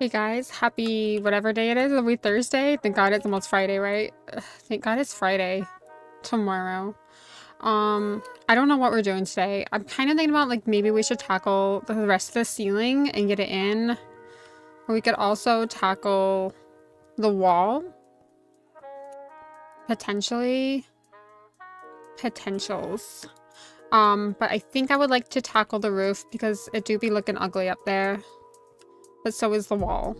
Hey guys, happy whatever day it is. It'll be Thursday. Thank God it's almost Friday, right? Thank God it's Friday tomorrow. I don't know what we're doing today. I'm kind of thinking about like maybe we should tackle the rest of the ceiling and get it in. Or we could also tackle the wall. Potentially. Potentials. But I think I would like to tackle the roof because it do be looking ugly up there. But so is the wall.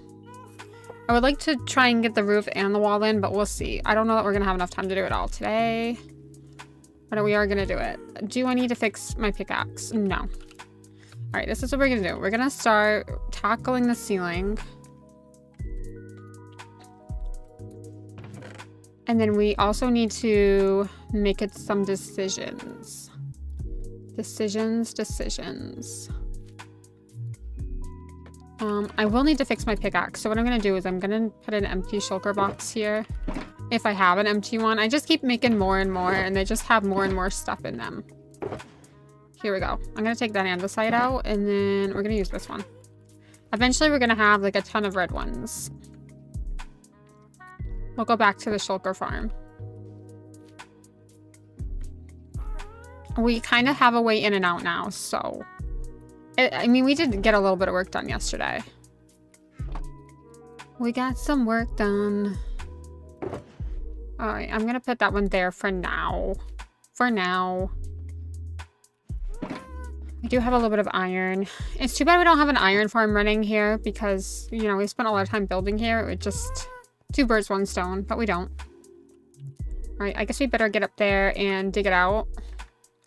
I would like to try and get the roof and the wall in, but we'll see. I don't know that we're gonna have enough time to do it all today. But we are gonna do it. Do I need to fix my pickaxe? No. All right, this is what we're gonna do. We're gonna start tackling the ceiling. And then we also need to make it some decisions. Decisions. I will need to fix my pickaxe. So what I'm gonna do is I'm gonna put an empty shulker box here. If I have an empty one, I just keep making more and more and they just have more and more stuff in them. Here we go. I'm gonna take that andesite out and then we're gonna use this one. Eventually we're gonna have like a ton of red ones. We'll go back to the shulker farm. We kind of have a way in and out now, so... I mean, we did get a little bit of work done yesterday. We got some work done. Alright, I'm gonna put that one there for now. For now. I do have a little bit of iron. It's too bad we don't have an iron farm running here because, you know, we spent a lot of time building here. It would just... two birds, one stone, but we don't. Alright, I guess we better get up there and dig it out.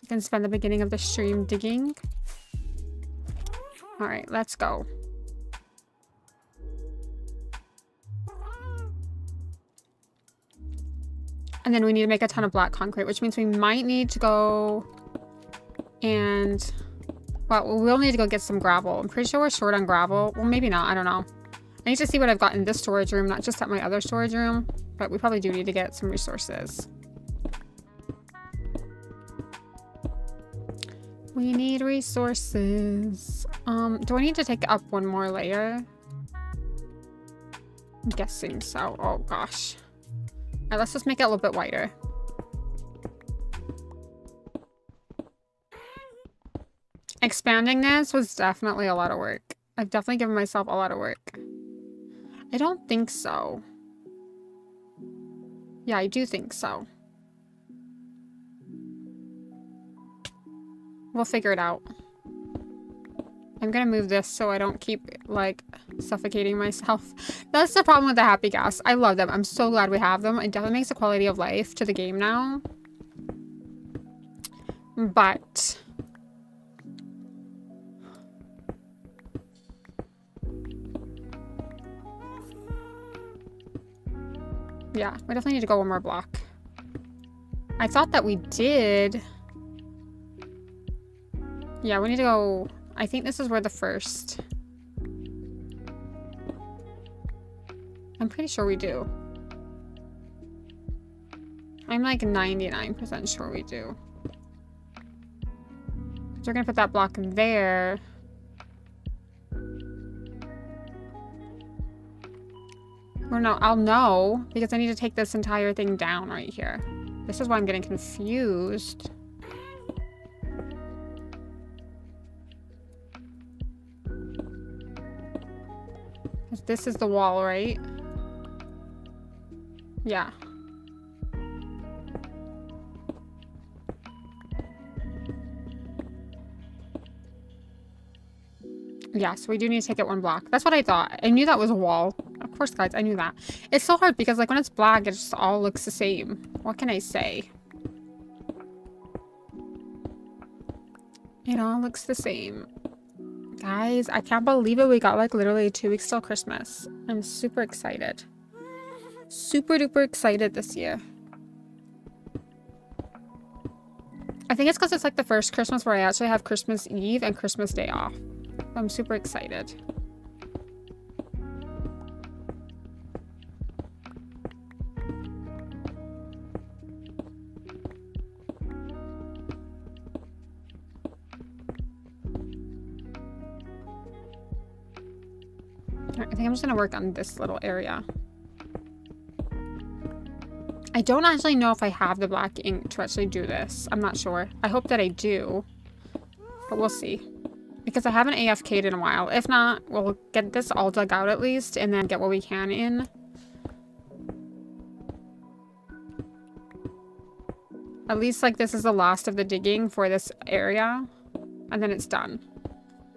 We can spend the beginning of the stream digging. Alright, let's go. And then we need to make a ton of black concrete, which means we might need to go and... well, we'll need to go get some gravel. I'm pretty sure we're short on gravel. Well, maybe not. I don't know. I need to see what I've got in this storage room, not just at my other storage room. But we probably do need to get some resources. We need resources. Do I need to take up one more layer? I'm guessing so. Oh gosh. Alright, let's just make it a little bit wider. Expanding this was definitely a lot of work. I've definitely given myself a lot of work. I don't think so. Yeah, I do think so. We'll figure it out. I'm gonna move this so I don't keep, like, suffocating myself. That's the problem with the happy gas. I love them. I'm so glad we have them. It definitely makes the quality of life to the game now. But... yeah, we definitely need to go one more block. I thought that we did... yeah, we need to go... I think this is where the first... I'm pretty sure we do. I'm like 99% sure we do. So we're gonna put that block there. Or no, I'll know because I need to take this entire thing down right here. This is why I'm getting confused. This is the wall, right? Yeah. Yeah, so we do need to take it one block. That's what I thought. I knew that was a wall. Of course, guys, I knew that. It's so hard because, like, when it's black, it just all looks the same. What can I say? It all looks the same. Guys, I can't believe it. We got, like, literally 2 weeks till Christmas. I'm super excited. Super duper excited this year. I think it's because it's, like, the first Christmas where I actually have Christmas Eve and Christmas Day off. I'm super excited. I think I'm just gonna work on this little area. I don't actually know if I have the black ink to actually do this. I'm not sure. I hope that I do, but we'll see. Because I haven't AFK'd in a while. If not, we'll get this all dug out at least and then get what we can in. At least like this is the last of the digging for this area and then it's done.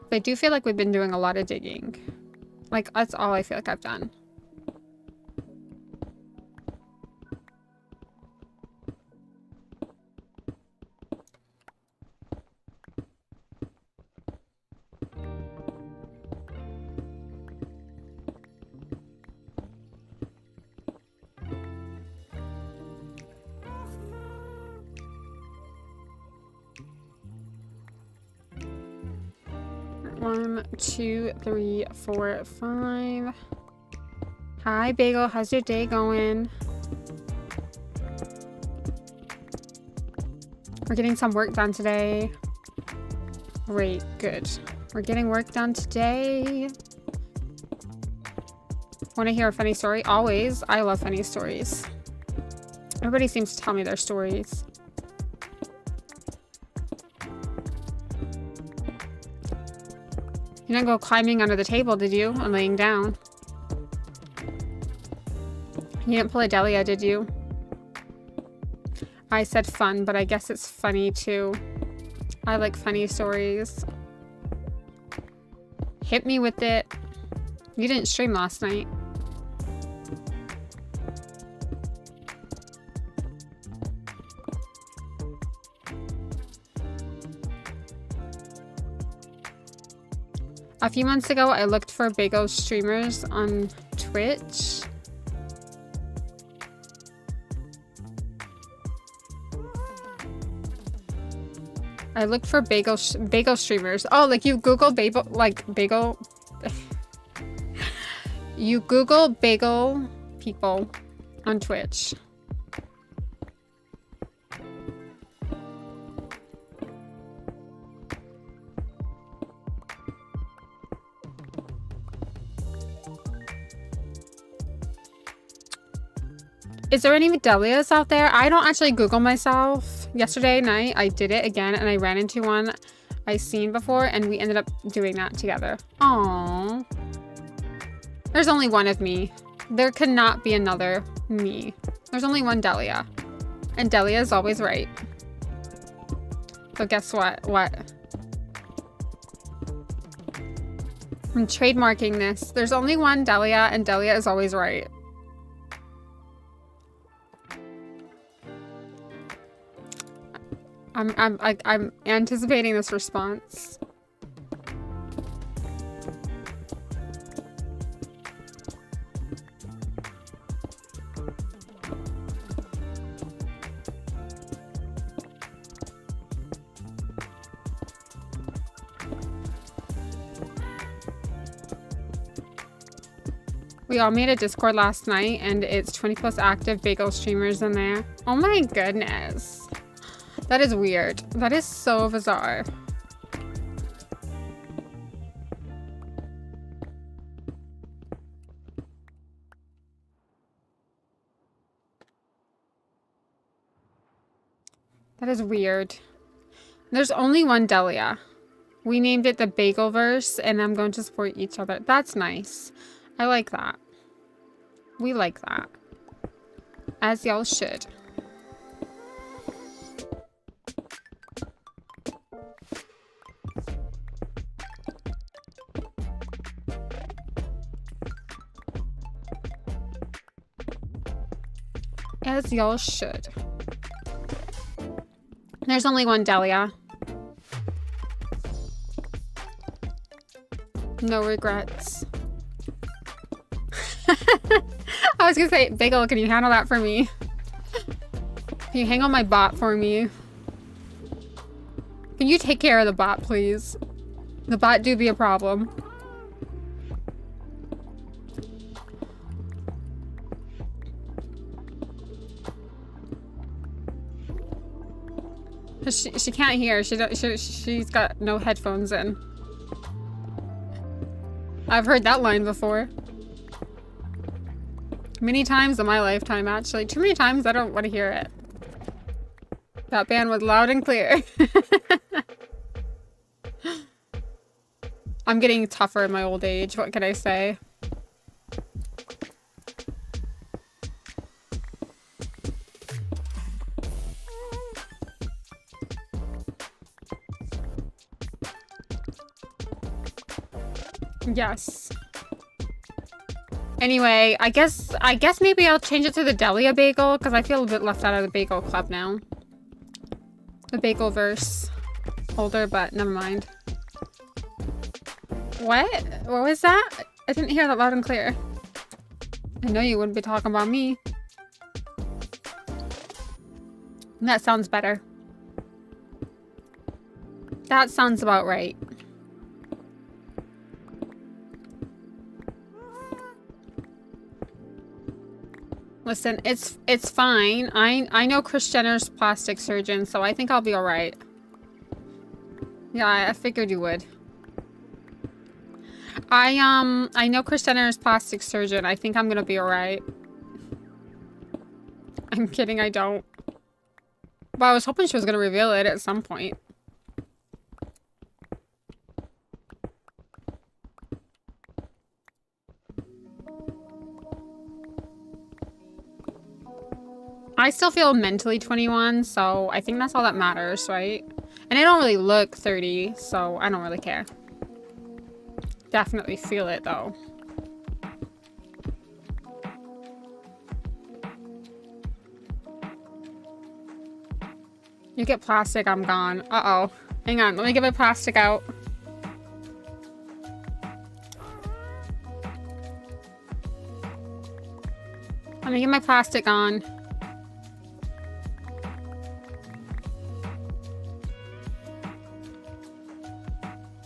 But I do feel like we've been doing a lot of digging. Like that's all I feel like I've done. One, two, three, four, five. Hi, Bagel. How's your day going? We're getting some work done today. Great, good. We're getting work done today. Want to hear a funny story? Always. I love funny stories. Everybody seems to tell me their stories. You didn't go climbing under the table, did you? And laying down. You didn't pull a Delia, did you? I said fun, but I guess it's funny too. I like funny stories. Hit me with it. You didn't stream last night. A few months ago, I looked for Bagel streamers on Twitch. I looked for bagel streamers. Oh, like you Google bagel. You Google bagel people on Twitch. Is there any Delias out there? I don't actually Google myself. Yesterday night, I did it again, and I ran into one I seen before, and we ended up doing that together. Aww. There's only one of me. There could not be another me. There's only one Delia. And Delia is always right. So guess what? I'm trademarking this. There's only one Delia, and Delia is always right. I'm anticipating this response. We all made a Discord last night and it's 20+ active bagel streamers in there. Oh my goodness. That is weird. That is so bizarre. That is weird. There's only one Delia. We named it the Bagelverse and I'm going to support each other. That's nice. I like that. We like that. As y'all should. As y'all should. There's only one Delia. No regrets. I was gonna say, Bagel, can you handle that for me? Can you hang on my bot for me? Can you take care of the bot, please? The bot do be a problem. She can't hear. She's got no headphones in. I've heard that line before. Many times in my lifetime, actually. Too many times I don't want to hear it. That band was loud and clear. I'm getting tougher in my old age. What can I say? Yes. Anyway, I guess maybe I'll change it to the Delia bagel because I feel a bit left out of the bagel club now. The bagel verse. Older, but never mind. What? What was that? I didn't hear that loud and clear. I know you wouldn't be talking about me. That sounds better. That sounds about right. Listen, it's fine. I know Kris Jenner's plastic surgeon, so I think I'll be alright. Yeah, I figured you would. I know Kris Jenner's plastic surgeon. I think I'm gonna be alright. I'm kidding, I don't. But I was hoping she was gonna reveal it at some point. I still feel mentally 21, so I think that's all that matters, right? And I don't really look 30, so I don't really care. Definitely feel it, though. You get plastic, I'm gone. Uh-oh. Hang on, let me get my plastic out. Let me get my plastic on.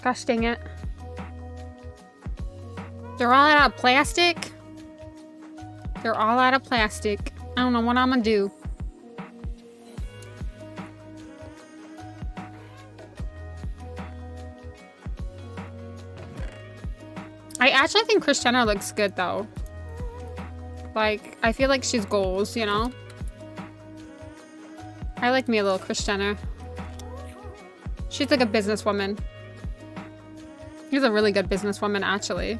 Gosh dang it. They're all out of plastic? They're all out of plastic. I don't know what I'm gonna do. I actually think Kris Jenner looks good though. Like, I feel like she's goals, you know? I like me a little Kris Jenner. She's like a businesswoman. She's a really good businesswoman, actually.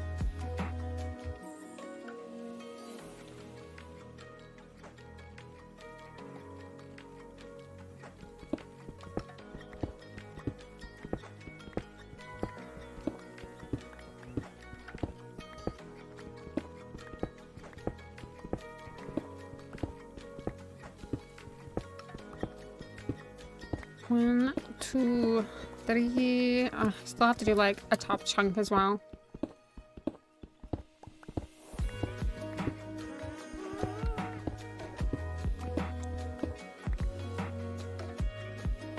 One, two, three. Still have to do like a top chunk as well.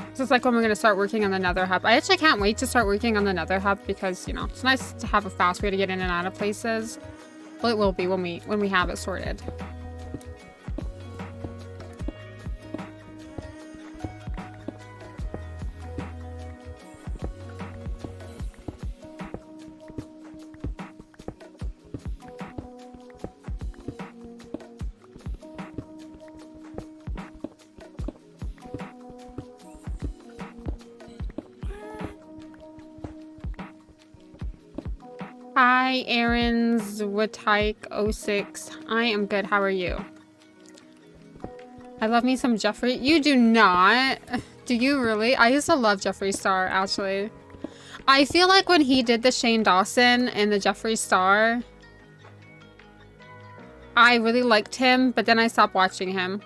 This is like when we're gonna start working on the nether hub. I actually can't wait to start working on the nether hub because, you know, it's nice to have a fast way to get in and out of places. Well, it will be when we have it sorted. Hi, Aaron's Watike 06. I am good. How are you? I love me some Jeffree. You do not. Do you really? I used to love Jeffree Star, actually. I feel like when he did the Shane Dawson and the Jeffree Star, I really liked him, but then I stopped watching him.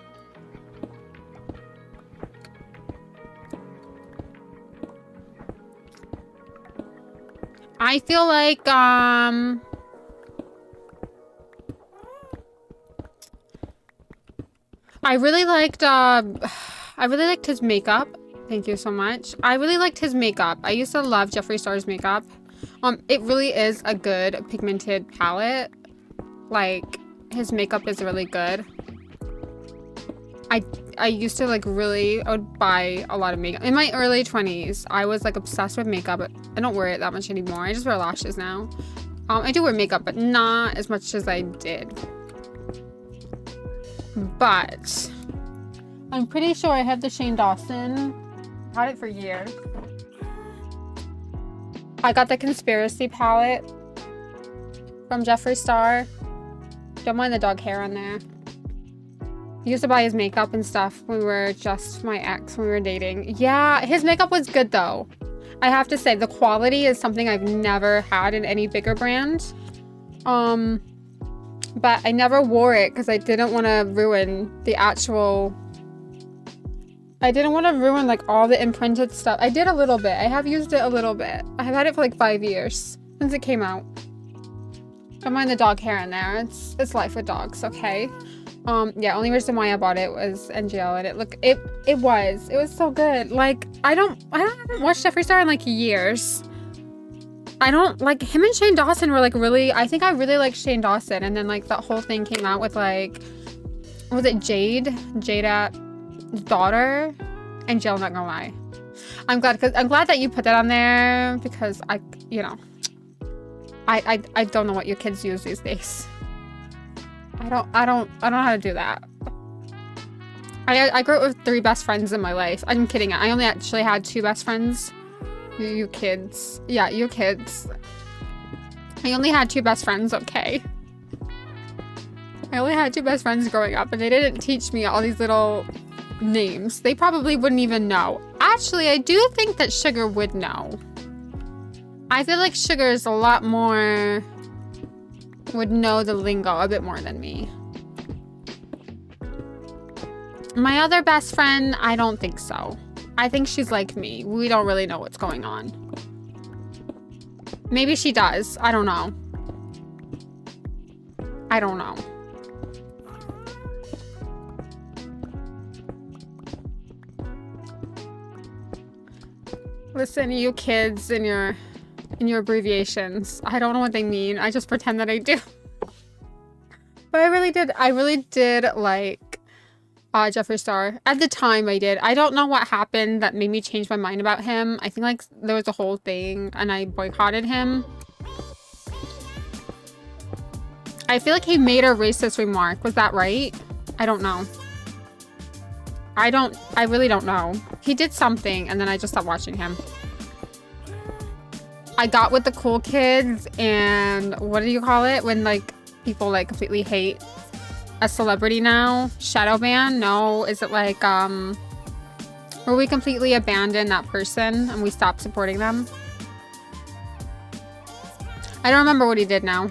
I feel like, I really liked his makeup. Thank you so much. I really liked his makeup. I used to love Jeffree Star's makeup. It really is a good pigmented palette. Like, his makeup is really good. I used to like I would buy a lot of makeup. In my early 20s, I was like obsessed with makeup. I don't wear it that much anymore. I just wear lashes now. I do wear makeup, but not as much as I did. But I'm pretty sure I have the Shane Dawson. Had it for years. I got the Conspiracy palette from Jeffree Star. Don't mind the dog hair on there. He used to buy his makeup and stuff when we were just my ex, when we were dating. Yeah, his makeup was good though. I have to say, the quality is something I've never had in any bigger brand. But I never wore it because I didn't want to ruin the actual... I didn't want to ruin like all the imprinted stuff. I did a little bit. I have used it a little bit. I have had it for like 5 years since it came out. Don't mind the dog hair in there. It's life with dogs, okay? Yeah, only reason why I bought it was NGL, and it was so good. Like, I haven't watched Jeffree Star in like years. I don't like him and Shane Dawson were like really, I think I really liked Shane Dawson, and then like that whole thing came out with like, was it Jada's daughter? And Jill, not gonna lie. I'm glad that you put that on there because I don't know what your kids use these days. I don't know how to do that. I grew up with 3 best friends in my life. I'm kidding. I only actually had 2 best friends. You kids. Yeah, you kids. I only had 2 best friends, okay? I only had 2 best friends growing up, and they didn't teach me all these little names. They probably wouldn't even know. Actually, I do think that Sugar would know. I feel like Sugar is a lot more... would know the lingo a bit more than me. My other best friend, I don't think so. I think she's like me. We don't really know what's going on. Maybe she does. I don't know. I don't know. Listen, you kids and your abbreviations. I don't know what they mean. I just pretend that I do. But I really did like Jeffree Star. At the time I did. I don't know what happened that made me change my mind about him. I think like there was a whole thing and I boycotted him. I feel like he made a racist remark. Was that right? I don't know. I really don't know. He did something and then I just stopped watching him. I got with the cool kids, and what do you call it when like people like completely hate a celebrity now? Shadow ban? No, is it like where we completely abandon that person and we stop supporting them? I don't remember what he did now.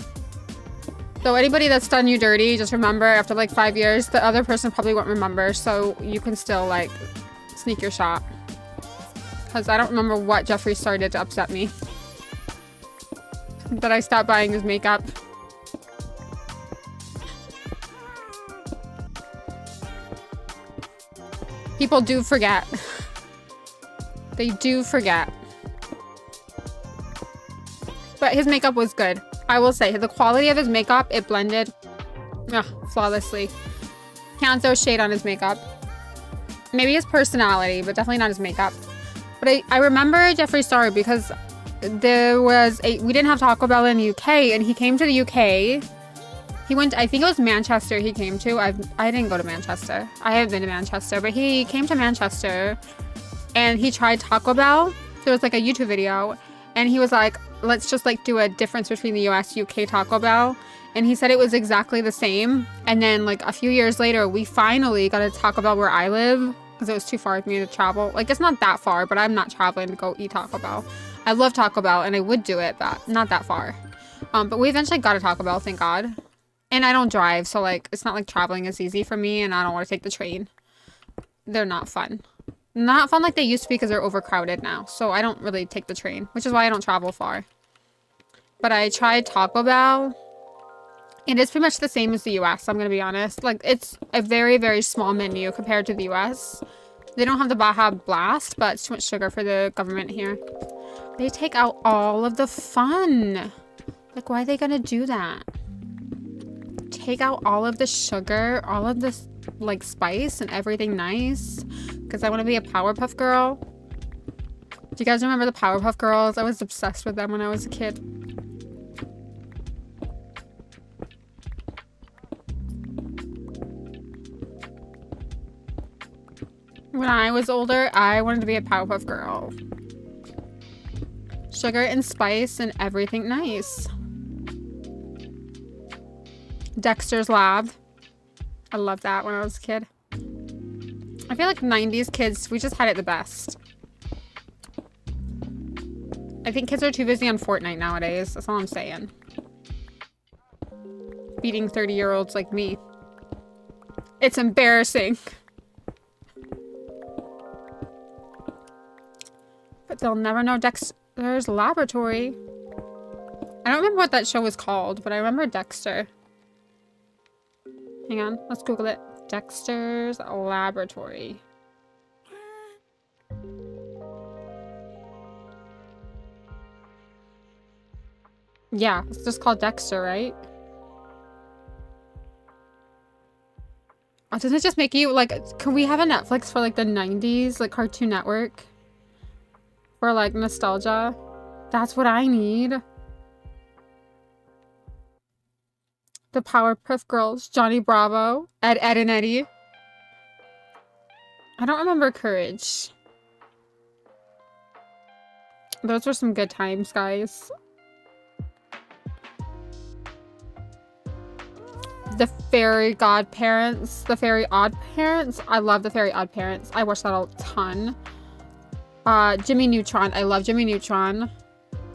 So anybody that's done you dirty, just remember after like 5 years, the other person probably won't remember, so you can still like sneak your shot. Because I don't remember what Jeffree Star did to upset me. That I stopped buying his makeup. People do forget. They do forget. But his makeup was good. I will say, the quality of his makeup, it blended flawlessly. Can't throw shade on his makeup. Maybe his personality, but definitely not his makeup. But I remember Jeffree Star because there was we didn't have Taco Bell in the UK, and he came to the UK. He went, I think it was Manchester he came to. I didn't go to Manchester. I haven't been to Manchester, but he came to Manchester and he tried Taco Bell. There was like a YouTube video and he was like, let's just like do a difference between the US UK Taco Bell. And he said it was exactly the same. And then like a few years later, we finally got a Taco Bell where I live because it was too far for me to travel. Like, it's not that far, but I'm not traveling to go eat Taco Bell. I love Taco Bell and I would do it, but not that far. But we eventually got a Taco Bell, thank God. And I don't drive, so like it's not like traveling is easy for me, and I don't want to take the train. They're not fun. Not fun like they used to be because they're overcrowded now. So I don't really take the train, which is why I don't travel far. But I tried Taco Bell. And it's pretty much the same as the US, I'm going to be honest. Like, it's a very, very small menu compared to the US. They don't have the Baja Blast, but it's too much sugar for the government here. They take out all of the fun. Like, why are they going to do that? Take out all of the sugar, all of this, like, spice and everything nice. Because I want to be a Powerpuff Girl. Do you guys remember the Powerpuff Girls? I was obsessed with them when I was a kid. When I was older, I wanted to be a Powerpuff Girl. Sugar and spice and everything nice. Dexter's Lab. I loved that when I was a kid. I feel like 90s kids, we just had it the best. I think kids are too busy on Fortnite nowadays. That's all I'm saying. Beating 30-year-olds like me. It's embarrassing. But they'll never know Dexter's Laboratory. I don't remember what that show was called, but I remember Dexter. Hang on, let's Google it. Dexter's Laboratory. Yeah, it's just called Dexter, right? Oh, doesn't it just make you, like, can we have a Netflix for, like, the 90s? Like, Cartoon Network? For, like, nostalgia? That's what I need. The Powerpuff Girls. Johnny Bravo. Ed, and Eddie. I don't remember Courage. Those were some good times, guys. The Fairy Godparents. The Fairy Odd Parents. I love the Fairy Odd Parents. I watched that a ton. Jimmy Neutron. I love Jimmy Neutron.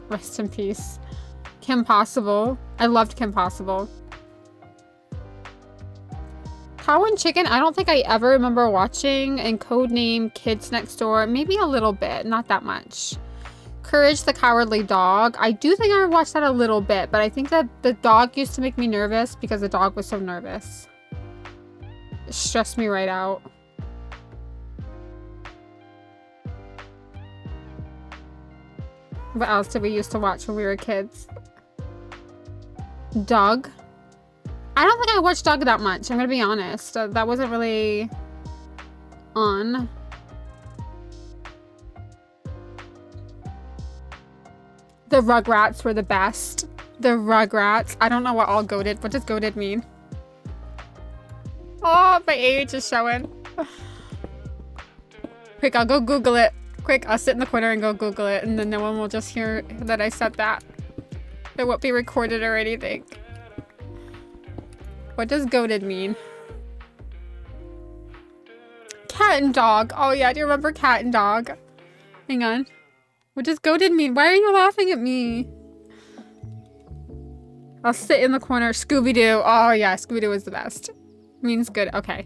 Rest in peace. Kim Possible. I loved Kim Possible. Cow and Chicken. I don't think I ever remember watching. And Codename Kids Next Door. Maybe a little bit. Not that much. Courage the Cowardly Dog. I do think I watched that a little bit, but I think that the dog used to make me nervous because the dog was so nervous. It stressed me right out. What else did we used to watch when we were kids? Doug. I don't think I watched Doug that much, I'm gonna be honest. That wasn't really on. The Rugrats were the best. The Rugrats. I don't know what all goated. What does goated mean? Oh, my age is showing. Quick, I'll go Google it. Quick, I'll sit in the corner and go Google it, and then no one will just hear that I said that. It won't be recorded or anything. What does goated mean? Cat and Dog. Oh yeah, do you remember Cat and Dog? Hang on. What does goated mean? Why are you laughing at me? I'll sit in the corner. Scooby-Doo. Oh yeah, Scooby-Doo is the best. Means good. Okay.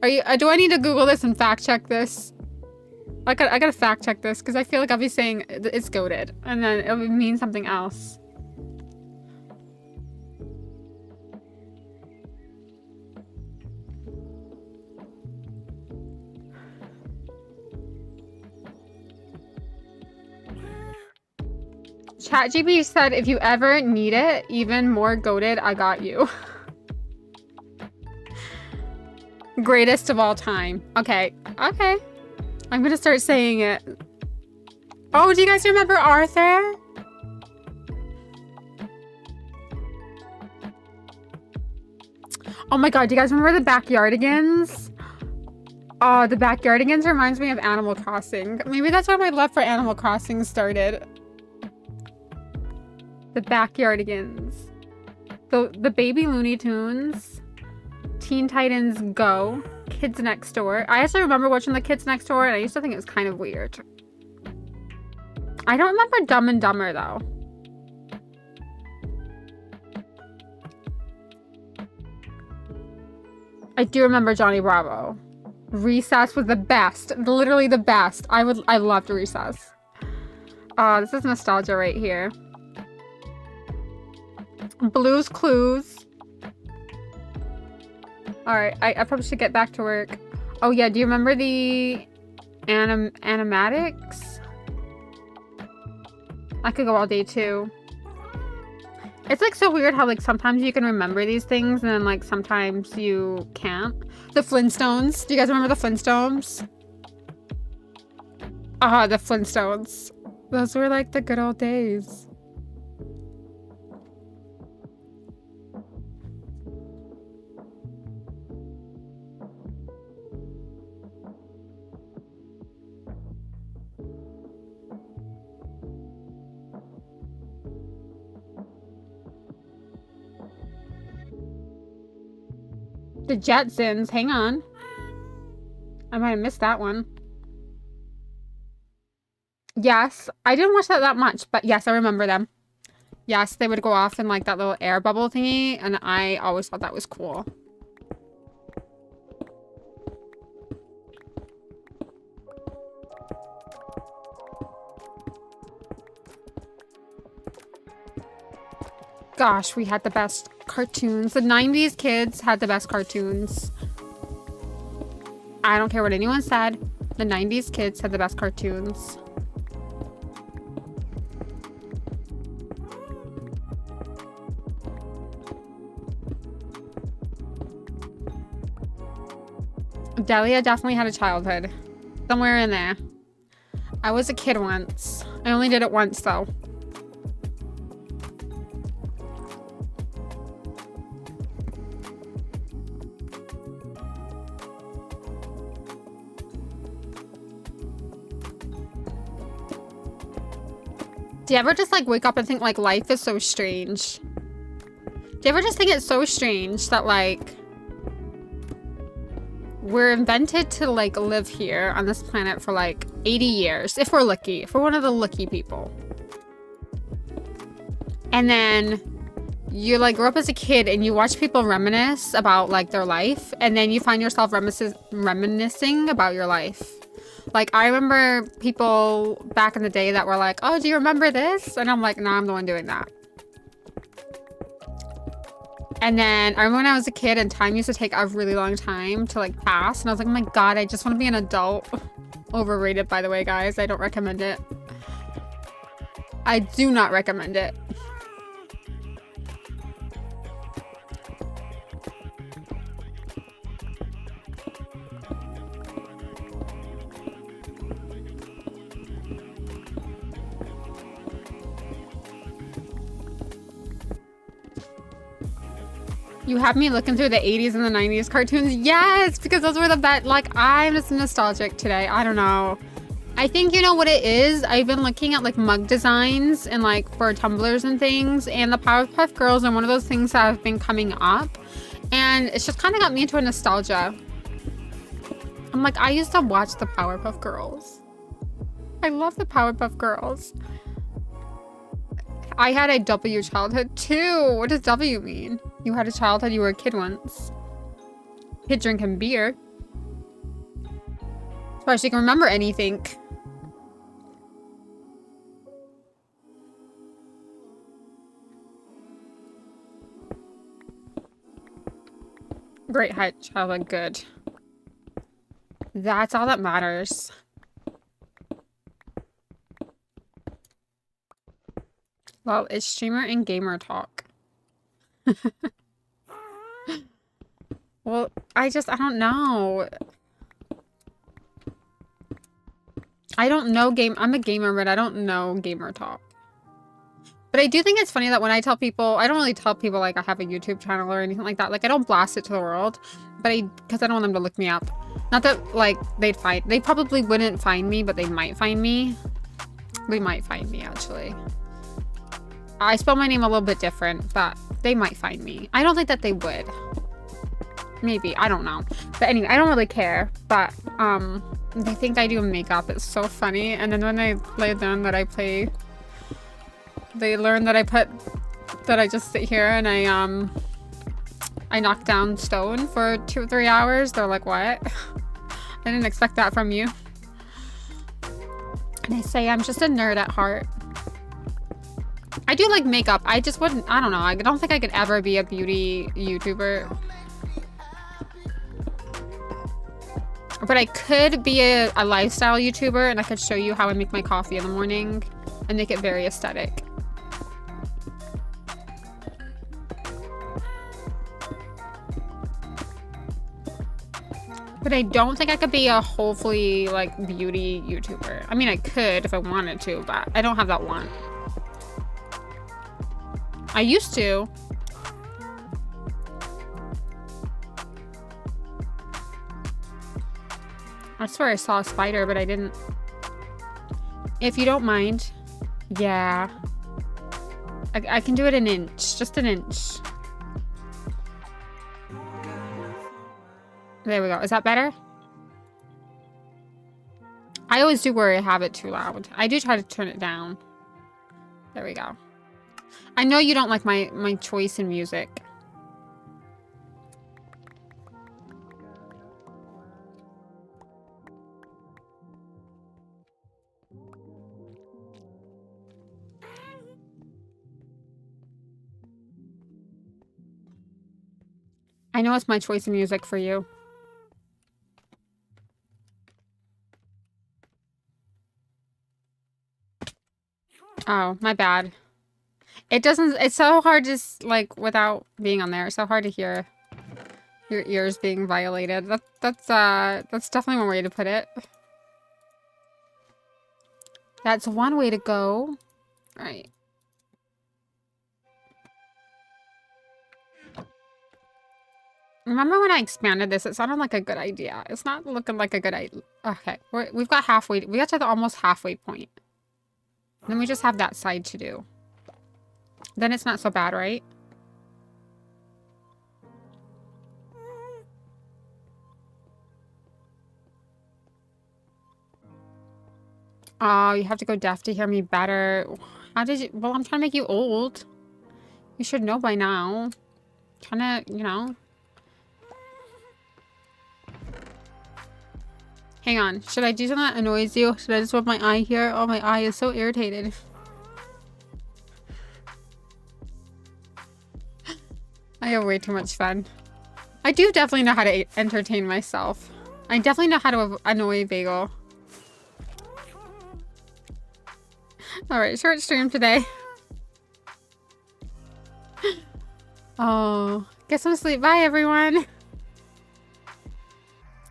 Are you? Do I need to Google this and fact check this? I gotta fact check this because I feel like I'll be saying it's goated and then it'll mean something else. ChatGPT said, if you ever need it, even more goated, I got you. Greatest of all time. Okay. Okay. I'm gonna start saying it. Oh, do you guys remember Arthur? Oh my god, do you guys remember the Backyardigans? Oh, the Backyardigans reminds me of Animal Crossing. Maybe that's where my love for Animal Crossing started. The Backyardigans. The Baby Looney Tunes. Teen Titans Go. Kids Next Door. I actually remember watching the Kids Next Door and I used to think it was kind of weird. I don't remember Dumb and Dumber though. I do remember Johnny Bravo. Recess was the best. Literally the best. I loved Recess. This is nostalgia right here. Blue's Clues. Alright, I probably should get back to work. Oh yeah, do you remember the animatics? I could go all day too. It's like so weird how like sometimes you can remember these things and then like sometimes you can't. The Flintstones. Do you guys remember the Flintstones? The Flintstones. Those were like the good old days. The Jetsons. Hang on. I might have missed that one. Yes. I didn't watch that much, but yes, I remember them. Yes, they would go off in like that little air bubble thingy, and I always thought that was cool. Gosh, we had the best cartoons. The 90s kids had the best cartoons. I don't care what anyone said. The 90s kids had the best cartoons. Delia definitely had a childhood. Somewhere in there. I was a kid once. I only did it once, though. Do you ever just like wake up and think like life is so strange? Do you ever just think it's so strange that like we're invented to like live here on this planet for like 80 years, if we're lucky, if we're one of the lucky people. And then you like grow up as a kid and you watch people reminisce about like their life, and then you find yourself reminiscing about your life. Like, I remember people back in the day that were like, oh, do you remember this? And I'm like, no, I'm the one doing that. And then I remember when I was a kid and time used to take a really long time to like pass. And I was like, oh my God, I just want to be an adult. Overrated, by the way, guys. I don't recommend it. I do not recommend it. You have me looking through the 80s and the 90s cartoons. Yes, because those were the best. Like, I'm just nostalgic today. I don't know. I think you know what it is. I've been looking at like mug designs and like for tumblers and things. And the Powerpuff Girls are one of those things that have been coming up. And it's just kind of got me into a nostalgia. I'm like, I used to watch the Powerpuff Girls. I love the Powerpuff Girls. I had a W childhood too. What does W mean? You had a childhood, you were a kid once. Kid drinking beer. As far as you can remember anything. Great height, childhood, good. That's all that matters. Well, it's streamer and gamer talk. Well, I don't know. I don't know I'm a gamer, but I don't know gamer talk. But I do think it's funny that when I tell people, I don't really tell people like I have a YouTube channel or anything like that. Like I don't blast it to the world, but because I don't want them to look me up. Not that like they probably wouldn't find me, but they might find me. They might find me actually. I spell my name a little bit different, but they might find me. I don't think that they would. Maybe, I don't know. But anyway, I don't really care. But they think I do makeup. It's so funny. And then when they learn that I play, they learn that I just sit here and I knock down stone for 2 or 3 hours. They're like, what? I didn't expect that from you. And I say I'm just a nerd at heart. I do like makeup. I just wouldn't, I don't know. I don't think I could ever be a beauty YouTuber. But I could be a lifestyle YouTuber and I could show you how I make my coffee in the morning and make it very aesthetic. But I don't think I could be a hopefully like beauty YouTuber. I mean, I could if I wanted to, but I don't have that want. I used to. I swear I saw a spider, but I didn't. If you don't mind. Yeah. I can do it an inch. Just an inch. There we go. Is that better? I always do worry I have it too loud. I do try to turn it down. There we go. I know you don't like my choice in music. I know it's my choice in music for you. Oh, my bad. It doesn't, it's so hard to, like, without being on there, it's so hard to hear your ears being violated. That's definitely one way to put it. That's one way to go. All right. Remember when I expanded this? It sounded like a good idea. It's not looking like a good idea. Okay, we've got halfway. We got to the almost halfway point. Then we just have that side to do. Then it's not so bad, right? Oh, you have to go deaf to hear me better. How did you... Well, I'm trying to make you old. You should know by now. Trying to, you know... Hang on. Should I do something that annoys you? Should I just rub my eye here? Oh, my eye is so irritated. I have way too much fun. I do definitely know how to entertain myself. I definitely know how to annoy Bagel. Alright, short stream today. Oh, get some sleep. Bye, everyone.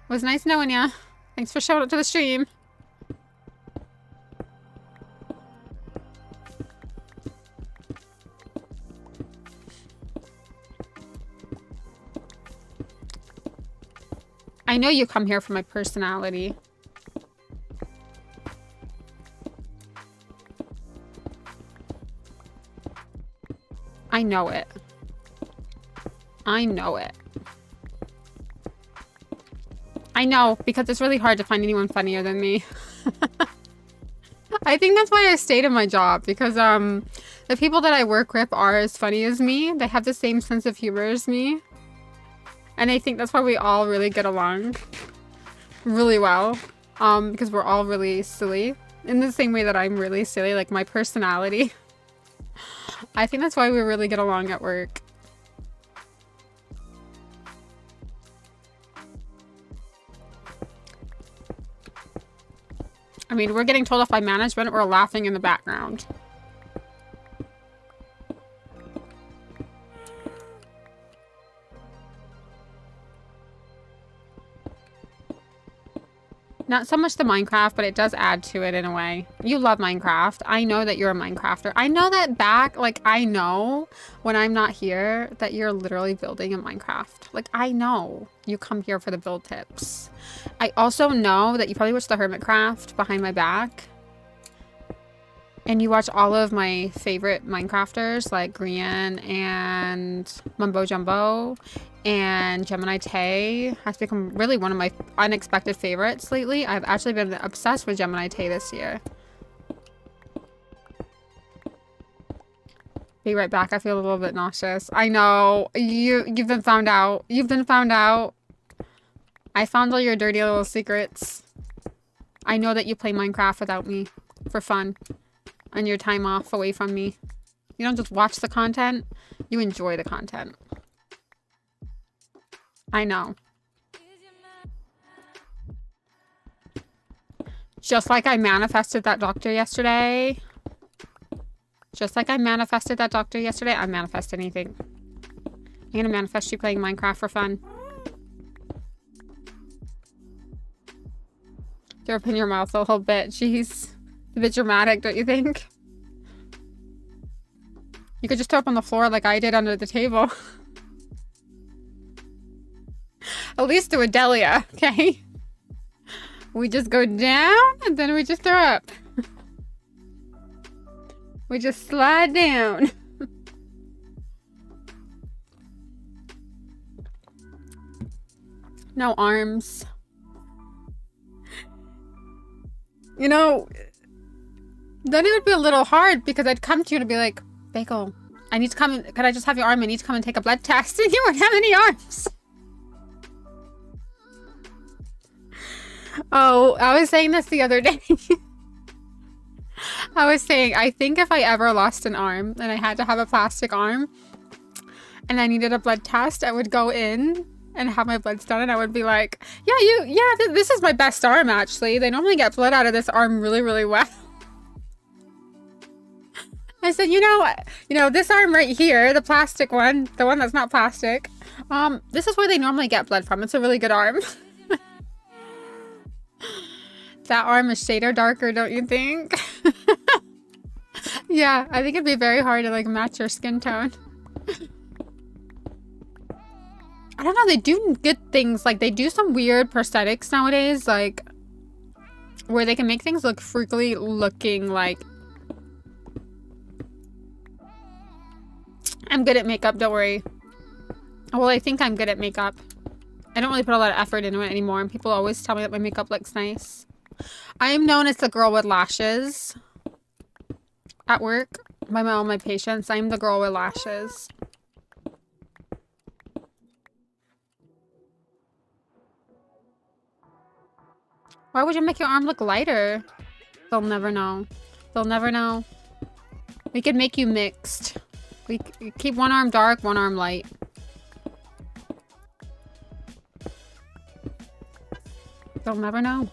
Was nice knowing ya. Thanks for showing up to the stream. I know you come here for my personality. I know it. I know it. I know, because it's really hard to find anyone funnier than me. I think that's why I stayed in my job, because the people that I work with are as funny as me. They have the same sense of humor as me. And I think that's why we all really get along really well. Because we're all really silly. In the same way that I'm really silly, like my personality. I think that's why we really get along at work. I mean, we're getting told off by management, we're laughing in the background. Not so much the Minecraft, but it does add to it in a way. You love Minecraft. I know that you're a Minecrafter. I know that I know when I'm not here that you're literally building in Minecraft. Like, I know you come here for the build tips. I also know that you probably watch the Hermitcraft behind my back. And you watch all of my favorite Minecrafters like Grian and Mumbo Jumbo and Gemini Tay has become really one of my unexpected favorites lately. I've actually been obsessed with Gemini Tay this year. Be right back. I feel a little bit nauseous. I know. You've been found out. You've been found out. I found all your dirty little secrets. I know that you play Minecraft without me for fun. On your time off away from me. You don't just watch the content, you enjoy the content. I know. Just like I manifested that doctor yesterday. Just like I manifested that doctor yesterday, I manifest anything. I'm gonna manifest you playing Minecraft for fun. You open your mouth a little bit, jeez. A bit dramatic, don't you think? You could just throw up on the floor like I did under the table. At least do a Delia, okay? We just go down and then we just throw up. We just slide down. No arms. You know, then it would be a little hard because I'd come to you and be like, Bagel, I need to come in. Could I just have your arm? I need to come and take a blood test. And you wouldn't have any arms. Oh, I was saying this the other day. I was saying, I think if I ever lost an arm and I had to have a plastic arm and I needed a blood test, I would go in and have my bloods done and I would be like, this is my best arm actually. They normally get blood out of this arm really, really well. I said, you know, this arm right here, the plastic one, the one that's not plastic, this is where they normally get blood from. It's a really good arm. That arm is shade or darker, don't you think? Yeah, I think it'd be very hard to like match your skin tone. I don't know, they do good things, like they do some weird prosthetics nowadays, like where they can make things look freakily looking like. I'm good at makeup, don't worry. Well, I think I'm good at makeup. I don't really put a lot of effort into it anymore, and people always tell me that my makeup looks nice. I am known as the girl with lashes at work by all my patients. I am the girl with lashes. Why would you make your arm look lighter? They'll never know. They'll never know. We could make you mixed. We keep one arm dark, one arm light. They'll never know.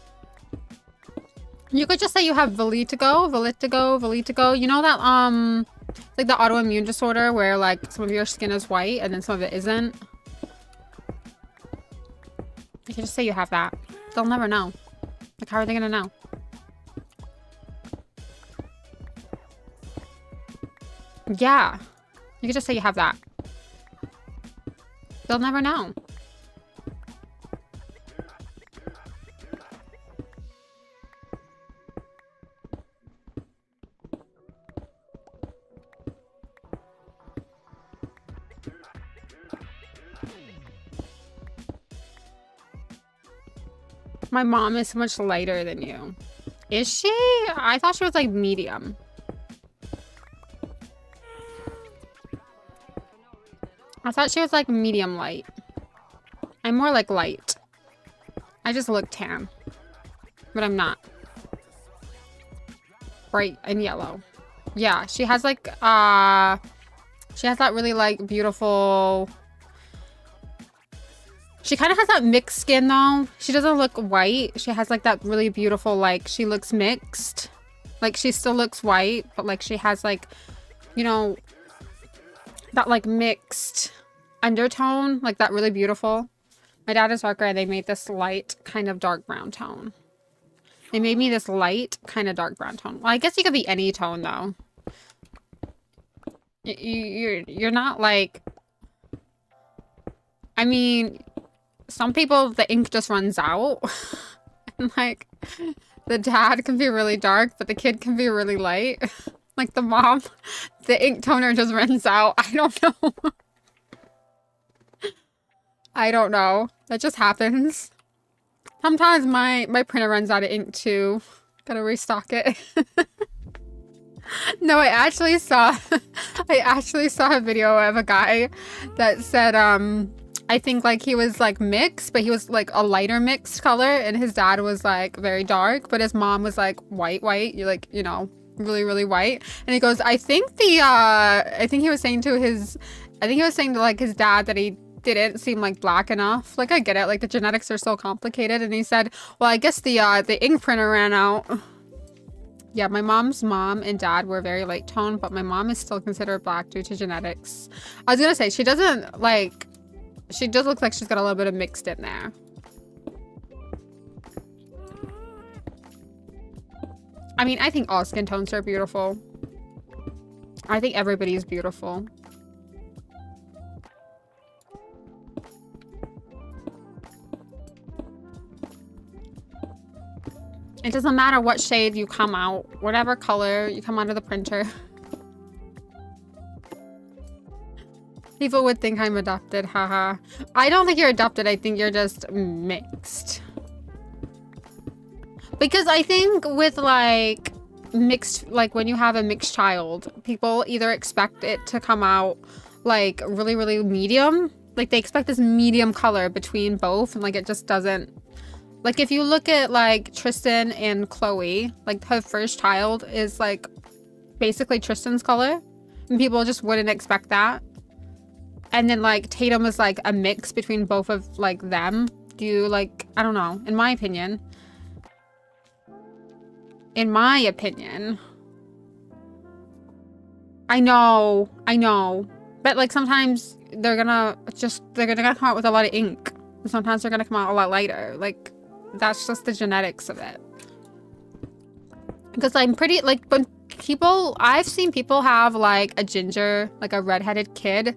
You could just say you have Velitigo. You know that, like the autoimmune disorder where like some of your skin is white and then some of it isn't? You could just say you have that. They'll never know. Like, how are they gonna know? Yeah. You could just say you have that. They'll never know. My mom is so much lighter than you. Is she? I thought she was like medium. I thought she was like medium light. I'm more like light. I just look tan. But I'm not. Bright and yellow. Yeah, she has like, she has that really like beautiful... She kind of has that mixed skin though. She doesn't look white. She has like that really beautiful, like, she looks mixed. Like, she still looks white, but like she has like, you know, that like mixed undertone, like that really beautiful. My dad is darker and they made this light kind of dark brown tone. They made me this light kind of dark brown tone. Well, I guess you could be any tone though. You're not like, I mean, some people, the ink just runs out. And like, the dad can be really dark, but the kid can be really light. Like the mom, the ink toner just runs out. I don't know. I don't know. That just happens. Sometimes my printer runs out of ink too. Gotta restock it. No, I actually saw a video of a guy that said, I think like he was like mixed, but he was like a lighter mixed color, and his dad was like very dark, but his mom was like white. You're like, you know, really, really white. And he goes, I think he was saying to like his dad that he didn't seem like black enough. Like, I get it, like the genetics are so complicated. And he said, well, I guess the ink printer ran out. Yeah, my mom's mom and dad were very light toned, but my mom is still considered black due to genetics. I was gonna say, she doesn't like, she does look like she's got a little bit of mixed in there. I mean, I think all skin tones are beautiful. I think everybody's beautiful. It doesn't matter what shade you come out, whatever color you come out of the printer. People would think I'm adopted, haha. I don't think you're adopted, I think you're just mixed. Because I think with like mixed, like when you have a mixed child, people either expect it to come out like really, really medium. Like they expect this medium color between both, and like it just doesn't. Like if you look at like Tristan and Chloe, like her first child is like basically Tristan's color, and people just wouldn't expect that. And then like Tatum is like a mix between both of like them. Do you like, I don't know, in my opinion. In my opinion. I know. But like sometimes they're gonna come out with a lot of ink. And sometimes they're gonna come out a lot lighter. Like that's just the genetics of it. Because I'm pretty, like, when people, I've seen people have like a ginger, like a redheaded kid.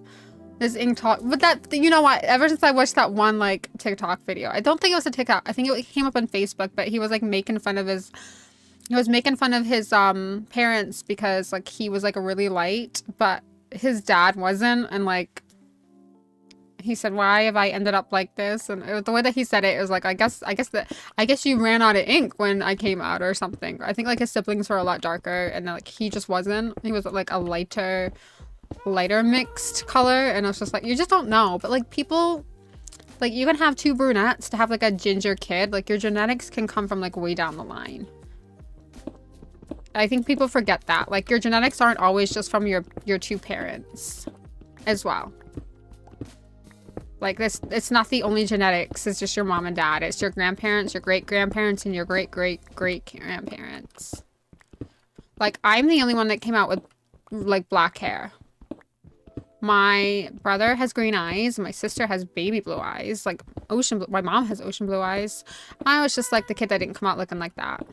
This ink talk, but that, you know what, ever since I watched that one like TikTok video, I don't think it was a TikTok, I think it came up on Facebook, but he was like making fun of his parents because like he was like a really light, but his dad wasn't, and like he said, why have I ended up like this? And it was, the way that he said it, it was like, I guess you ran out of ink when I came out or something. I think like his siblings were a lot darker, and like he just wasn't. He was like a lighter mixed color, and I was just like, you just don't know. But like people, like you can have two brunettes to have like a ginger kid. Like your genetics can come from like way down the line. I think people forget that. Like your genetics aren't always just from your two parents as well. Like this, it's not the only genetics. It's just your mom and dad. It's your grandparents, your great-grandparents, and your great-great-great-grandparents. Like I'm the only one that came out with like black hair. My brother has green eyes. My sister has baby blue eyes. Like ocean blue. My mom has ocean blue eyes. I was just like the kid that didn't come out looking like that.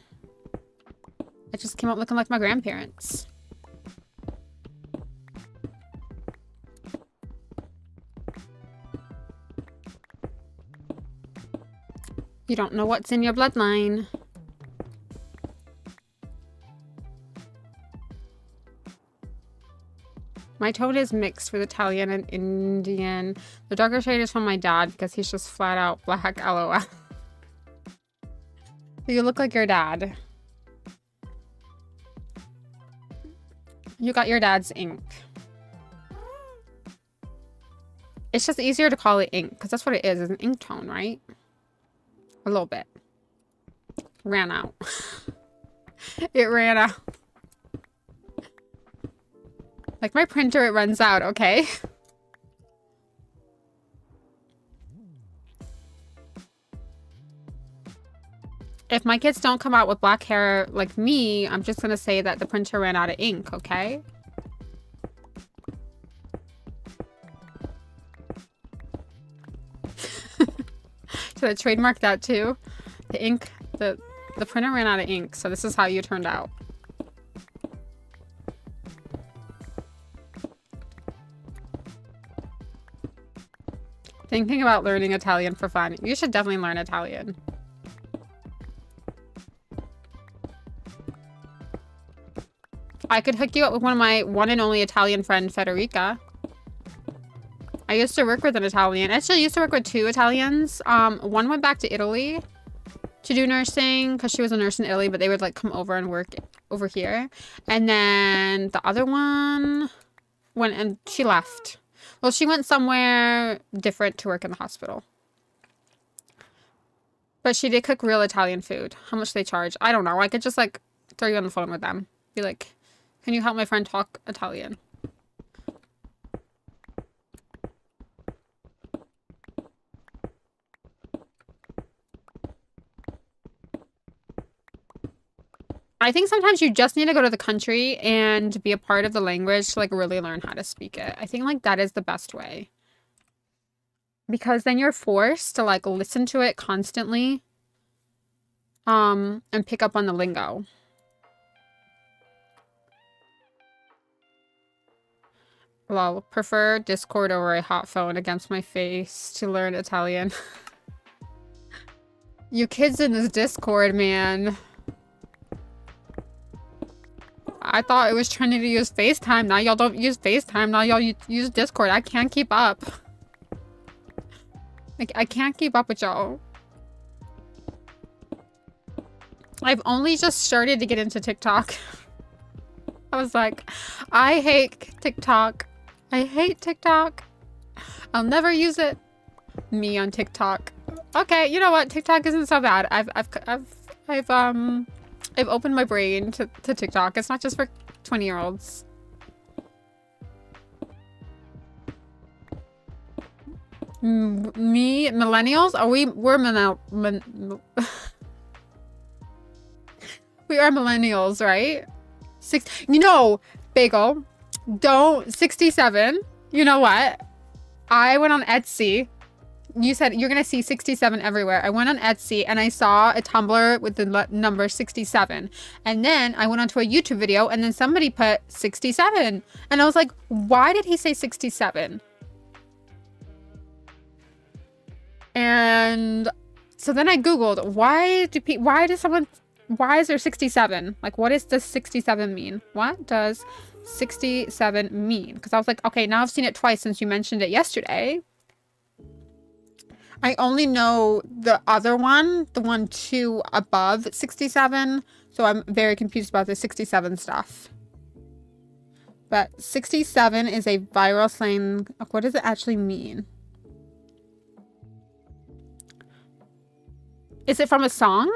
I just came out looking like my grandparents. You don't know what's in your bloodline. My tone is mixed with Italian and Indian. The darker shade is from my dad because he's just flat out black, LOL. You look like your dad. You got your dad's ink. It's just easier to call it ink because that's what it is. It's an ink tone, right? A little bit. Ran out. It ran out. Like my printer, it runs out, okay? If my kids don't come out with black hair like me, I'm just gonna say that the printer ran out of ink, okay? Should I trademark that too? The ink, the printer ran out of ink, so this is how you turned out. Thinking about learning Italian for fun. You should definitely learn Italian. I could hook you up with one of my one and only Italian friend, Federica. I used to work with an Italian. Actually, I used to work with two Italians. One went back to Italy to do nursing because she was a nurse in Italy, but they would like come over and work over here. And then the other one went and she left. Well, she went somewhere different to work in the hospital. But she did cook real Italian food. How much they charge? I don't know. I could just like throw you on the phone with them. Be like, can you help my friend talk Italian? I think sometimes you just need to go to the country and be a part of the language to like really learn how to speak it. I think like that is the best way. Because then you're forced to like listen to it constantly. And pick up on the lingo. Well, prefer Discord over a hot phone against my face to learn Italian. You kids in this Discord, man. I thought it was trendy to use FaceTime. Now y'all don't use FaceTime. Now y'all use Discord. I can't keep up. Like, I can't keep up with y'all. I've only just started to get into TikTok. I was like, I hate TikTok. I hate TikTok. I'll never use it. Me on TikTok. Okay, you know what? TikTok isn't so bad. I've opened my brain to TikTok. It's not just for 20-year-olds. Me, millennials? Are we're we are millennials, right? You know, Bagel, don't 67. You know what? I went on Etsy. You said you're gonna see 67 everywhere. I went on Etsy and I saw a Tumblr with the number 67. And then I went onto a YouTube video and then somebody put 67. And I was like, why did he say 67? And so then I Googled, why is there 67? Like, what does this 67 mean? What does 67 mean? Because I was like, okay, now I've seen it twice since you mentioned it yesterday. I only know the other one, the one 2 above 67. So I'm very confused about the 67 stuff. But 67 is a viral slang. What does it actually mean? Is it from a song?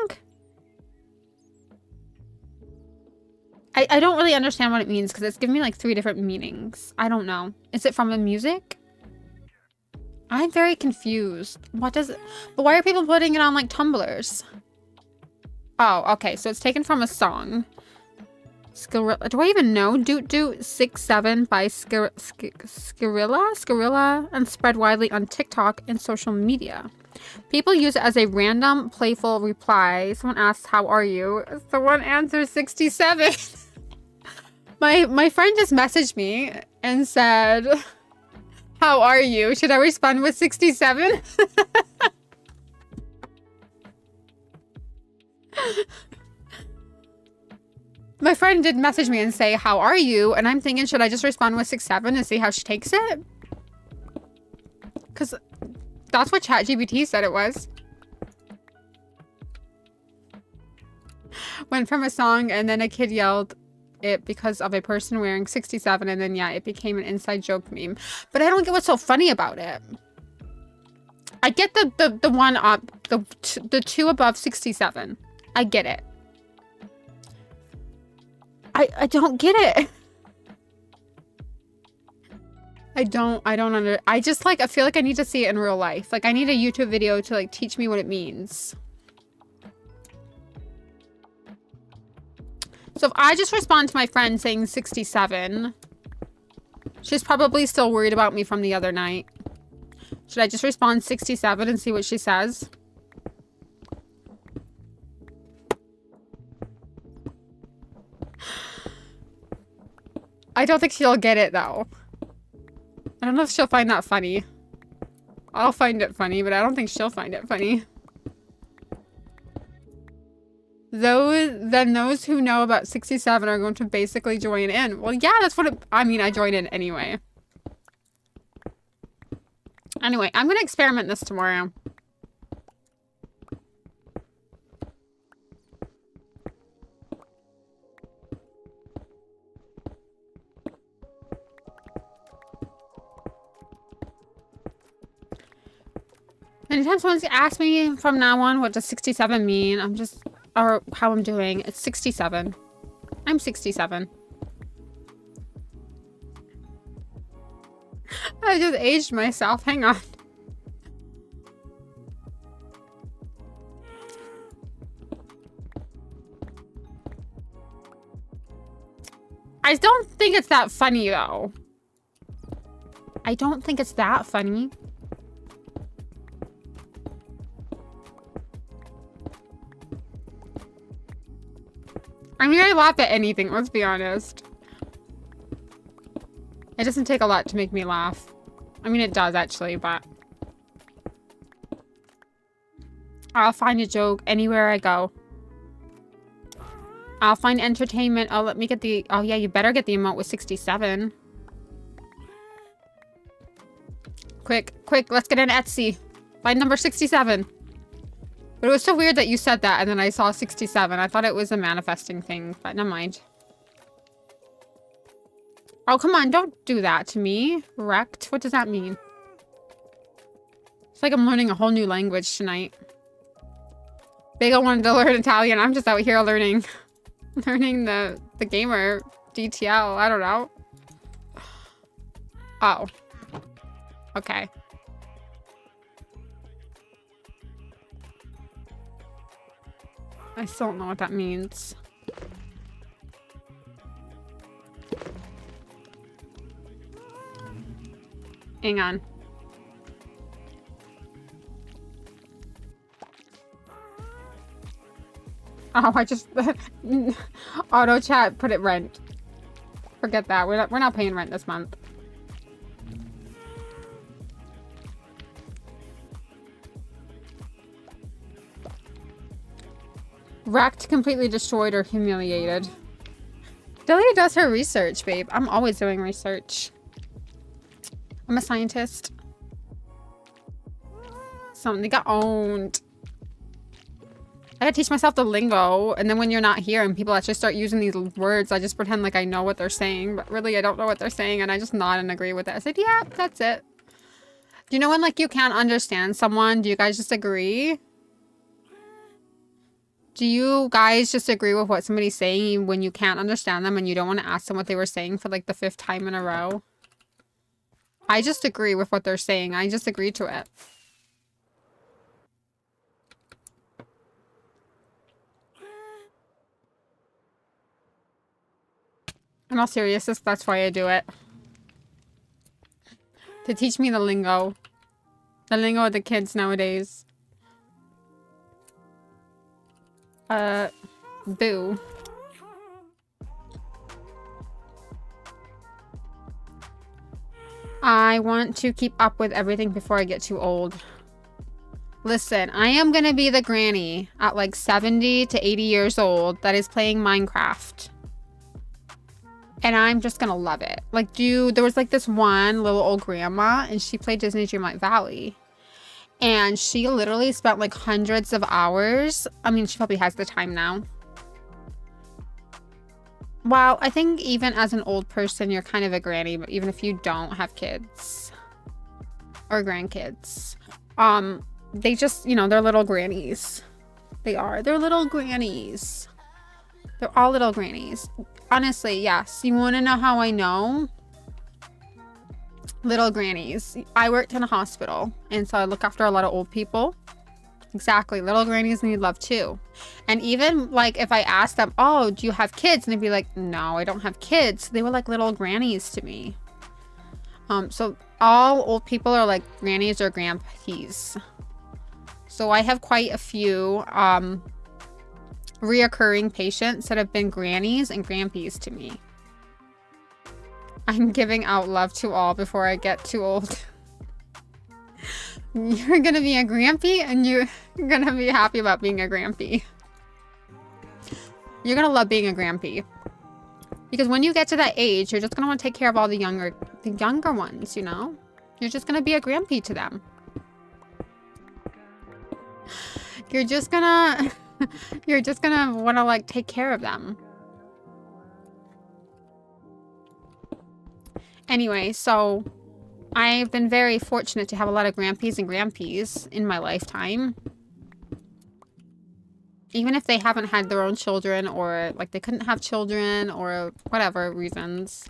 I don't really understand what it means because it's giving me like 3 different meanings. I don't know. Is it from a music? I'm very confused. What does it... But why are people putting it on like Tumblrs? Oh, okay. So it's taken from a song. Do I even know? Doot Doot 67 by Skrilla and spread widely on TikTok and social media. People use it as a random, playful reply. Someone asks, how are you? Someone answers 67. My friend just messaged me and said, how are you? Should I respond with 67? My friend did message me and say, how are you? And I'm thinking, should I just respond with 67 and see how she takes it? Because that's what ChatGPT said it was. Went from a song and then a kid yelled it because of a person wearing 67 and then yeah, it became an inside joke meme. But I don't get what's so funny about it. I get the one up, the 2 above 67. I get it. I don't get it. I just like, I feel like I need to see it in real life. Like I need a YouTube video to like teach me what it means. So if I just respond to my friend saying 67, she's probably still worried about me from the other night. Should I just respond 67 and see what she says? I don't think she'll get it though. I don't know if she'll find that funny. I'll find it funny, but I don't think she'll find it funny. Those who know about 67 are going to basically join in. Well, yeah, that's what I mean, I join in anyway. Anyway, I'm gonna experiment this tomorrow. Anytime someone's asked me from now on what does 67 mean, I'm just, or how I'm doing, it's 67. I'm 67. I just aged myself. Hang on. I don't think it's that funny though. I don't think it's that funny. I mean, I laugh at anything, let's be honest. It doesn't take a lot to make me laugh. I mean, it does actually, but I'll find a joke anywhere I go. I'll find entertainment. Oh, let me get the... Oh, yeah, you better get the emote with 67. Quick, quick, let's get an Etsy. Find number 67. But it was so weird that you said that and then I saw 67. I thought it was a manifesting thing, but never mind. Oh, come on, don't do that to me. Wrecked? What does that mean? It's like I'm learning a whole new language tonight. Bagel wanted to learn Italian. I'm just out here learning... learning the gamer DTL. I don't know. Oh. Okay. I still don't know what that means. Hang on. Oh, I just auto chat put it rent. Forget that. We're not paying rent this month. Wrecked, completely destroyed, or humiliated. Delia does her research, babe. I'm always doing research. I'm a scientist. Something got owned. I gotta teach myself the lingo, and then when you're not here and people actually start using these words, I just pretend like I know what they're saying, but really I don't know what they're saying, and I just nod and agree with it. I said, yeah, that's it. Do you know when, like, you can't understand someone? Do you guys just agree? Do you guys just agree with what somebody's saying when you can't understand them and you don't want to ask them what they were saying for, like, the 5th time in a row? I just agree with what they're saying. I just agree to it. In all seriousness, that's why I do it. To teach me the lingo. The lingo of the kids nowadays. Boo. I want to keep up with everything before I get too old. Listen, I am gonna be the granny at like 70 to 80 years old that is playing Minecraft. And I'm just gonna love it. Like, there was like this one little old grandma and she played Disney Dreamlight Valley. And she literally spent like hundreds of hours. I mean, she probably has the time now. Well, I think even as an old person, you're kind of a granny, but even if you don't have kids or grandkids, they just, you know, they're little grannies. They are. They're little grannies. They're all little grannies. Honestly, yes. You want to know how I know? Little grannies. I worked in a hospital, and so I look after a lot of old people. Exactly. Little grannies need love too. And even like if I asked them, oh, do you have kids? And they'd be like, no, I don't have kids. They were like little grannies to me. So all old people are like grannies or grandpas. So I have quite a few reoccurring patients that have been grannies and grandpas to me. I'm giving out love to all before I get too old. You're gonna be a grampy and you're gonna be happy about being a grampy. You're gonna love being a grampy. Because when you get to that age, you're just gonna want to take care of all the younger ones, you know? You're just gonna be a grampy to them. You're just gonna want to like take care of them. Anyway, so I've been very fortunate to have a lot of grandpas and grandpas in my lifetime. Even if they haven't had their own children or like they couldn't have children or whatever reasons,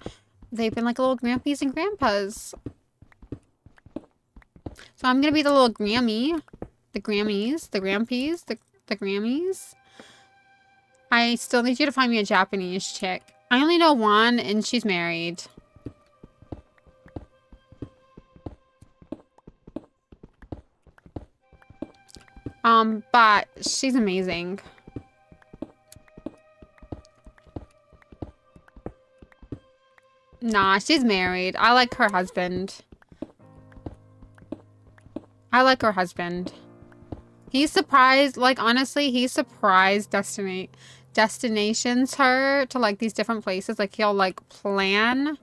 they've been like little grandpas and grandpas. So I'm gonna be the little Grammy, the Grammys, the Grampies, the Grammys. I still need you to find me a Japanese chick. I only know one and she's married. But she's amazing. Nah, she's married. I like her husband. I like her husband. He's surprised, like, honestly, he's surprised Destiny. destinations her to like these different places. Like he'll like plan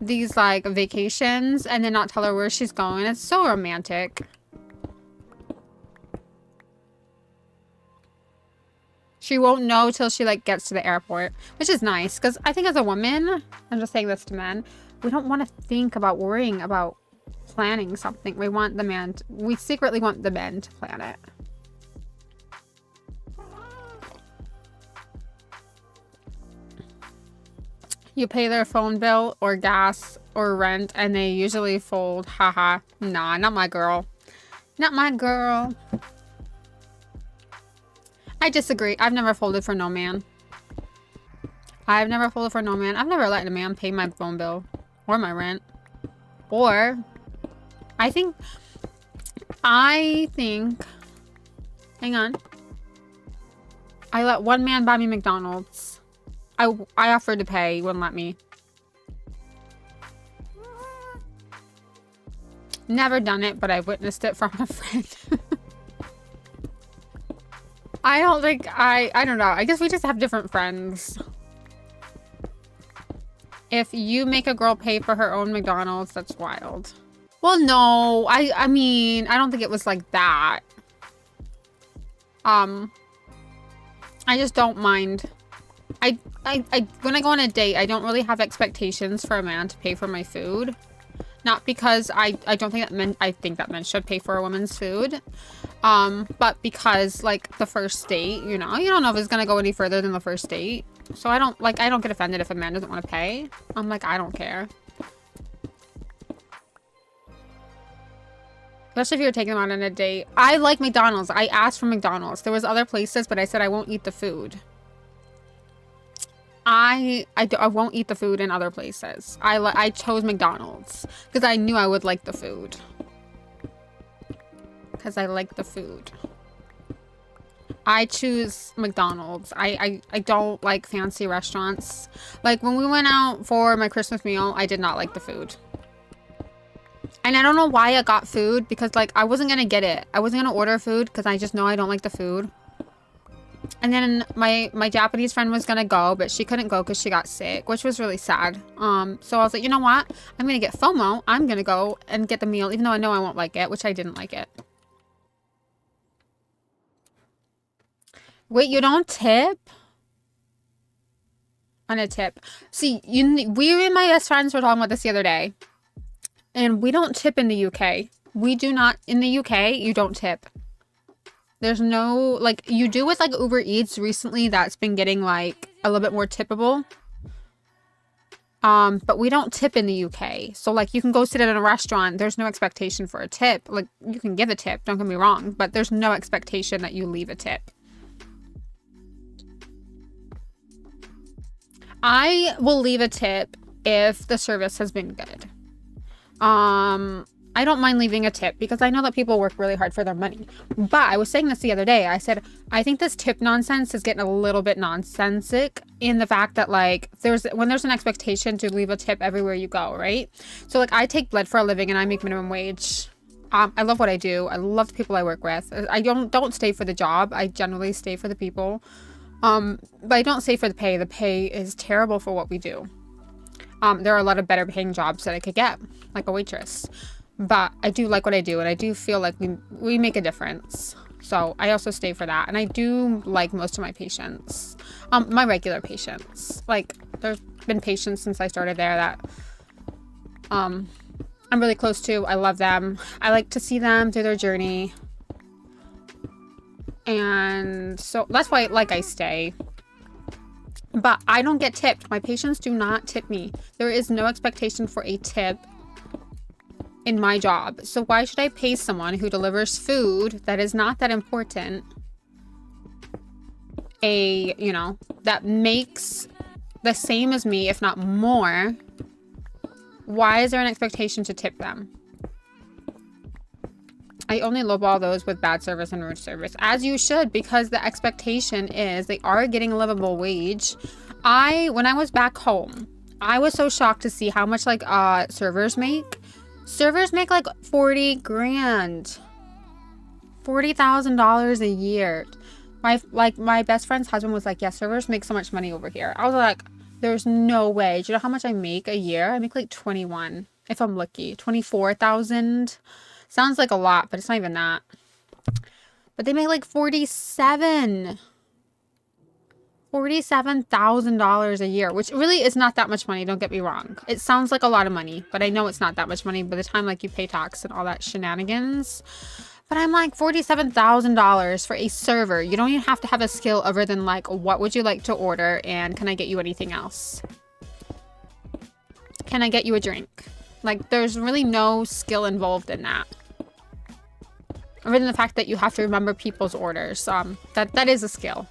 these like vacations and then not tell her where she's going. It's so romantic. She won't know till she like gets to the airport, which is nice because I think as a woman, I'm just saying this to men, we don't want to think about worrying about planning something. We want the man to, we secretly want the men to plan it. You pay their phone bill or gas or rent and they usually fold. Haha. Nah, not my girl. Not my girl. I disagree. I've never folded for no man. I've never folded for no man. I've never let a man pay my phone bill or my rent. Or I think hang on. I let one man buy me McDonald's. I offered to pay, he wouldn't let me. Never done it, but I witnessed it from a friend. I don't think I don't know. I guess we just have different friends. If you make a girl pay for her own McDonald's, that's wild. Well, no. I mean, I don't think it was like that. I just don't mind. When I go on a date, I don't really have expectations for a man to pay for my food. Not because I don't think that men, I think that men should pay for a woman's food. But because like the first date, you know, you don't know if it's gonna go any further than the first date. So I don't get offended if a man doesn't want to pay. I'm like, I don't care. Especially if you're taking them out on a date. I like McDonald's. I asked for McDonald's. There was other places, but I said I won't eat the food. I won't eat the food in other places. I chose McDonald's because I knew I would like the food. Because I like the food. I choose McDonald's. I don't like fancy restaurants. Like when we went out for my Christmas meal, I did not like the food. And I don't know why I got food because like I wasn't going to get it. I wasn't going to order food because I just know I don't like the food. And then my Japanese friend was gonna go, but she couldn't go because she got sick, which was really sad. So I was like, you know what? I'm gonna get FOMO. I'm gonna go and get the meal, even though I know I won't like it, which I didn't like it. Wait, you don't tip? On a tip. See, we and my best friends were talking about this the other day. And we don't tip in the UK. We do not, in the UK, you don't tip. There's no, like, you do with, like, Uber Eats recently that's been getting, like, a little bit more tippable. But we don't tip in the UK. So, like, you can go sit in a restaurant. There's no expectation for a tip. Like, you can give a tip, don't get me wrong. But there's no expectation that you leave a tip. I will leave a tip if the service has been good. I don't mind leaving a tip because I know that people work really hard for their money. But I was saying this the other day. I said, I think this tip nonsense is getting a little bit nonsensic in the fact that like when there's an expectation to leave a tip everywhere you go, right? So like I take blood for a living and I make minimum wage. I love what I do. I love the people I work with. I don't stay for the job. I generally stay for the people. But I don't stay for the pay. The pay is terrible for what we do. There are a lot of better paying jobs that I could get, like a waitress. But I do like what I do, and I do feel like we make a difference. So I also stay for that. And I do like most of my patients. My regular patients. Like, there's been patients since I started there that I'm really close to. I love them. I like to see them through their journey. And so that's why, like, I stay. But I don't get tipped. My patients do not tip me. There is no expectation for a tip in my job. So why should I pay someone who delivers food that is not that important, that makes the same as me, if not more? Why is there an expectation to tip them? I only lowball those with bad service and rude service, as you should, because the expectation is they are getting a livable wage. When I was back home, I was so shocked to see how much like servers make. Servers make like 40 grand, $40,000 a year. My best friend's husband was like, yeah, servers make so much money over here. I was like, there's no way. Do you know how much I make a year? I make like 21, if I'm lucky. 24,000. Sounds like a lot, but it's not even that. But they make like $47,000 a year, which really is not that much money. Don't get me wrong. It sounds like a lot of money, but I know it's not that much money by the time like you pay tax and all that shenanigans. But I'm like, $47,000 for a server. You don't even have to have a skill other than like, what would you like to order? And can I get you anything else? Can I get you a drink? Like, there's really no skill involved in that. Other than the fact that you have to remember people's orders. That is a skill.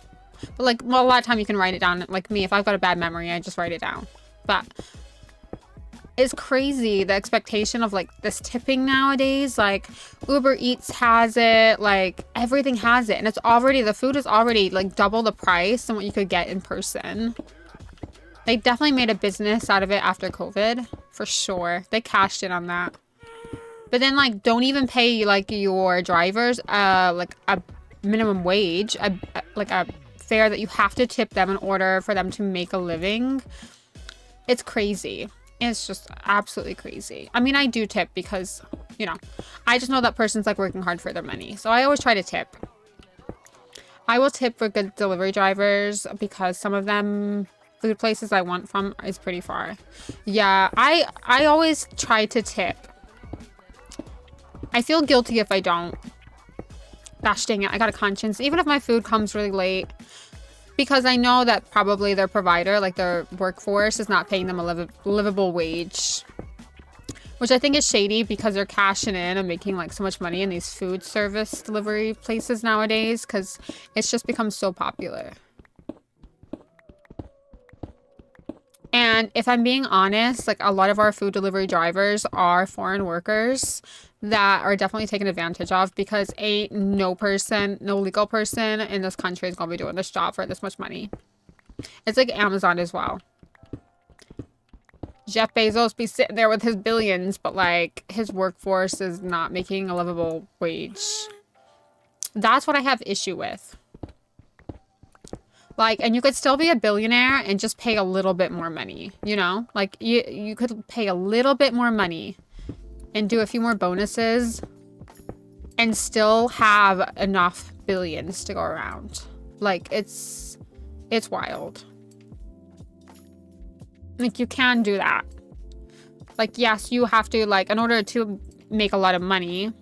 But like, well, a lot of time you can write it down. Like me, if I've got a bad memory, I just write it down. But it's crazy, the expectation of like this tipping nowadays. Like Uber Eats has it, like everything has it, and it's already, the food is already like double the price than what you could get in person. They definitely made a business out of it after COVID, for sure. They cashed in on that. But then like, don't even pay like your drivers like a minimum wage, like a fare that you have to tip them in order for them to make a living. It's crazy. It's just absolutely crazy. I mean, I do tip because, you know, I just know that person's like working hard for their money. So I always try to tip. I will tip for good delivery drivers because some of them, food places I want from is pretty far. Yeah, I always try to tip. I feel guilty if I don't. Gosh dang it, I got a conscience. Even if my food comes really late. Because I know that probably their provider, like their workforce, is not paying them a livable wage. Which I think is shady because they're cashing in and making like so much money in these food service delivery places nowadays. Because it's just become so popular. And if I'm being honest, like a lot of our food delivery drivers are foreign workers that are definitely taken advantage of because no legal person in this country is going to be doing this job for this much money. It's like Amazon as well. Jeff Bezos be sitting there with his billions, but like his workforce is not making a livable wage. That's what I have issue with. Like, and you could still be a billionaire and just pay a little bit more money, you know? Like, you could pay a little bit more money and do a few more bonuses and still have enough billions to go around. Like, it's wild. Like, you can do that. Like, yes, you have to, like, in order to make a lot of money,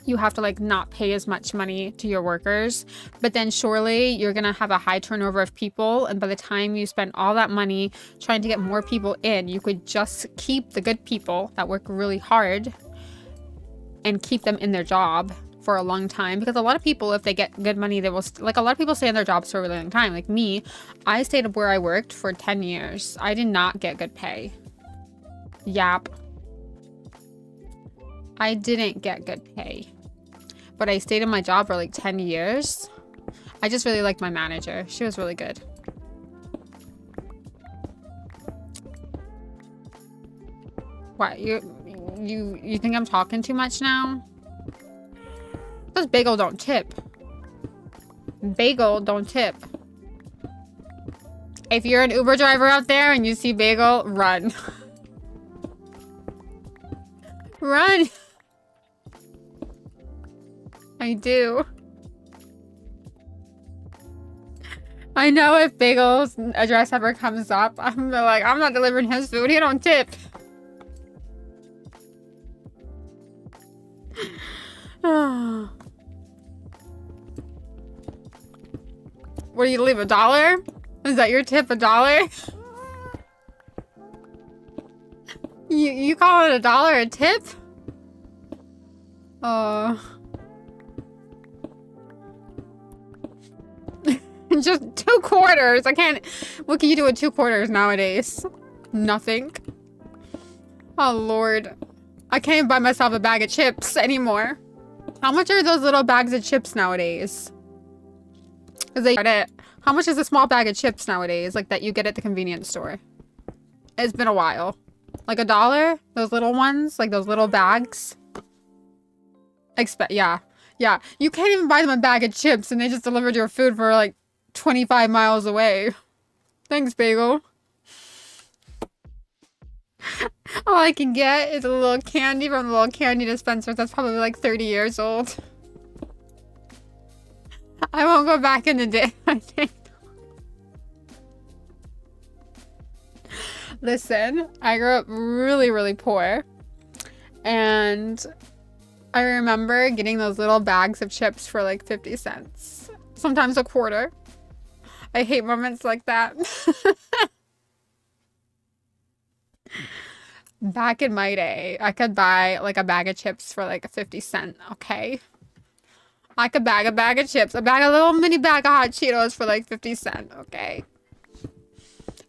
you have to like not pay as much money to your workers, but then surely you're gonna have a high turnover of people, and by the time you spend all that money trying to get more people in, you could just keep the good people that work really hard and keep them in their job for a long time. Because a lot of people, if they get good money, they will like, a lot of people stay in their jobs for a really long time. Like me, I stayed where I worked for 10 years. I did not get good pay. Yap. I didn't get good pay, but I stayed in my job for like 10 years. I just really liked my manager. She was really good. What, you think I'm talking too much now? Because Bagel don't tip. Bagel don't tip. If you're an Uber driver out there and you see Bagel, run. Run. I do. I know if Bagel's address ever comes up, I'm like, I'm not delivering his food. He don't tip. What do you leave, $1? Is that your tip, $1? You call it $1 a tip? Just 2 quarters. I can't. What can you do with 2 quarters nowadays? Nothing. Oh lord, I can't even buy myself a bag of chips anymore. How much are those little bags of chips nowadays? How much is a small bag of chips nowadays, like that you get at the convenience store? It's been a while. Like $1? Those little ones, like those little bags. Yeah, Yeah, you can't even buy them a bag of chips and they just delivered your food for like 25 miles away. Thanks, bagel. All I can get is a little candy from the little candy dispenser that's probably like 30 years old. I won't go back in the day, I think. Listen, I grew up really, really poor. And I remember getting those little bags of chips for like 50 cents. Sometimes a quarter. I hate moments like that. Back in my day, I could buy like a bag of chips for like 50 cents, okay? I could bag a bag of chips, a little mini bag of hot Cheetos for like 50 cents, okay?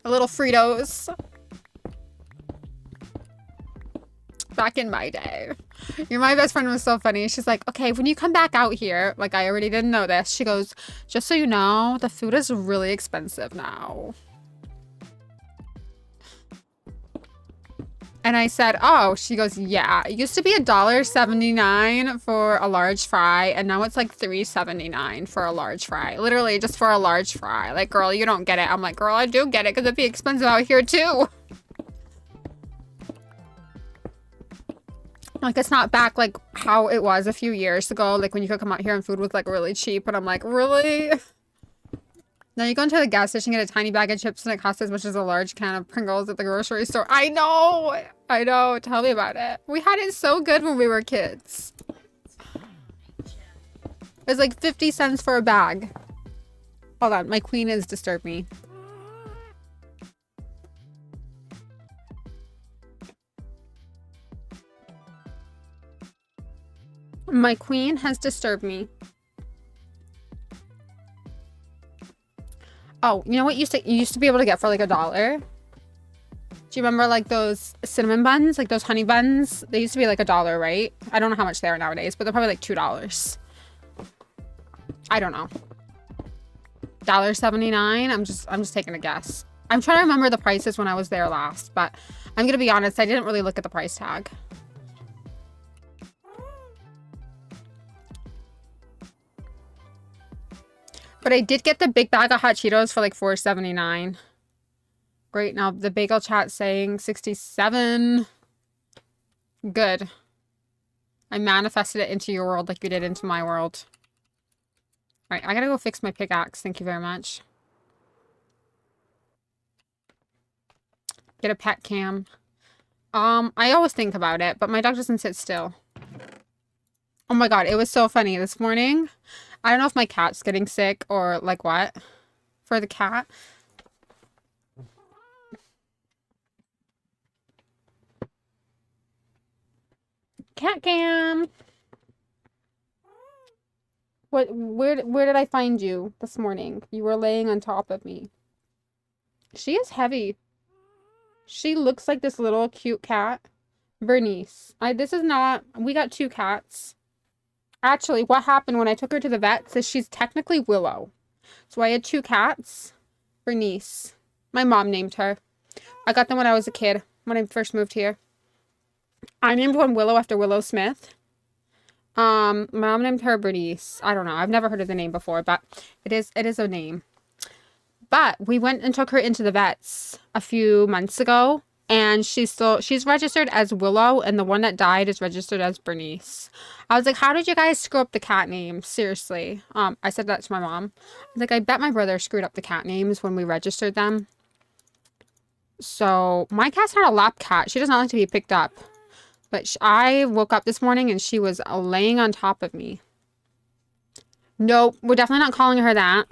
A little Fritos. Back in my day. My best friend was so funny. She's like, okay, when you come back out here, like I already didn't know this. She goes, just so you know, the food is really expensive now. And I said, oh, she goes, yeah, it used to be $1.79 for a large fry, and now it's like $3.79 for a large fry. Literally just for a large fry. Like, girl, you don't get it. I'm like, girl, I do get it because it'd be expensive out here too. Like, it's not back like how it was a few years ago, like when you could come out here and food was like really cheap. And I'm like, really? Now you go into the gas station, get a tiny bag of chips, and it costs as much as a large can of Pringles at the grocery store. I know. I know. Tell me about it. We had it so good when we were kids. It was like 50 cents for a bag. Hold on. My queen has disturbed me. My queen has disturbed me. Oh, you know what you used to be able to get for like $1? Do you remember like those cinnamon buns? Like those honey buns? They used to be like $1, right? I don't know how much they are nowadays, but they're probably like $2. I don't know. $1.79? I'm just taking a guess. I'm trying to remember the prices when I was there last, but I'm gonna be honest, I didn't really look at the price tag. But I did get the big bag of hot Cheetos for like $4.79. Great. Now the bagel chat saying 67. Good. I manifested it into your world like you did into my world. All right, I gotta go fix my pickaxe. Thank you very much. Get a pet cam. I always think about it, but my dog doesn't sit still. Oh my god, it was so funny this morning. I don't know if my cat's getting sick or like what for the cat. Cat cam. Where did I find you this morning? You were laying on top of me. She is heavy. She looks like this little cute cat. Bernice. This is not, we got 2 cats. Actually, what happened when I took her to the vet is she's technically Willow. So I had 2 cats. Bernice. My mom named her. I got them when I was a kid, when I first moved here. I named one Willow after Willow Smith. My mom named her Bernice. I don't know. I've never heard of the name before, but it is a name. But we went and took her into the vets a few months ago. And she's registered as Willow, and the one that died is registered as Bernice. I was like, how did you guys screw up the cat name? Seriously. I said that to my mom. I was like, I bet my brother screwed up the cat names when we registered them. So, my cat's not a lap cat. She does not like to be picked up. But I woke up this morning and she was laying on top of me. Nope, we're definitely not calling her that.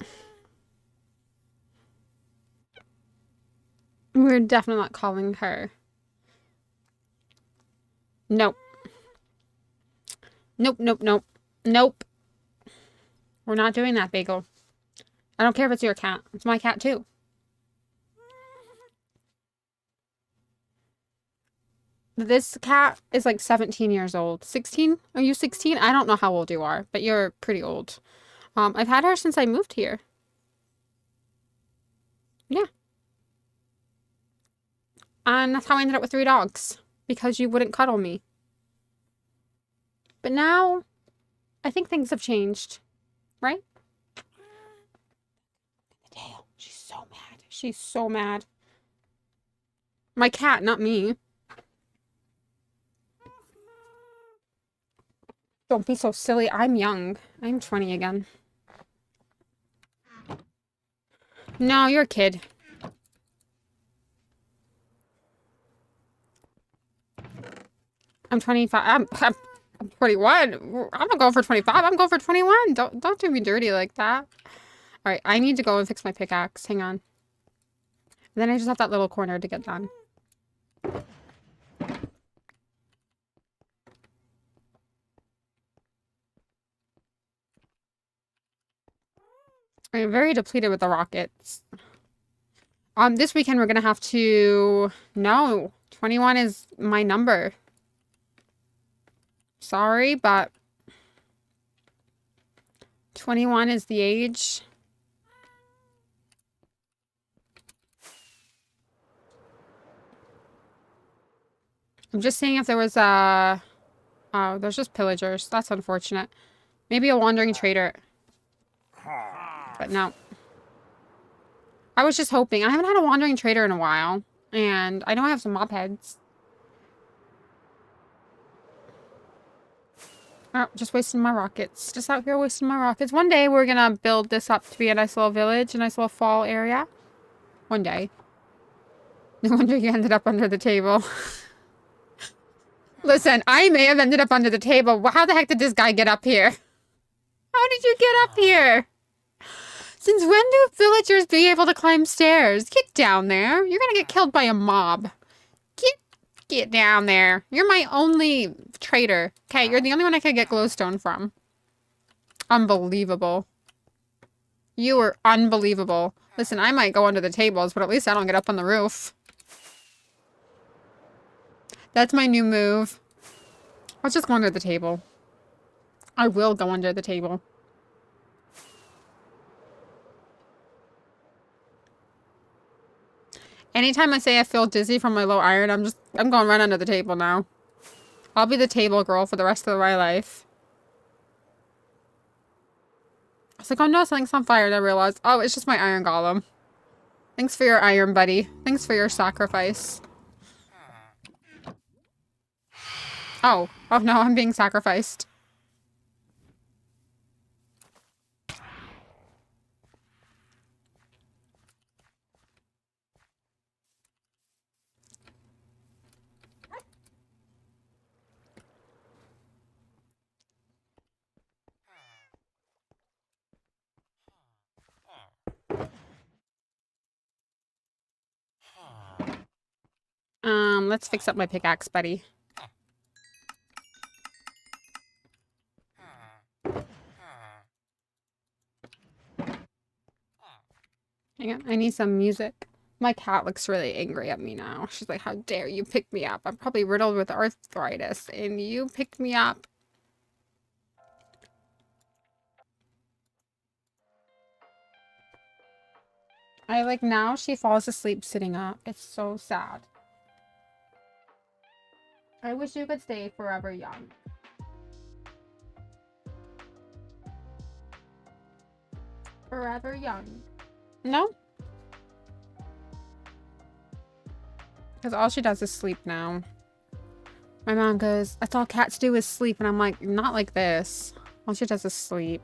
We're definitely not calling her. Nope. Nope, nope, nope. Nope. We're not doing that, Bagel. I don't care if it's your cat. It's my cat, too. This cat is like 17 years old. 16? Are you 16? I don't know how old you are, but you're pretty old. I've had her since I moved here. Yeah. And that's how I ended up with 3 dogs. Because you wouldn't cuddle me. But now, I think things have changed, right? The tail. She's so mad. She's so mad. My cat, not me. Don't be so silly. I'm young. I'm 20 again. No, you're a kid. I'm 25. I'm 21. I'm not going for 25. I'm going for 21. Don't do me dirty like that. All right, I need to go and fix my pickaxe. Hang on. And then I just have that little corner to get done. I'm very depleted with the rockets. This weekend we're gonna have to... No, 21 is my number. Sorry, but 21 is the age. I'm just seeing if there was a... Oh, there's just pillagers. That's unfortunate. Maybe a wandering trader. But no. I was just hoping. I haven't had a wandering trader in a while. And I know I have some mob heads. Oh, just wasting my rockets. Just out here wasting my rockets. One day we're gonna build this up to be a nice little village, a nice little fall area. One day. No wonder you ended up under the table. Listen, I may have ended up under the table. How the heck did this guy get up here? How did you get up here? Since when do villagers be able to climb stairs? Get down there. You're gonna get killed by a mob. Get down there. You're my only traitor. Okay, you're the only one I could get glowstone from. Unbelievable. You were unbelievable. Listen, I might go under the tables, but at least I don't get up on the roof. That's my new move. I'll just go under the table. I will go under the table. Anytime I say I feel dizzy from my low iron, I'm going right under the table now. I'll be the table girl for the rest of my life. I was like, oh no, something's on fire, and I realized, oh, it's just my iron golem. Thanks for your iron, buddy. Thanks for your sacrifice. Oh no, I'm being sacrificed. Let's fix up my pickaxe, buddy. Hang on, I need some music. My cat looks really angry at me now. She's like, how dare you pick me up? I'm probably riddled with arthritis, and you picked me up. Now she falls asleep sitting up. It's so sad. I wish you could stay forever young. Forever young. No? Because all she does is sleep now. My mom goes, that's all cats do is sleep. And I'm like, not like this. All she does is sleep.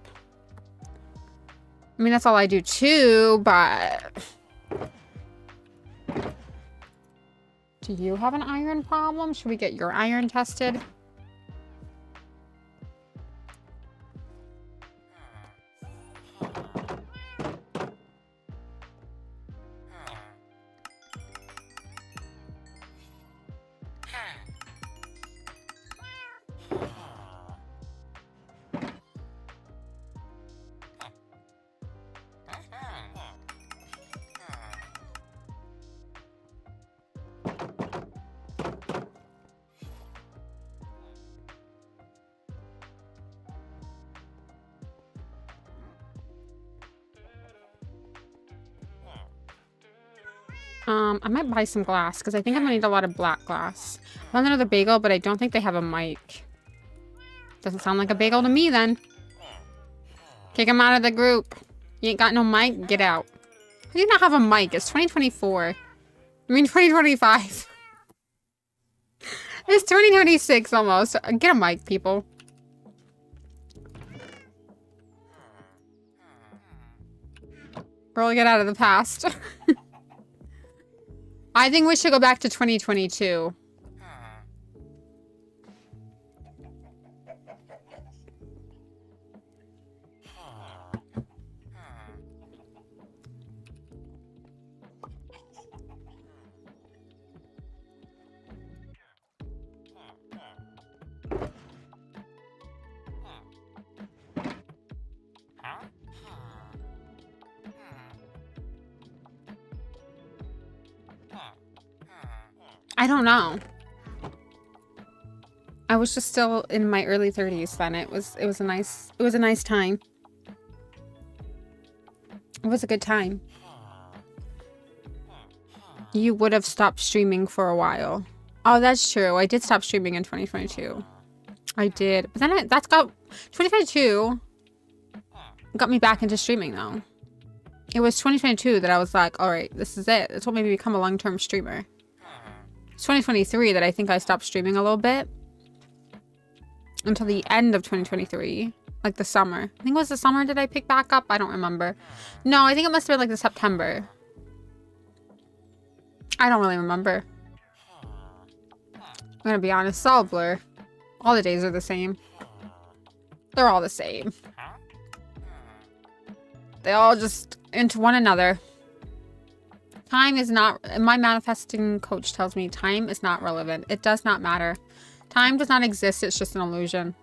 I mean, that's all I do too, but... Do you have an iron problem? Should we get your iron tested? I might buy some glass because I think I'm gonna need a lot of black glass. I found another bagel, but I don't think they have a mic. Doesn't sound like a bagel to me then. Kick him out of the group. You ain't got no mic? Get out. How do you not have a mic? It's 2024. I mean 2025. It's 2026 almost. Get a mic, people. Girl, get out of the past. I think we should go back to 2022. I don't know. I was just still in my early 30s then. It was a nice time. It was a good time. You would have stopped streaming for a while. Oh, that's true. I did stop streaming in 2022. I did. But then that's got 2022 got me back into streaming though. It was 2022 that I was like, all right, this is it. This will maybe become a long-term streamer. It's 2023 that I think I stopped streaming a little bit. Until the end of 2023. Like the summer. I think it was the summer did I pick back up? I don't remember. No, I think it must have been like the September. I don't really remember. I'm gonna be honest, it's all a blur. All the days are the same. They're all the same. They all just into one another. Time is not, my manifesting coach tells me time is not relevant. It does not matter. Time does not exist. It's just an illusion.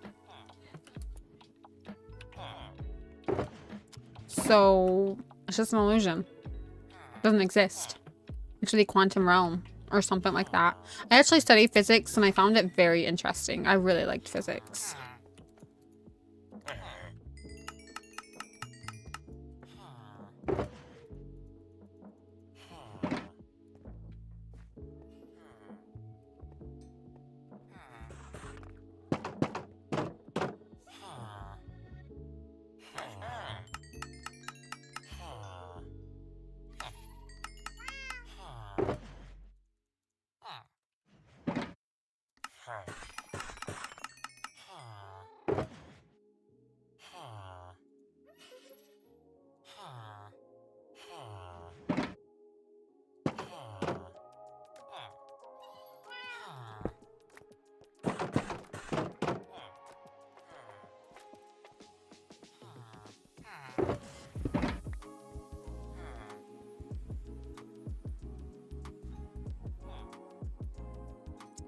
So it's just an illusion. It doesn't exist. Actually, quantum realm or something like that. I actually studied physics and I found it very interesting. I really liked physics.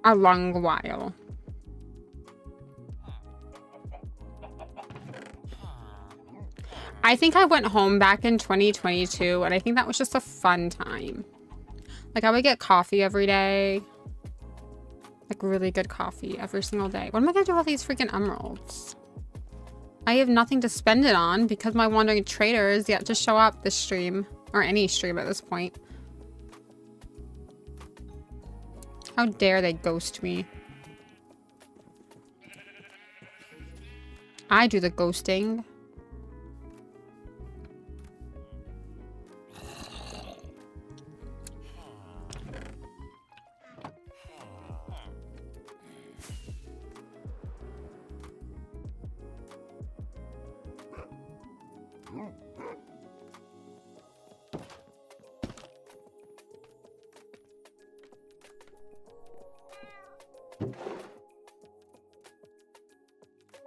A long while. I think I went home back in 2022 and I think that was just a fun time. Like I would get coffee every day. Like really good coffee every single day. What am I gonna do with all these freaking emeralds? I have nothing to spend it on because my wandering trader is yet to show up this stream. Or any stream at this point. How dare they ghost me? I do the ghosting.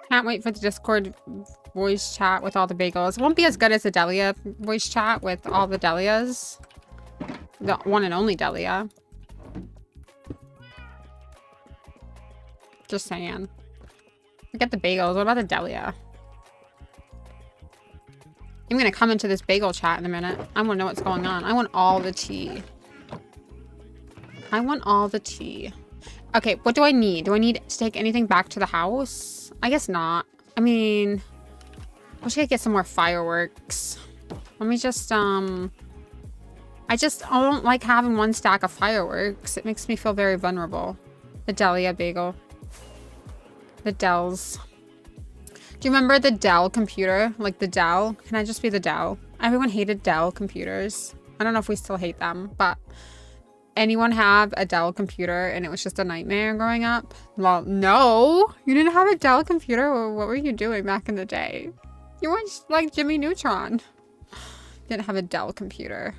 Can't wait for the Discord voice chat with all the bagels. It won't be as good as the Delia voice chat with all the Delias. The one and only Delia. Just saying. Forget the bagels. What about the Delia? I'm gonna come into this bagel chat in a minute. I want to know what's going on. I want all the tea. I want all the tea. Okay, what do I need? Do I need to take anything back to the house? I guess not. I mean, I wish I could get some more fireworks. Let me just, I don't like having one stack of fireworks. It makes me feel very vulnerable. The Delia bagel. The Dells. Do you remember the Dell computer? Like the Dell? Can I just be the Dell? Everyone hated Dell computers. I don't know if we still hate them, but anyone have a Dell computer and it was just a nightmare growing up? Well, no, you didn't have a Dell computer. What were you doing back in the day? You weren't just like Jimmy Neutron. Didn't have a Dell computer.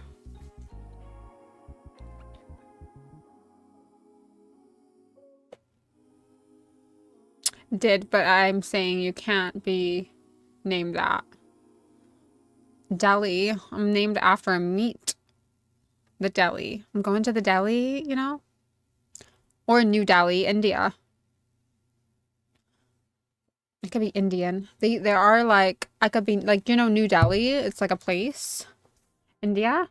Did, but I'm saying you can't be named that. Delhi. I'm named after a meat. The Delhi. I'm going to the Delhi, you know? Or New Delhi, India. It could be Indian. There are like, I could be like, you know, New Delhi? It's like a place. India?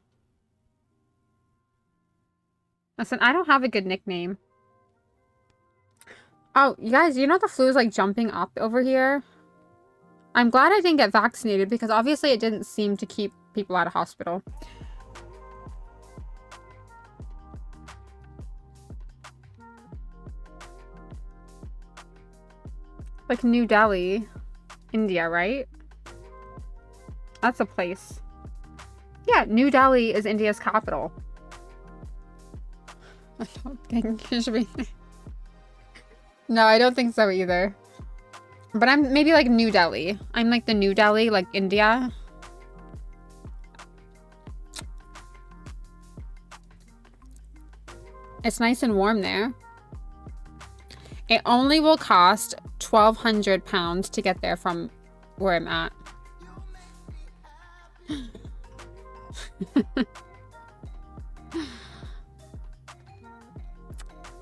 Listen, I don't have a good nickname. Oh, you guys, you know the flu is like jumping up over here? I'm glad I didn't get vaccinated because obviously it didn't seem to keep people out of hospital. Like New Delhi, India, right? That's a place. Yeah, New Delhi is India's capital. I don't think it should be... No, I don't think so either. But I'm maybe like New Delhi. I'm like the New Delhi, like India. It's nice and warm there. It only will cost £1,200 to get there from where I'm at.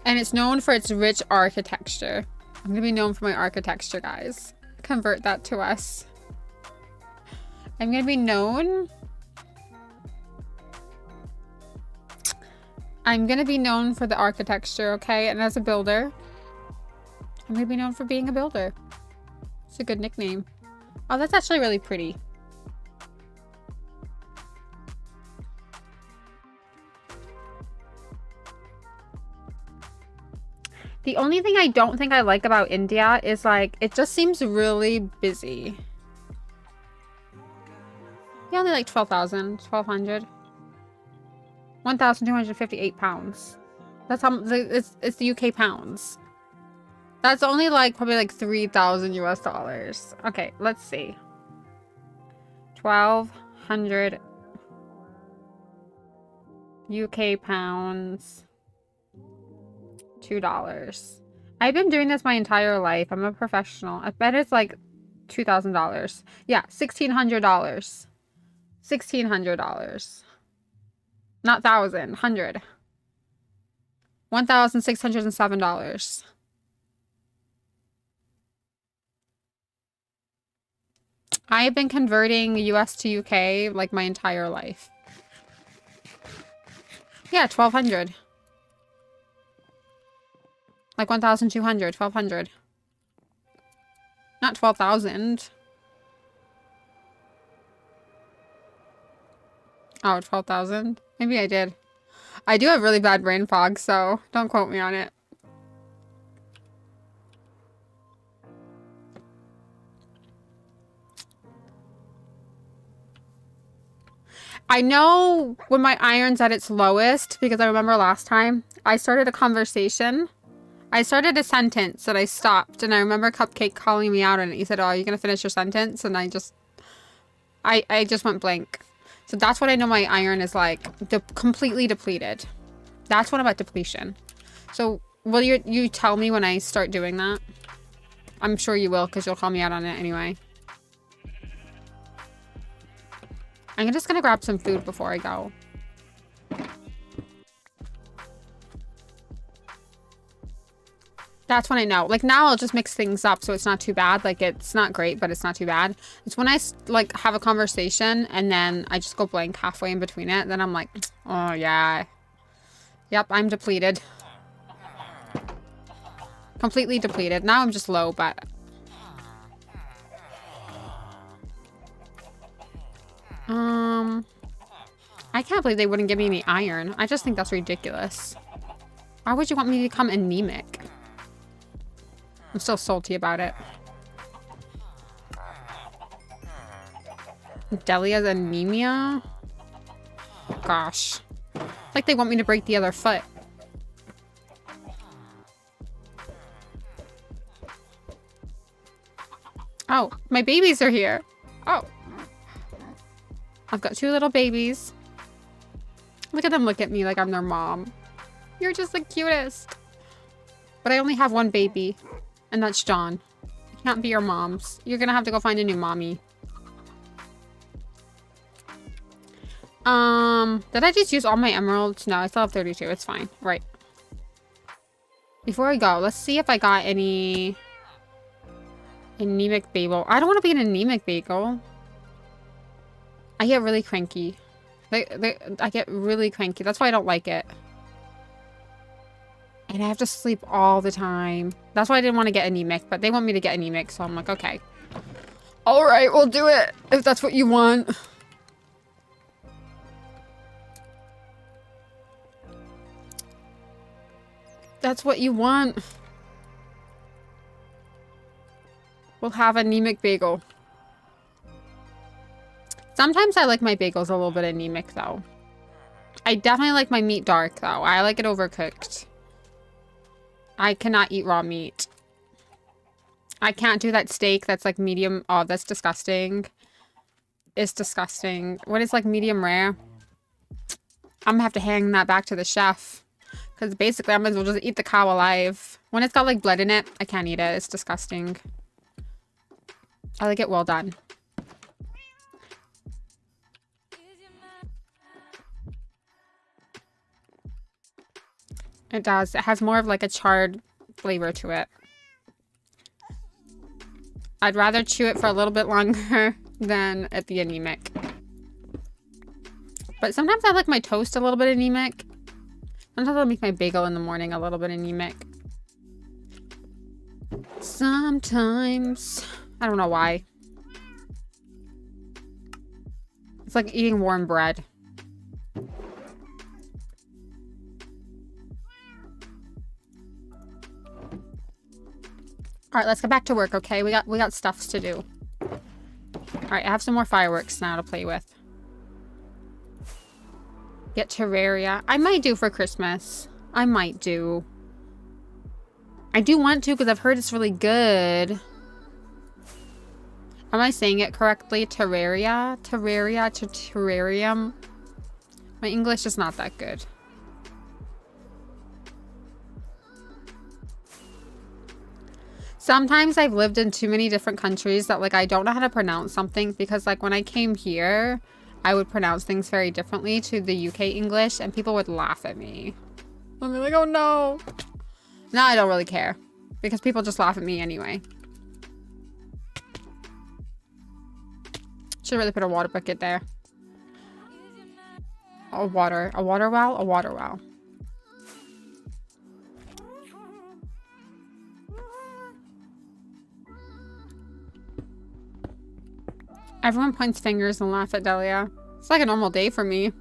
And it's known for its rich architecture. I'm gonna be known for my architecture, guys. Convert that to us. I'm gonna be known. I'm gonna be known for the architecture, okay? And as a builder, I'm gonna be known for being a builder. It's a good nickname. Oh, that's actually really pretty. The only thing I don't think I like about India is like, it just seems really busy. Yeah, only like 12,000, 1,200. 1,258 pounds. That's how, it's the UK pounds. That's only like, probably like 3,000 US dollars. Okay, let's see. 1,200 UK pounds. $2. I've been doing this my entire life. I'm a professional. I bet it's like $2,000. Yeah, $1,600. $1,600. Not thousand, hundred. $1,607. I have been converting US to UK like my entire life. Yeah, 1,200. Like 1,200, 1,200. Not 12,000. Oh, 12,000? Maybe I did. I do have really bad brain fog, so don't quote me on it. I know when my iron's at its lowest, because I remember last time I started a conversation. I started a sentence and I stopped, and I remember Cupcake calling me out on it. He said, "Oh, are you gonna finish your sentence?" And I just went blank. So that's what I know my iron is like, completely depleted. That's what about depletion. So will you tell me when I start doing that? I'm sure you will, because you'll call me out on it anyway. I'm just gonna grab some food before I go. That's when I know. Like now I'll just mix things up so it's not too bad. Like it's not great, but it's not too bad. It's when I like have a conversation and then I just go blank halfway in between it. Then I'm like, oh yeah. Yep, I'm depleted. Completely depleted. Now I'm just low, but... I can't believe they wouldn't give me any iron. I just think that's ridiculous. Why would you want me to become anemic? I'm still salty about it. Delia's anemia? Gosh. Like they want me to break the other foot. Oh, my babies are here. Oh. I've got 2 little babies. Look at them look at me like I'm their mom. You're just the cutest. But I only have 1 baby. And that's John. I can't be your mom's. You're gonna have to go find a new mommy. Did I just use all my emeralds? No, I still have 32. It's fine. Right. Before I go, let's see if I got any anemic bagel. I don't want to be an anemic bagel. I get really cranky. I get really cranky. That's why I don't like it. And I have to sleep all the time. That's why I didn't want to get anemic, but they want me to get anemic, so I'm like, okay. All right, we'll do it if that's what you want. That's what you want. We'll have anemic bagel. Sometimes I like my bagels a little bit anemic, though. I definitely like my meat dark, though. I like it overcooked. I cannot eat raw meat. I can't do that steak that's like medium. Oh, that's disgusting. It's disgusting. What is like medium rare? I'm gonna have to hang that back to the chef. Because basically I might as well just eat the cow alive. When it's got like blood in it, I can't eat it. It's disgusting. I like it well done. It does. It has more of like a charred flavor to it. I'd rather chew it for a little bit longer than it be anemic. But sometimes I like my toast a little bit anemic. Sometimes I'll make my bagel in the morning a little bit anemic. Sometimes. I don't know why. It's like eating warm bread. All right, let's get back to work, okay? We got stuffs to do. All right, I have some more fireworks now to play with. Get Terraria. I might do for Christmas. I might do. I do want to because I've heard it's really good. Am I saying it correctly? Terraria? Terraria to terrarium? My English is not that good. Sometimes I've lived in too many different countries that like I don't know how to pronounce something because like when I came here, I would pronounce things very differently to the UK English and people would laugh at me. I'd be like, oh no. Now I don't really care because people just laugh at me anyway. Should really put a water bucket there. A water well, a water well. Everyone points fingers and laughs at Delia. It's like a normal day for me.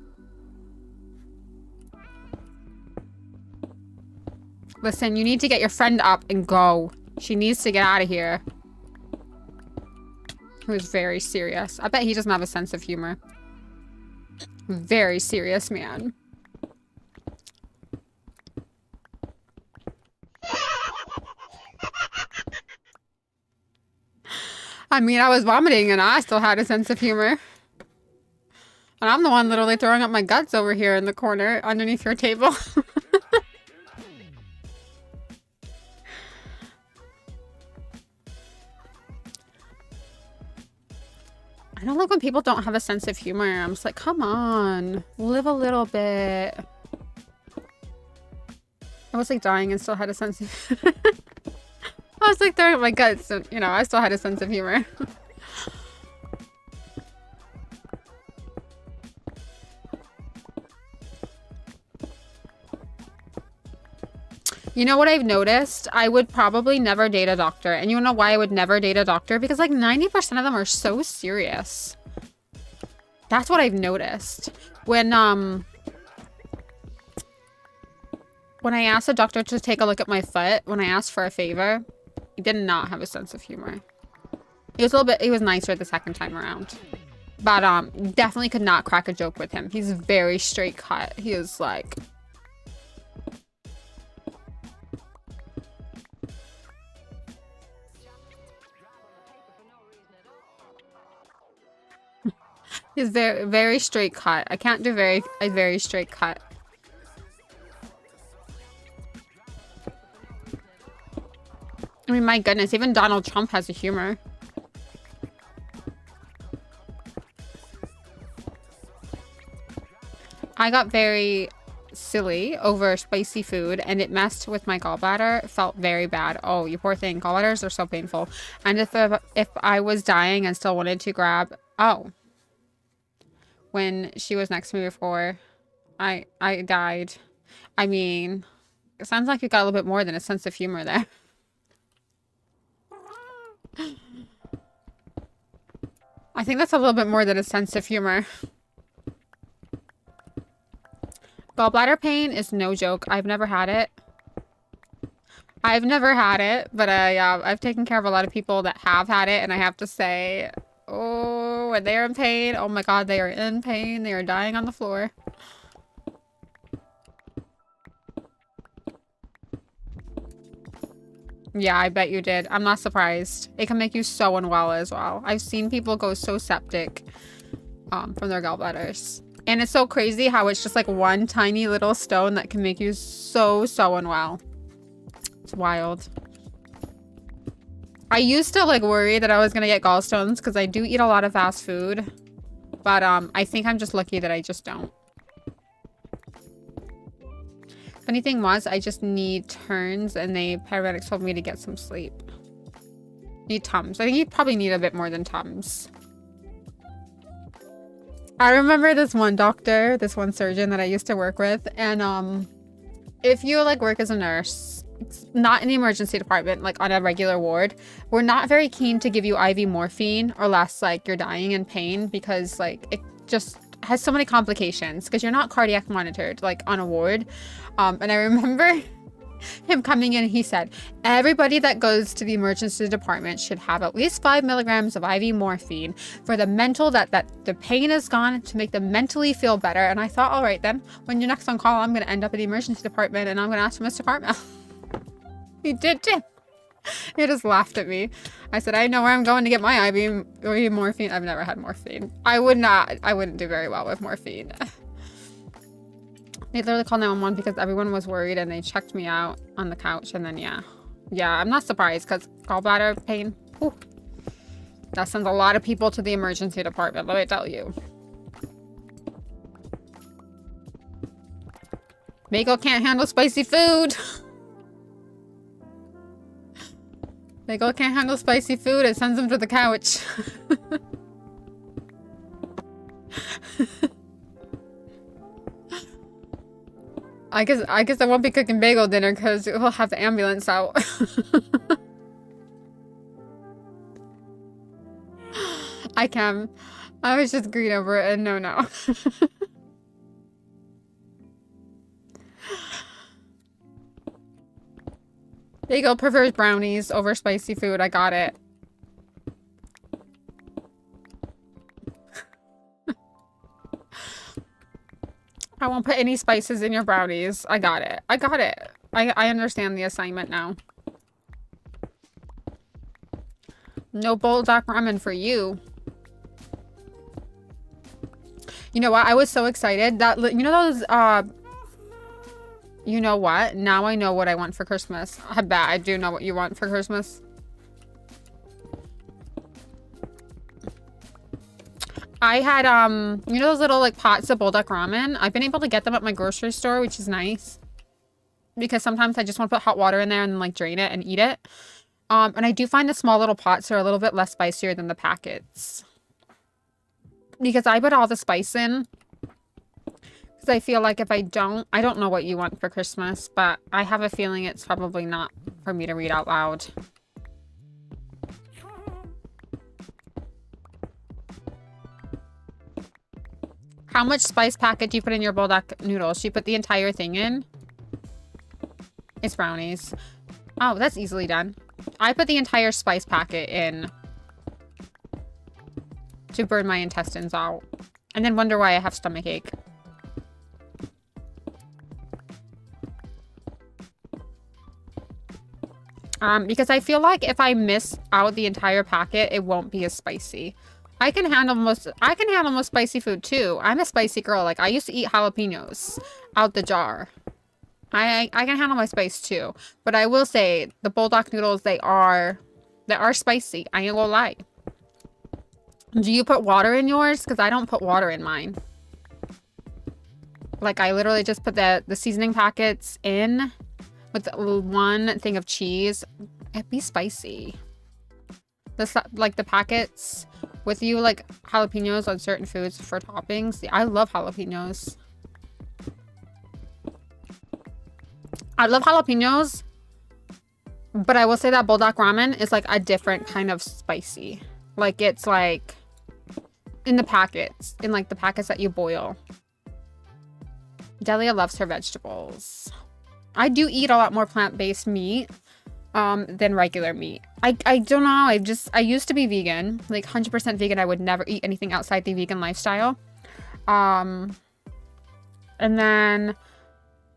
Listen, you need to get your friend up and go. She needs to get out of here. He was very serious. I bet he doesn't have a sense of humor. Very serious man. I mean, I was vomiting and I still had a sense of humor. And I'm the one literally throwing up my guts over here in the corner underneath your table. I don't like when people don't have a sense of humor. I'm just like, come on, live a little bit. I was like dying and still had a sense of I was like throwing up my guts and, you know, I still had a sense of humor. You know what I've noticed? I would probably never date a doctor. And you know why I would never date a doctor? Because like 90% of them are so serious. That's what I've noticed. When I asked a doctor to take a look at my foot, when I asked for a favor, he did not have a sense of humor. He was a little bit, he was nicer the second time around. But definitely could not crack a joke with him. He's very straight cut. He is like... He's very, very straight cut. I can't do a very straight cut. I mean, my goodness, even Donald Trump has a humor. I got very silly over spicy food and it messed with my gallbladder. It felt very bad. Oh, you poor thing. Gallbladders are so painful. And if I was dying and still wanted to grab... Oh. When she was next to me before I died. I mean, it sounds like you got a little bit more than a sense of humor there. I think that's a little bit more than a sense of humor. Gallbladder pain is no joke. I've never had it. I've never had it, but I've taken care of a lot of people that have had it, and I have to say, oh, when they are in pain, oh my god, they are in pain. They are dying on the floor. Yeah, I bet you did. I'm not surprised. It can make you so unwell as well. I've seen people go so septic from their gallbladders. And it's so crazy how it's just like one tiny little stone that can make you so unwell. It's wild. I used to like worry that I was gonna get gallstones because I do eat a lot of fast food. But I think I'm just lucky that I just don't. Funny thing was, I just need turns and the paramedics told me to get some sleep. Need Tums. I think you probably need a bit more than Tums. I remember this one doctor, this one surgeon that I used to work with, and if you like work as a nurse, not in the emergency department, like on a regular ward, we're not very keen to give you IV morphine unless like you're dying in pain because like it just has so many complications because you're not cardiac monitored like on a ward. And I remember him coming in and he said, everybody that goes to the emergency department should have at least 5 milligrams of IV morphine for the mental that the pain is gone to make them mentally feel better. And I thought, all right, then when you're next on call, I'm going to end up in the emergency department and I'm going to ask for Mr. Cartmel. He did too. He just laughed at me. I said, I know where I'm going to get my IV morphine. I've never had morphine. I wouldn't do very well with morphine. They literally called 911 because everyone was worried and they checked me out on the couch and then yeah, I'm not surprised because gallbladder pain, whew, that sends a lot of people to the emergency department, let me tell you. Mako can't handle spicy food. Mako can't handle spicy food, it sends him to the couch. I guess I won't be cooking bagel dinner because we'll have the ambulance out. I can. I was just green over it and no. Bagel prefers brownies over spicy food. I got it. I won't put any spices in your brownies. I got it. I got it. I understand the assignment now. No bulldog ramen for you. You know what? I was so excited that, you know those, you know what? Now I know what I want for Christmas. I bet I do know what you want for Christmas. I had, you know those little, like, pots of bulldog ramen? I've been able to get them at my grocery store, which is nice. Because sometimes I just want to put hot water in there and, like, drain it and eat it. And I do find the small little pots are a little bit less spicier than the packets. Because I put all the spice in. Because I feel like if I don't know what you want for Christmas, but I have a feeling it's probably not for me to read out loud. How much spice packet do you put in your bulldog noodles? You put the entire thing in? It's brownies. Oh, that's easily done. I put the entire spice packet in to burn my intestines out. And then wonder why I have stomachache. Because I feel like if I miss out the entire packet, it won't be as spicy. I can handle most spicy food too. I'm a spicy girl. Like, I used to eat jalapenos out the jar. I can handle my spice too. But I will say, the bulldog noodles, they are spicy. I ain't gonna lie. Do you put water in yours? Because I don't put water in mine. Like, I literally just put the seasoning packets in with one thing of cheese. It'd be spicy. Like, the packets with you, like, jalapenos on certain foods for toppings. I love jalapenos. I love jalapenos, but I will say that bulldog ramen is like a different kind of spicy. Like, it's like in the packets, in like the packets that you boil. Delia loves her vegetables. I do eat a lot more plant-based meat than regular meat. I don't know. I used to be vegan, like 100% vegan. I would never eat anything outside the vegan lifestyle. And then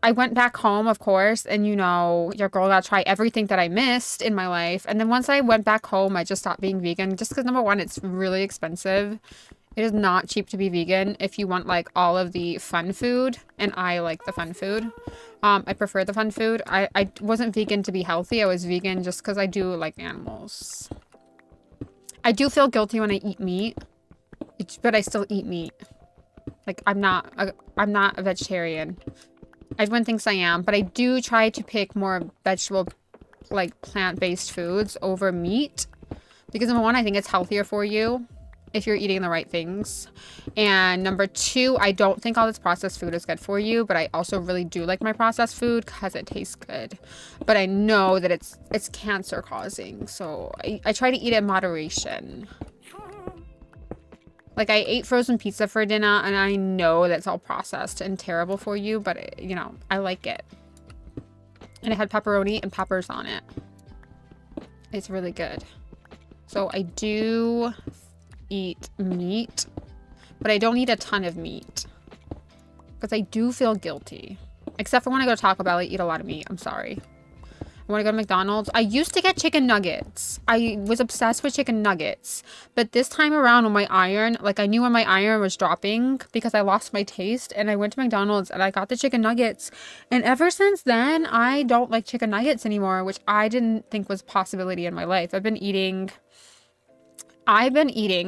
I went back home, of course, and you know, your girl got to try everything that I missed in my life. And then once I went back home, I just stopped being vegan just because, number one, it's really expensive. It is not cheap to be vegan if you want like all of the fun food, and I like the fun food. I prefer the fun food. I wasn't vegan to be healthy. I was vegan just because I do like animals. I do feel guilty when I eat meat, but I still eat meat. Like, I'm not a vegetarian. Everyone thinks I am, but I do try to pick more vegetable, like plant-based foods over meat. Because number one, I think it's healthier for you if you're eating the right things. And number two, I don't think all this processed food is good for you, but I also really do like my processed food because it tastes good. But I know that it's cancer causing, so I try to eat it in moderation. Like, I ate frozen pizza for dinner, and I know that's all processed and terrible for you, but it, you know, I like it. And it had pepperoni and peppers on it. It's really good. So I do eat meat, but I don't eat a ton of meat because I do feel guilty. Except for when I go to Taco Bell, I eat a lot of meat. I'm sorry. When I go to McDonald's, I used to get chicken nuggets. I was obsessed with chicken nuggets. But this time around with my iron, like, I knew when my iron was dropping because I lost my taste, and I went to McDonald's and I got the chicken nuggets. And ever since then, I don't like chicken nuggets anymore, which I didn't think was a possibility in my life. I've been eating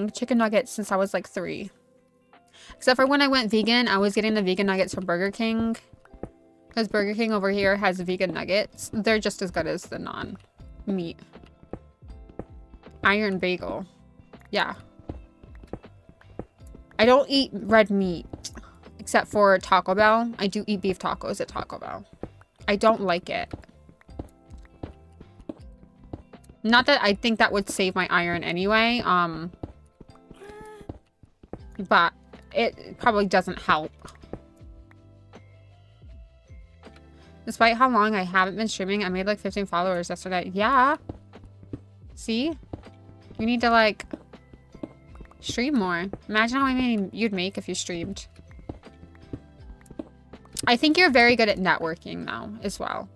chicken nuggets since I was like 3. Except for when I went vegan, I was getting the vegan nuggets from Burger King. Because Burger King over here has vegan nuggets. They're just as good as the non-meat. Iron bagel. Yeah. I don't eat red meat. Except for Taco Bell. I do eat beef tacos at Taco Bell. I don't like it. Not that I think that would save my iron anyway. But it probably doesn't help. Despite how long I haven't been streaming, I made like 15 followers yesterday. Yeah. See? You need to like stream more. Imagine how many you'd make if you streamed. I think you're very good at networking now as well.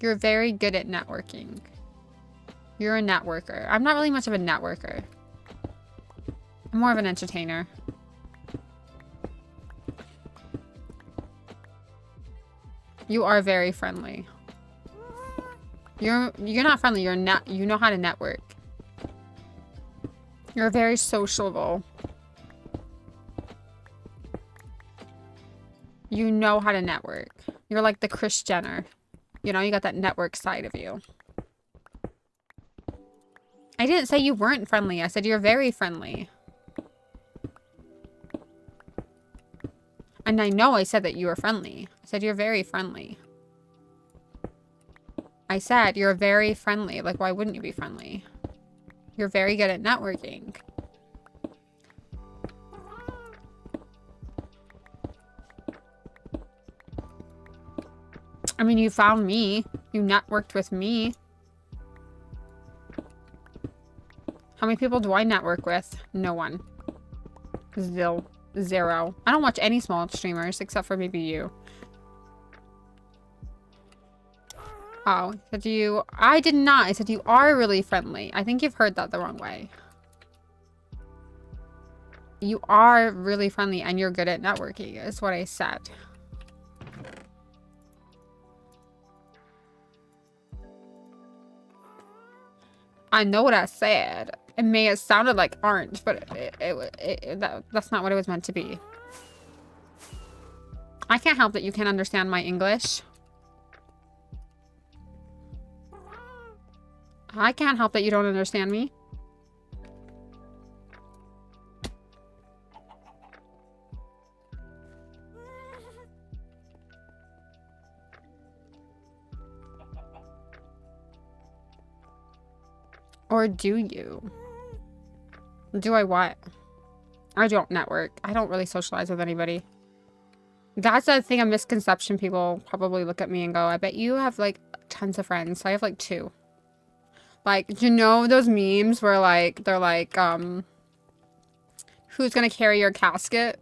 You're very good at networking. You're a networker. I'm not really much of a networker. I'm more of an entertainer. You are very friendly. You're not friendly. You know how to network. You're very sociable. You know how to network. You're like the Kris Jenner. You know, you got that network side of you. I didn't say you weren't friendly. I said you're very friendly. And I know I said that you were friendly. I said you're very friendly. I said you're very friendly. Like, why wouldn't you be friendly? You're very good at networking. I mean, you found me. You networked with me. How many people do I network with? No one. Zero. I don't watch any small streamers except for maybe you. Oh, said you... I did not. I said you are really friendly. I think you've heard that the wrong way. You are really friendly and you're good at networking, is what I said. I know what I said. It may have sounded like orange, but that's not what it was meant to be. I can't help that you can't understand my English. I can't help that you don't understand me. Or do you? Do I what? I don't network. I don't really socialize with anybody. That's the thing, a misconception. People probably look at me and go, I bet you have like tons of friends. I have like 2. Like, do you know those memes where like, they're like, who's gonna carry your casket?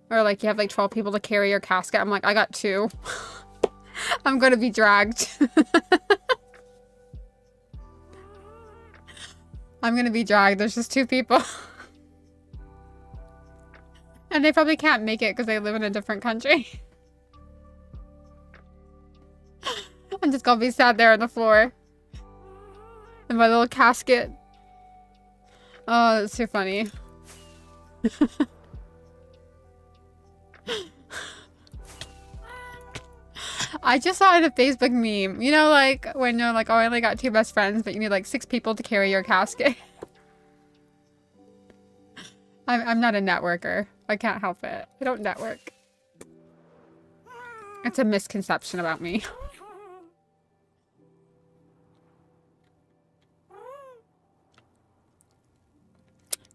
Or like you have like 12 people to carry your casket. I'm like, I got 2. I'm gonna be dragged. I'm gonna be dragged. There's just 2 people. And they probably can't make it because they live in a different country. I'm just gonna be sat there on the floor. In my little casket. Oh, that's too funny. I just saw it in a Facebook meme. You know, like, when you're like, oh, I only got 2 best friends, but you need like 6 people to carry your casket. I'm not a networker. I can't help it. I don't network. It's a misconception about me.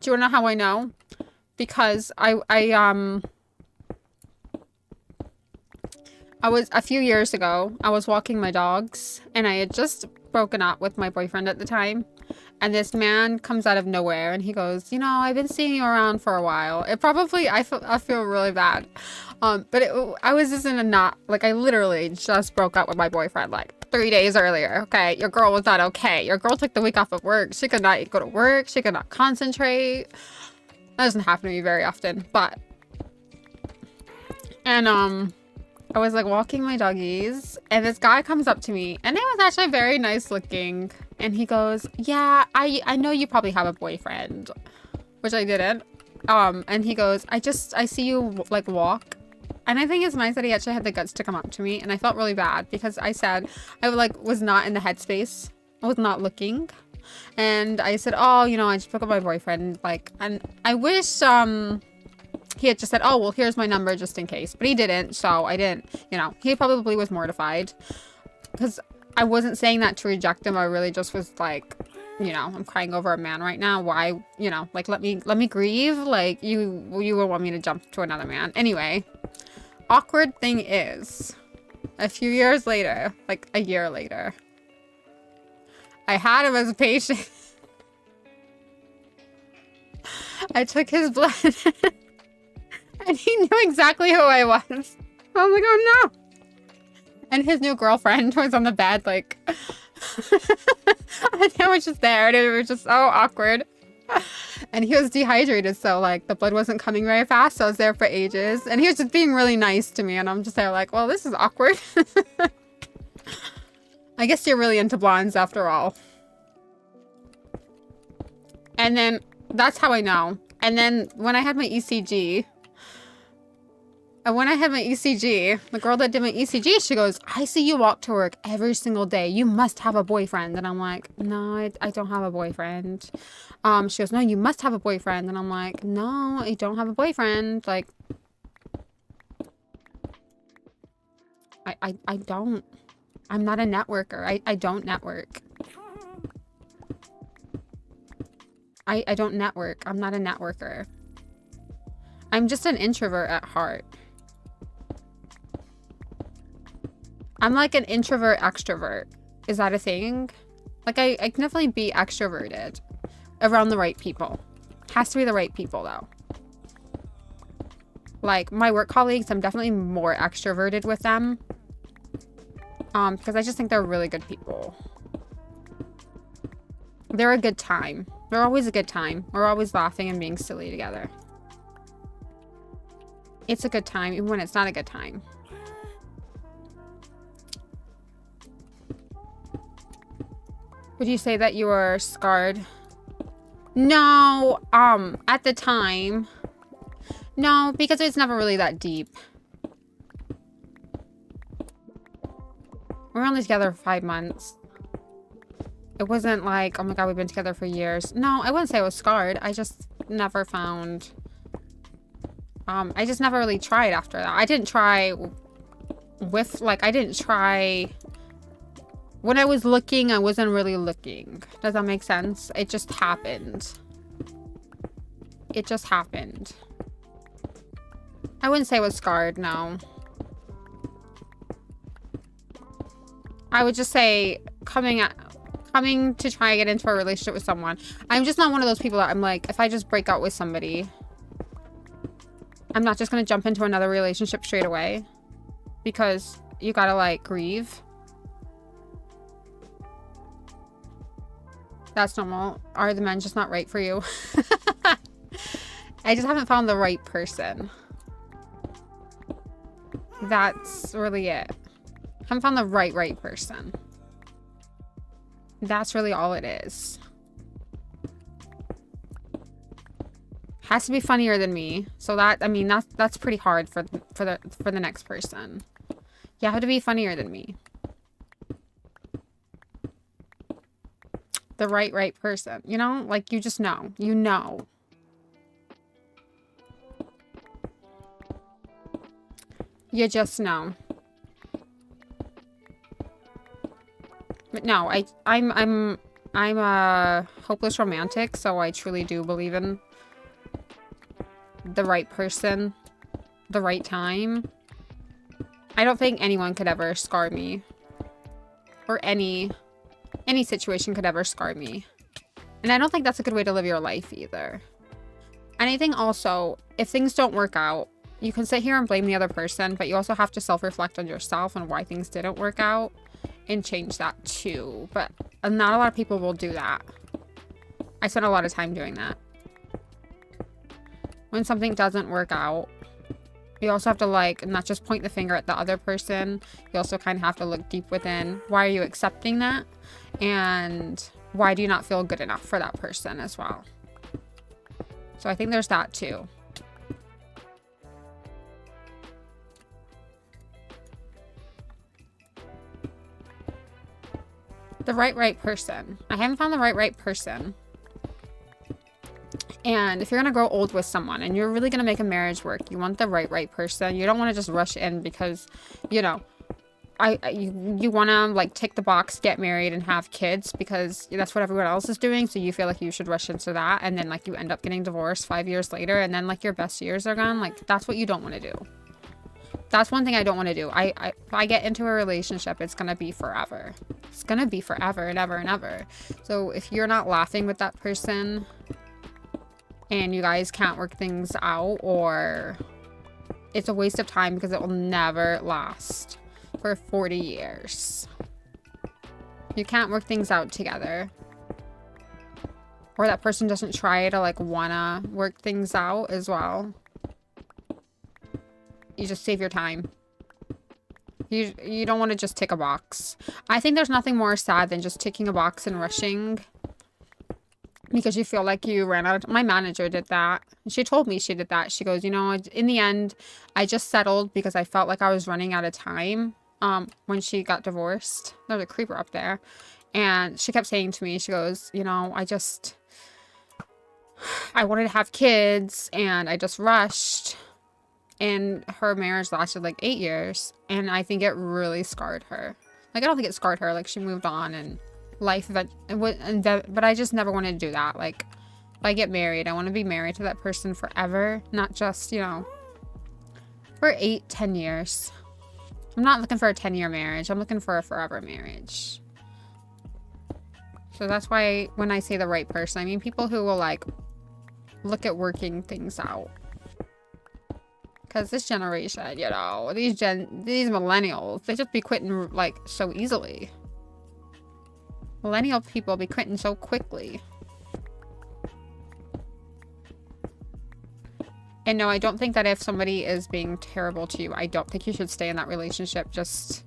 Do you wanna know how I know? Because I was, a few years ago, I was walking my dogs and I had just broken up with my boyfriend at the time. And this man comes out of nowhere and he goes, you know, I've been seeing you around for a while. It probably, I feel really bad. But I was just in a knot, like I literally just broke up with my boyfriend like 3 days earlier. Okay, your girl was not okay. Your girl took the week off of work. She could not go to work. She could not concentrate. That doesn't happen to me very often, but. And I was like walking my doggies and this guy comes up to me and it was actually very nice looking. And he goes, yeah, I know you probably have a boyfriend, which I didn't. And he goes, I see you like walk. And I think it's nice that he actually had the guts to come up to me. And I felt really bad because I said I like was not in the headspace. I was not looking. And I said, oh, you know, I just broke up with my boyfriend. Like, and I wish, he had just said, oh, well, here's my number just in case. But he didn't. So I didn't, you know, he probably was mortified because I wasn't saying that to reject him. I really just was like, you know, I'm crying over a man right now. Why, you know, like, let me grieve. Like you would want me to jump to another man. Anyway, awkward thing is a few years later, like a year later, I had him as a patient. I took his blood and he knew exactly who I was. I was like, oh no. And his new girlfriend was on the bed, like, and I was just there and it was just so awkward. And he was dehydrated, so like the blood wasn't coming very fast, so I was there for ages. And he was just being really nice to me and I'm just there like, well, this is awkward. I guess you're really into blondes after all. And then that's how I know. And then when I had my ECG, the girl that did my ECG, she goes, I see you walk to work every single day. You must have a boyfriend. And I'm like, no, I don't have a boyfriend. She goes, no, you must have a boyfriend. And I'm like, no, I don't have a boyfriend. Like, I don't. I'm not a networker. I don't network. I don't network. I'm not a networker. I'm just an introvert at heart. I'm like an introvert extrovert. Is that a thing? Like I can definitely be extroverted around the right people. Has to be the right people though. Like my work colleagues, I'm definitely more extroverted with them. Because I just think they're really good people. They're a good time. They're always a good time. We're always laughing and being silly together. It's a good time, even when it's not a good time. Would you say that you were scarred? No, at the time. No, because it's never really that deep. We were only together for 5 months. It wasn't like, oh my god, we've been together for years. No, I wouldn't say I was scarred. I just never found... I just never really tried after that. I didn't try with, like, I didn't try... When I was looking, I wasn't really looking. Does that make sense? It just happened. It just happened. I wouldn't say I was scarred, no. I would just say coming to try and get into a relationship with someone. I'm just not one of those people that I'm like, if I just break out with somebody, I'm not just going to jump into another relationship straight away. Because you gotta, like, grieve. That's normal. Are the men just not right for you? I just haven't found the right person. That's really it. Haven't found the right person. That's really all it is. Has to be funnier than me. So that, I mean, that's pretty hard for the next person. You have to be funnier than me. The right person. You know? Like, you just know. You know. You just know. But no, I'm a hopeless romantic, so I truly do believe in the right person, the right time. I don't think anyone could ever scar me. Or any situation could ever scar me. And I don't think that's a good way to live your life either. And I think also, if things don't work out, you can sit here and blame the other person, but you also have to self-reflect on yourself and why things didn't work out and change that too. But not a lot of people will do that. I spent a lot of time doing that. When something doesn't work out, you also have to, like, not just point the finger at the other person. You also kind of have to look deep within. Why are you accepting that? And why do you not feel good enough for that person as well? So I think there's that too. The right person. I haven't found the right person. And if you're going to grow old with someone and you're really going to make a marriage work, you want the right person. You don't want to just rush in because, you know, you want to, like, tick the box, get married and have kids because that's what everyone else is doing. So you feel like you should rush into that. And then, like, you end up getting divorced 5 years later and then, like, your best years are gone. Like, that's what you don't want to do. That's one thing I don't want to do. If I get into a relationship, it's going to be forever. It's going to be forever and ever and ever. So if you're not laughing with that person and you guys can't work things out, or it's a waste of time because it will never last for 40 years. You can't work things out together. Or that person doesn't try to, like, wanna work things out as well. You just save your time. You don't want to just tick a box. I think there's nothing more sad than just ticking a box and rushing because you feel like you ran out of... My manager did that. She told me she did that. She goes, you know, in the end, I just settled because I felt like I was running out of time when she got divorced. There's a creeper up there. And she kept saying to me, she goes, you know, I wanted to have kids and I just rushed. And her marriage lasted like 8 years. And I think it really scarred her. Like, I don't think it scarred her. Like, she moved on and life, but I just never wanted to do that. Like, if I get married, I want to be married to that person forever. Not just, you know, for 8-10 years. I'm not looking for a 10-year marriage. I'm looking for a forever marriage. So that's why when I say the right person, I mean people who will, like, look at working things out. Because this generation, you know, these millennials, they just be quitting like so easily. Millennial people be quitting so quickly. And no, I don't think that if somebody is being terrible to you, I don't think you should stay in that relationship. Just,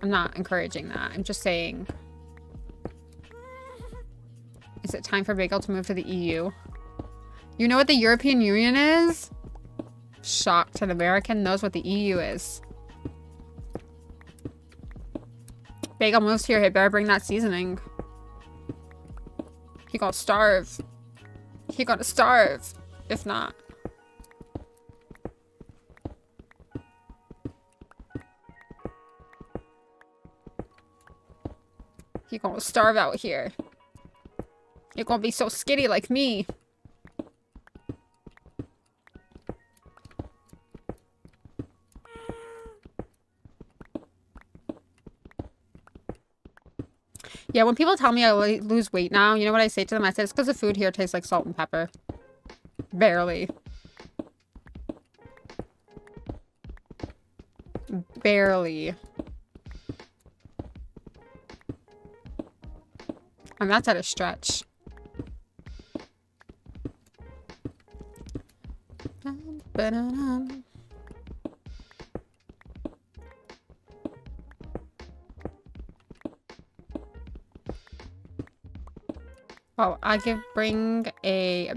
I'm not encouraging that. I'm just saying, is it time for Bagel to move to the EU? You know what the European Union is? Shocked. An American knows what the EU is. Bagel moves here. He better bring that seasoning. He gonna starve. He gonna starve. If not. He gonna starve out here. You're gonna be so skinny like me. Yeah, when people tell me I lose weight now, you know what I say to them? I said, it's because the food here tastes like salt and pepper. Barely. Barely. And that's at a stretch. Oh, bring a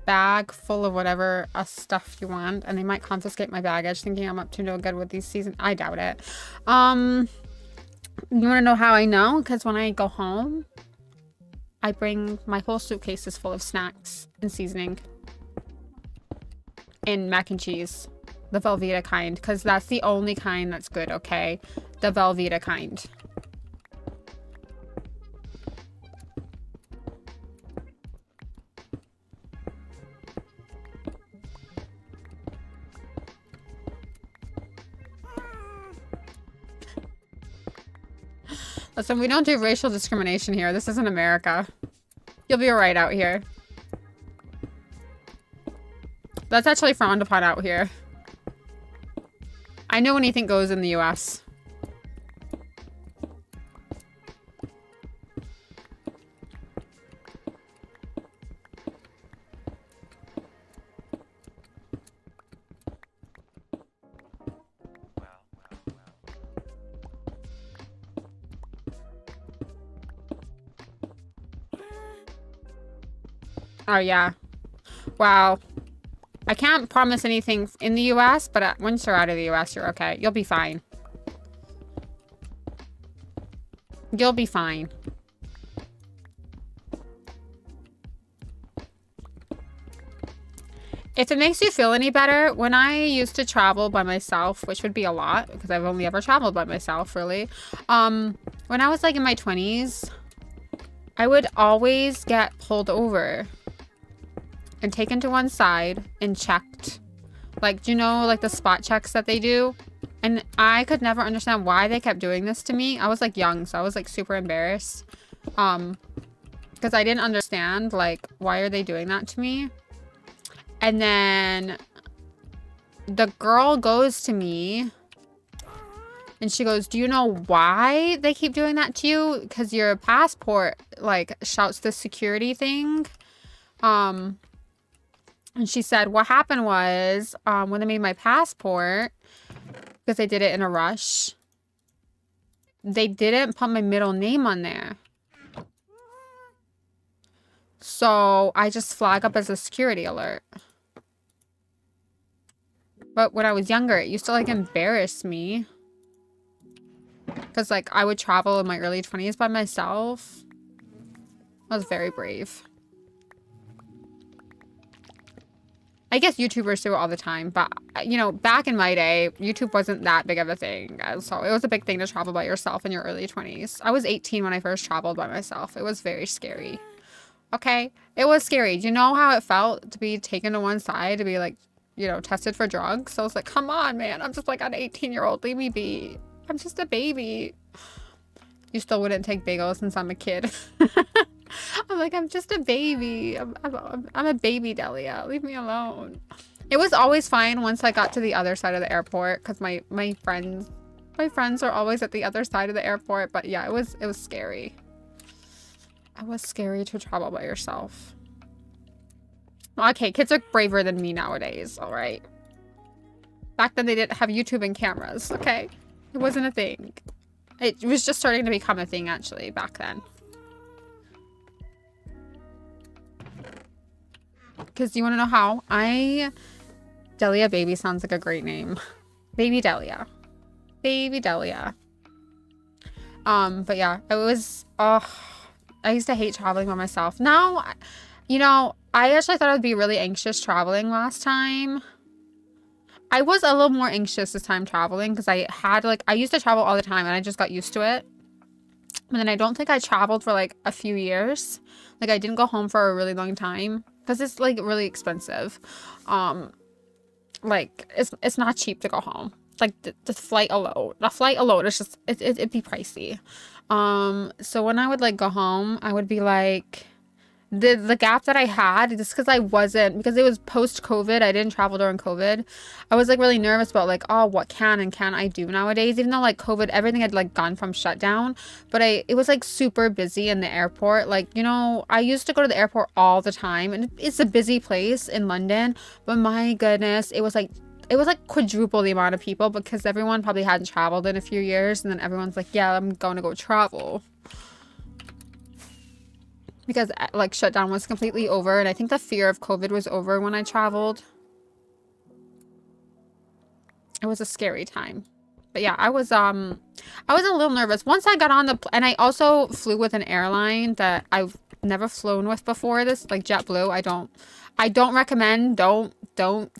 bag full of whatever stuff you want, and they might confiscate my baggage, thinking I'm up to no good with these seasons. I doubt it. You want to know how I know? Because when I go home, I bring my whole suitcases full of snacks and seasoning. And mac and cheese. The Velveeta kind. Because that's the only kind that's good, okay? The Velveeta kind. Listen, we don't do racial discrimination here. This isn't America. You'll be alright out here. That's actually frowned upon out here. I know anything goes in the US. Oh, yeah. Wow. I can't promise anything in the US, but once you're out of the US, you're okay. You'll be fine. You'll be fine. If it makes you feel any better, when I used to travel by myself, which would be a lot, because I've only ever traveled by myself, really. When I was, like, in my 20s, I would always get pulled over and taken to one side and checked. Like, do you know, like, the spot checks that they do? And I could never understand why they kept doing this to me. I was, like, young, so I was, like, super embarrassed. Because I didn't understand, like, why are they doing that to me? And then the girl goes to me and she goes, do you know why they keep doing that to you? Because your passport, like, shouts the security thing. And she said, what happened was, when they made my passport, because they did it in a rush, they didn't put my middle name on there. So I just flag up as a security alert. But when I was younger, it used to, like, embarrass me. Because, like, I would travel in my early 20s by myself. I was very brave. I guess YouTubers do it all the time, but, you know, back in my day, YouTube wasn't that big of a thing. So it was a big thing to travel by yourself in your early 20s. I was 18 when I first traveled by myself. It was very scary. Okay? It was scary. Do you know how it felt to be taken to one side, to be, like, you know, tested for drugs? So I was like, come on, man. I'm just, like, an 18-year-old. Leave me be. I'm just a baby. You still wouldn't take bagels since I'm a kid. I'm like, I'm just a baby. I'm a baby Delia. Leave me alone. It was always fine once I got to the other side of the airport because my friends are always at the other side of the airport. But yeah, it was scary. It was scary to travel by yourself. Okay, kids are braver than me nowadays. All right. Back then they didn't have YouTube and cameras. Okay, it wasn't a thing. It was just starting to become a thing actually back then. Because you want to know how? Delia Baby sounds like a great name. Baby Delia. Baby Delia. But yeah, it was, I used to hate traveling by myself. Now, you know, I actually thought I'd be really anxious traveling last time. I was a little more anxious this time traveling because I used to travel all the time and I just got used to it. And then I don't think I traveled for like a few years. Like I didn't go home for a really long time because it's like really expensive. Like it's not cheap to go home. Like the flight alone. The flight alone is just it'd be pricey. So when I would like go home, I would be like the gap that I had just because it was post COVID. I didn't travel during COVID. I was like really nervous about like, oh, what can and can't I do nowadays, even though like COVID, everything had like gone from shutdown, but it was like super busy in the airport. Like, you know, I used to go to the airport all the time and it's a busy place in London, but my goodness, it was like quadruple the amount of people because everyone probably hadn't traveled in a few years, and then everyone's like, yeah, I'm going to go travel. Because like shutdown was completely over, and I think the fear of COVID was over when I traveled. It was a scary time. But yeah, I was a little nervous once I got on and I also flew with an airline that I've never flown with before this, like JetBlue. I don't recommend, don't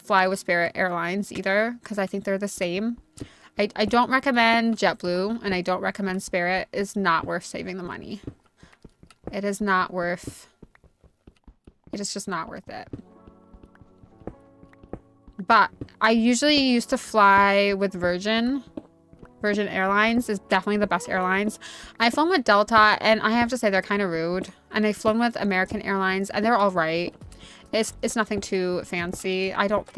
fly with Spirit Airlines either, because I think they're the same. I don't recommend JetBlue, and I don't recommend Spirit. It's not worth saving the money. It is not worth... It is just not worth it. But I usually used to fly with Virgin. Virgin Airlines is definitely the best airlines. I've flown with Delta, and I have to say they're kind of rude. And I've flown with American Airlines, and they're all right. It's nothing too fancy. I don't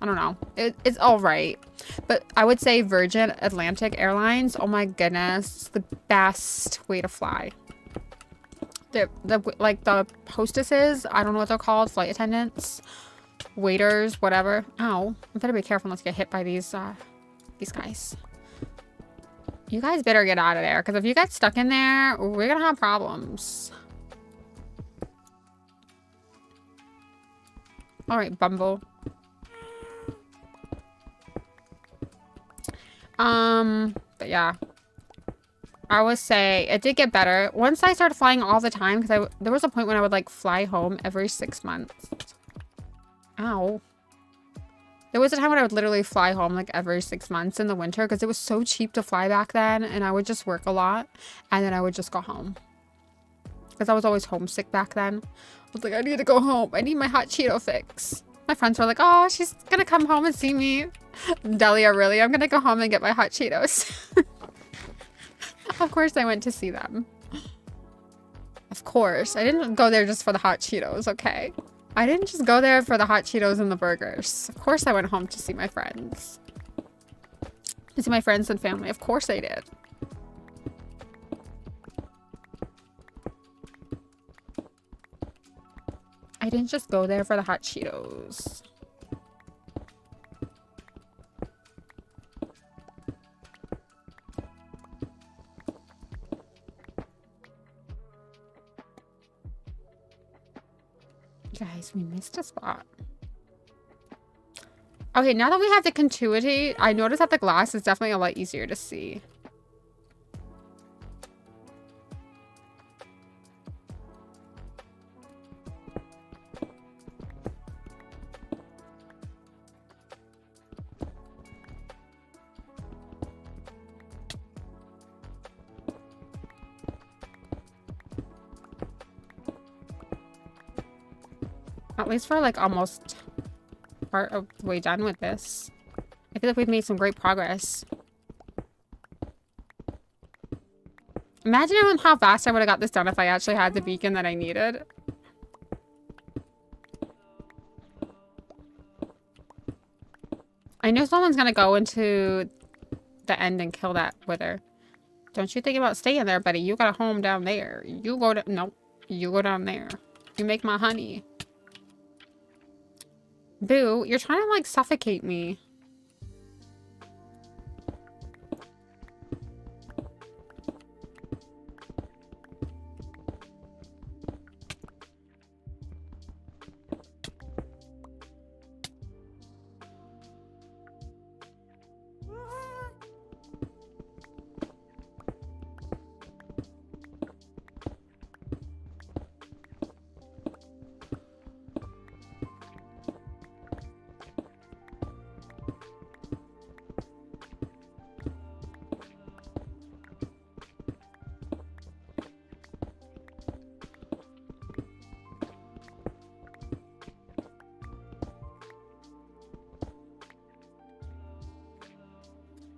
know. It's all right. But I would say Virgin Atlantic Airlines, oh my goodness, the best way to fly. Like the hostesses, I don't know what they're called, flight attendants, waiters, whatever. Ow, I better be careful not to get hit by these guys. You guys better get out of there, because if you get stuck in there, we're gonna have problems. All right, Bumble. But yeah. I would say it did get better once I started flying all the time, because there was a point when I would like fly home every 6 months. Ow. There was a time when I would literally fly home like every 6 months in the winter because it was so cheap to fly back then, and I would just work a lot and then I would just go home because I was always homesick back then. I was like, I need to go home. I need my hot Cheeto fix. My friends were like, oh, she's gonna come home and see me. Delia, really? I'm gonna go home and get my hot Cheetos. Of course I went to see them. Of course. I didn't go there just for the hot Cheetos, okay? I didn't just go there for the hot Cheetos and the burgers. Of course I went home to see my friends. To see my friends and family. Of course I did. I didn't just go there for the hot Cheetos. Guys, we missed a spot. Okay, now that we have the continuity, I noticed that the glass is definitely a lot easier to see. At least we're like almost part of the way done with this. I feel like we've made some great progress. Imagine how fast I would have got this done if I actually had the beacon that I needed. I know someone's gonna go into the end and kill that wither. Don't you think about staying there, buddy. You got a home down there. You go to... Nope. You go down there. You make my honey. Boo, you're trying to, like, suffocate me.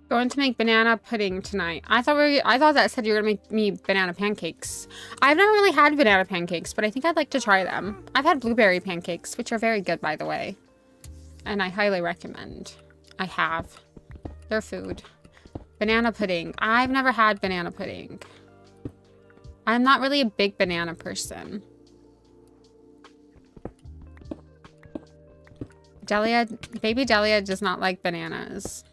Going to make banana pudding tonight. I thought that said you were gonna make me banana pancakes. I've never really had banana pancakes, but I think I'd like to try them. I've had blueberry pancakes, which are very good, by the way. And I highly recommend. I have. They're food. Banana pudding. I've never had banana pudding. I'm not really a big banana person. Delia, baby Delia does not like bananas.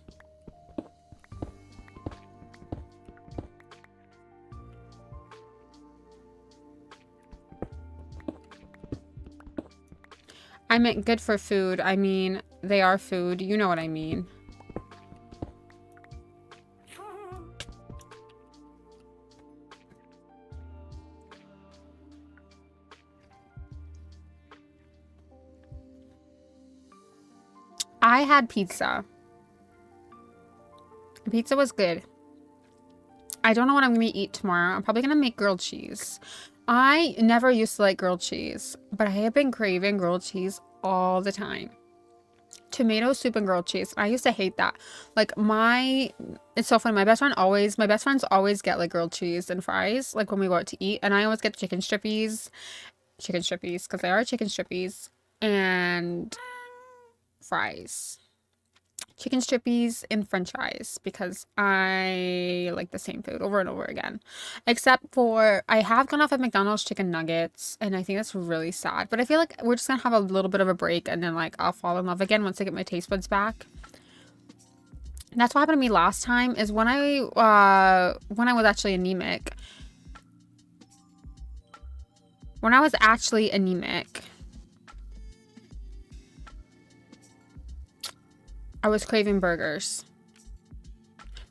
I meant good for food. I mean, they are food. You know what I mean. I had pizza. Pizza was good. I don't know what I'm going to eat tomorrow. I'm probably going to make grilled cheese. I never used to like grilled cheese, but I have been craving grilled cheese all the time. Tomato soup and grilled cheese. I used to hate that. Like it's so funny. My best friends always get like grilled cheese and fries, like when we go out to eat. And I always get chicken strippies, because they are chicken strippies, and fries. Chicken strippies and french fries, because I like the same food over and over again. Except for, I have gone off of McDonald's chicken nuggets, and I think that's really sad. But I feel like we're just gonna have a little bit of a break, and then like I'll fall in love again once I get my taste buds back. And that's what happened to me last time, is when I was actually anemic. When I was actually anemic, I was craving burgers.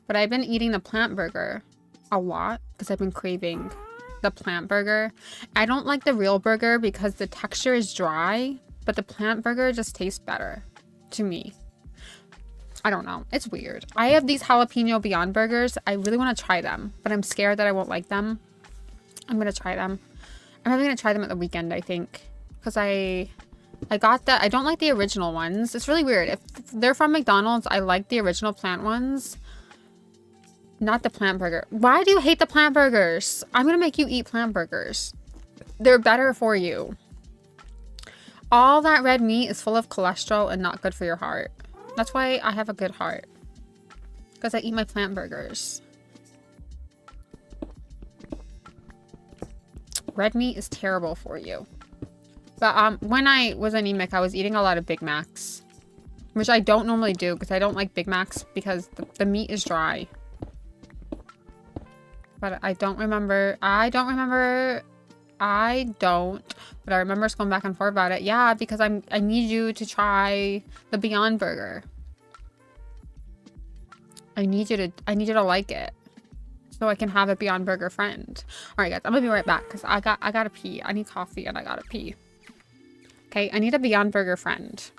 But I've been eating the plant burger a lot because I've been craving the plant burger. I don't like the real burger because the texture is dry, but the plant burger just tastes better to me. I don't know. It's weird. I have these jalapeno Beyond Burgers. I really want to try them, but I'm scared that I won't like them. I'm going to try them. I'm probably going to try them at the weekend, I think, because I got that. I don't like the original ones. It's really weird. If they're from McDonald's, I like the original plant ones. Not the plant burger. Why do you hate the plant burgers? I'm going to make you eat plant burgers. They're better for you. All that red meat is full of cholesterol and not good for your heart. That's why I have a good heart. Because I eat my plant burgers. Red meat is terrible for you. But when I was anemic, I was eating a lot of Big Macs. Which I don't normally do because I don't like Big Macs because the meat is dry. But I don't. But I remember us going back and forth about it. Yeah, because I need you to try the Beyond Burger. I need you to like it. So I can have a Beyond Burger friend. Alright guys, I'm gonna be right back because I gotta pee. I need coffee and I gotta pee. Okay, I need a Beyond Burger friend.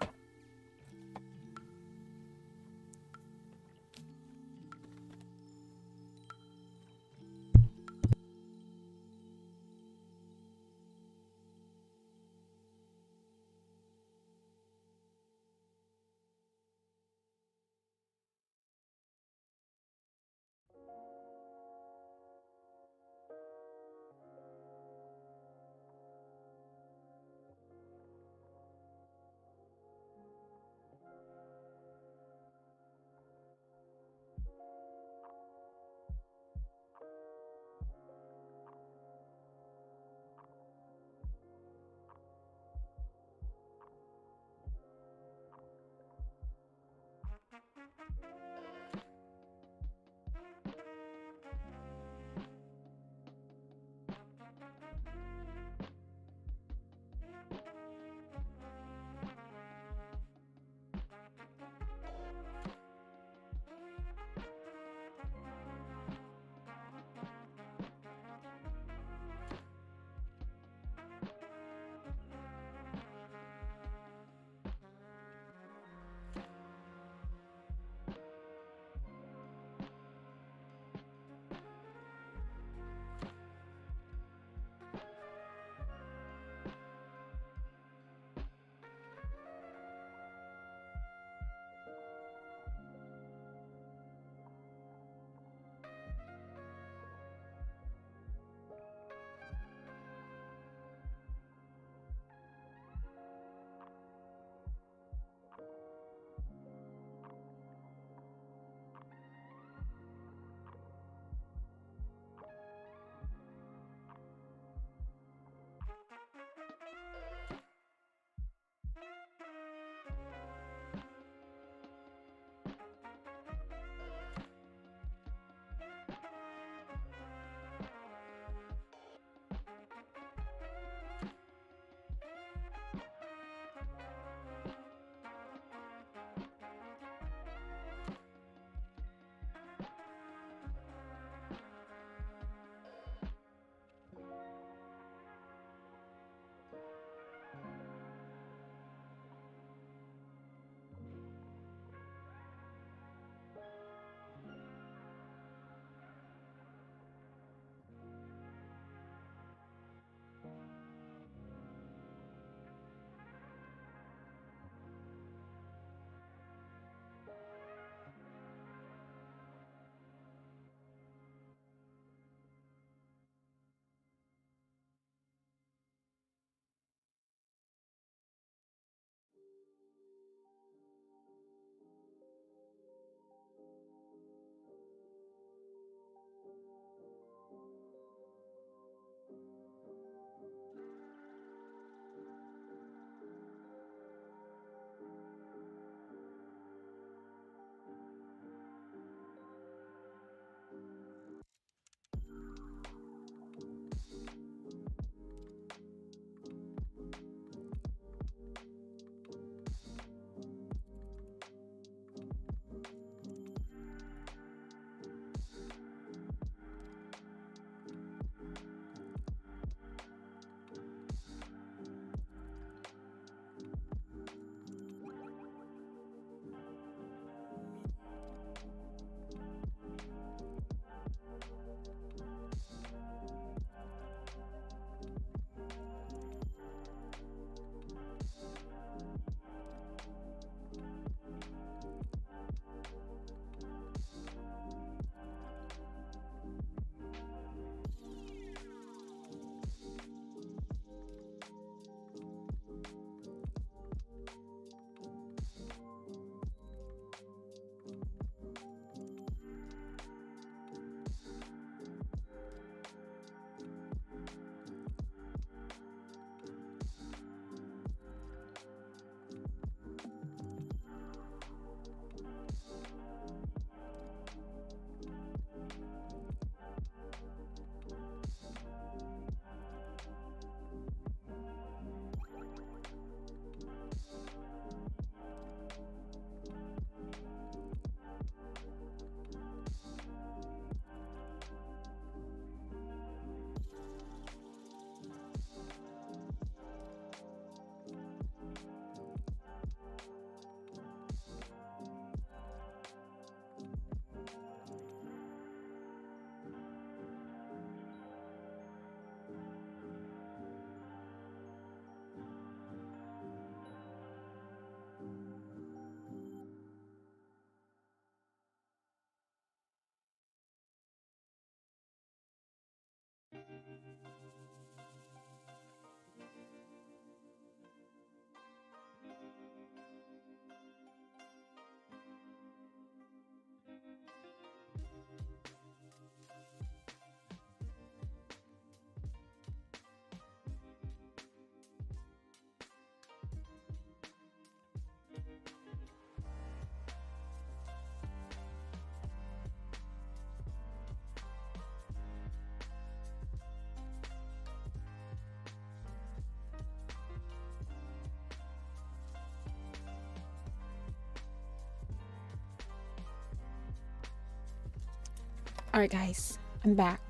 All right, guys, I'm back.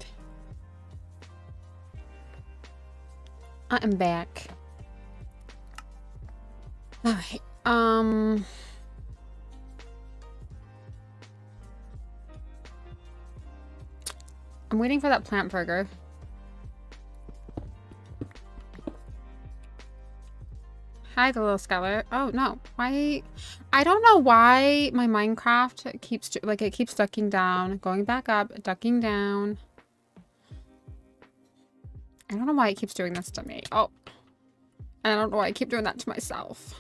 I am back. All right. I'm waiting for that plant burger. Hi, the little skeller. Oh, no. Why? I don't know why my Minecraft keeps, like, it keeps ducking down, going back up, ducking down. I don't know why it keeps doing this to me. Oh. I don't know why I keep doing that to myself.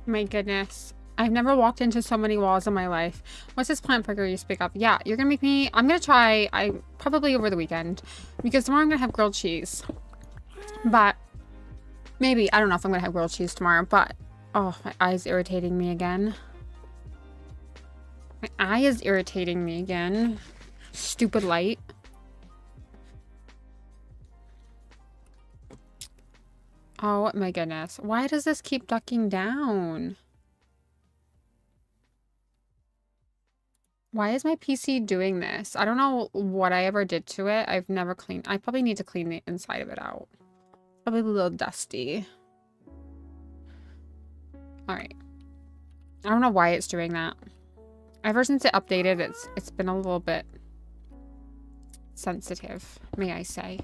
My goodness. I've never walked into so many walls in my life. What's this plant burger you speak of? Yeah, you're gonna make me... I'm gonna try... probably over the weekend. Because tomorrow I'm gonna have grilled cheese. But... maybe. I don't know if I'm gonna have grilled cheese tomorrow. But... oh, my eye's irritating me again. My eye is irritating me again. Stupid light. Oh my goodness. Why does this keep ducking down? Why is my PC doing this? I don't know what I ever did to it. I've never cleaned. I probably need to clean the inside of it out. Probably a little dusty. All right. I don't know why it's doing that. Ever since it updated, it's been a little bit sensitive, may I say.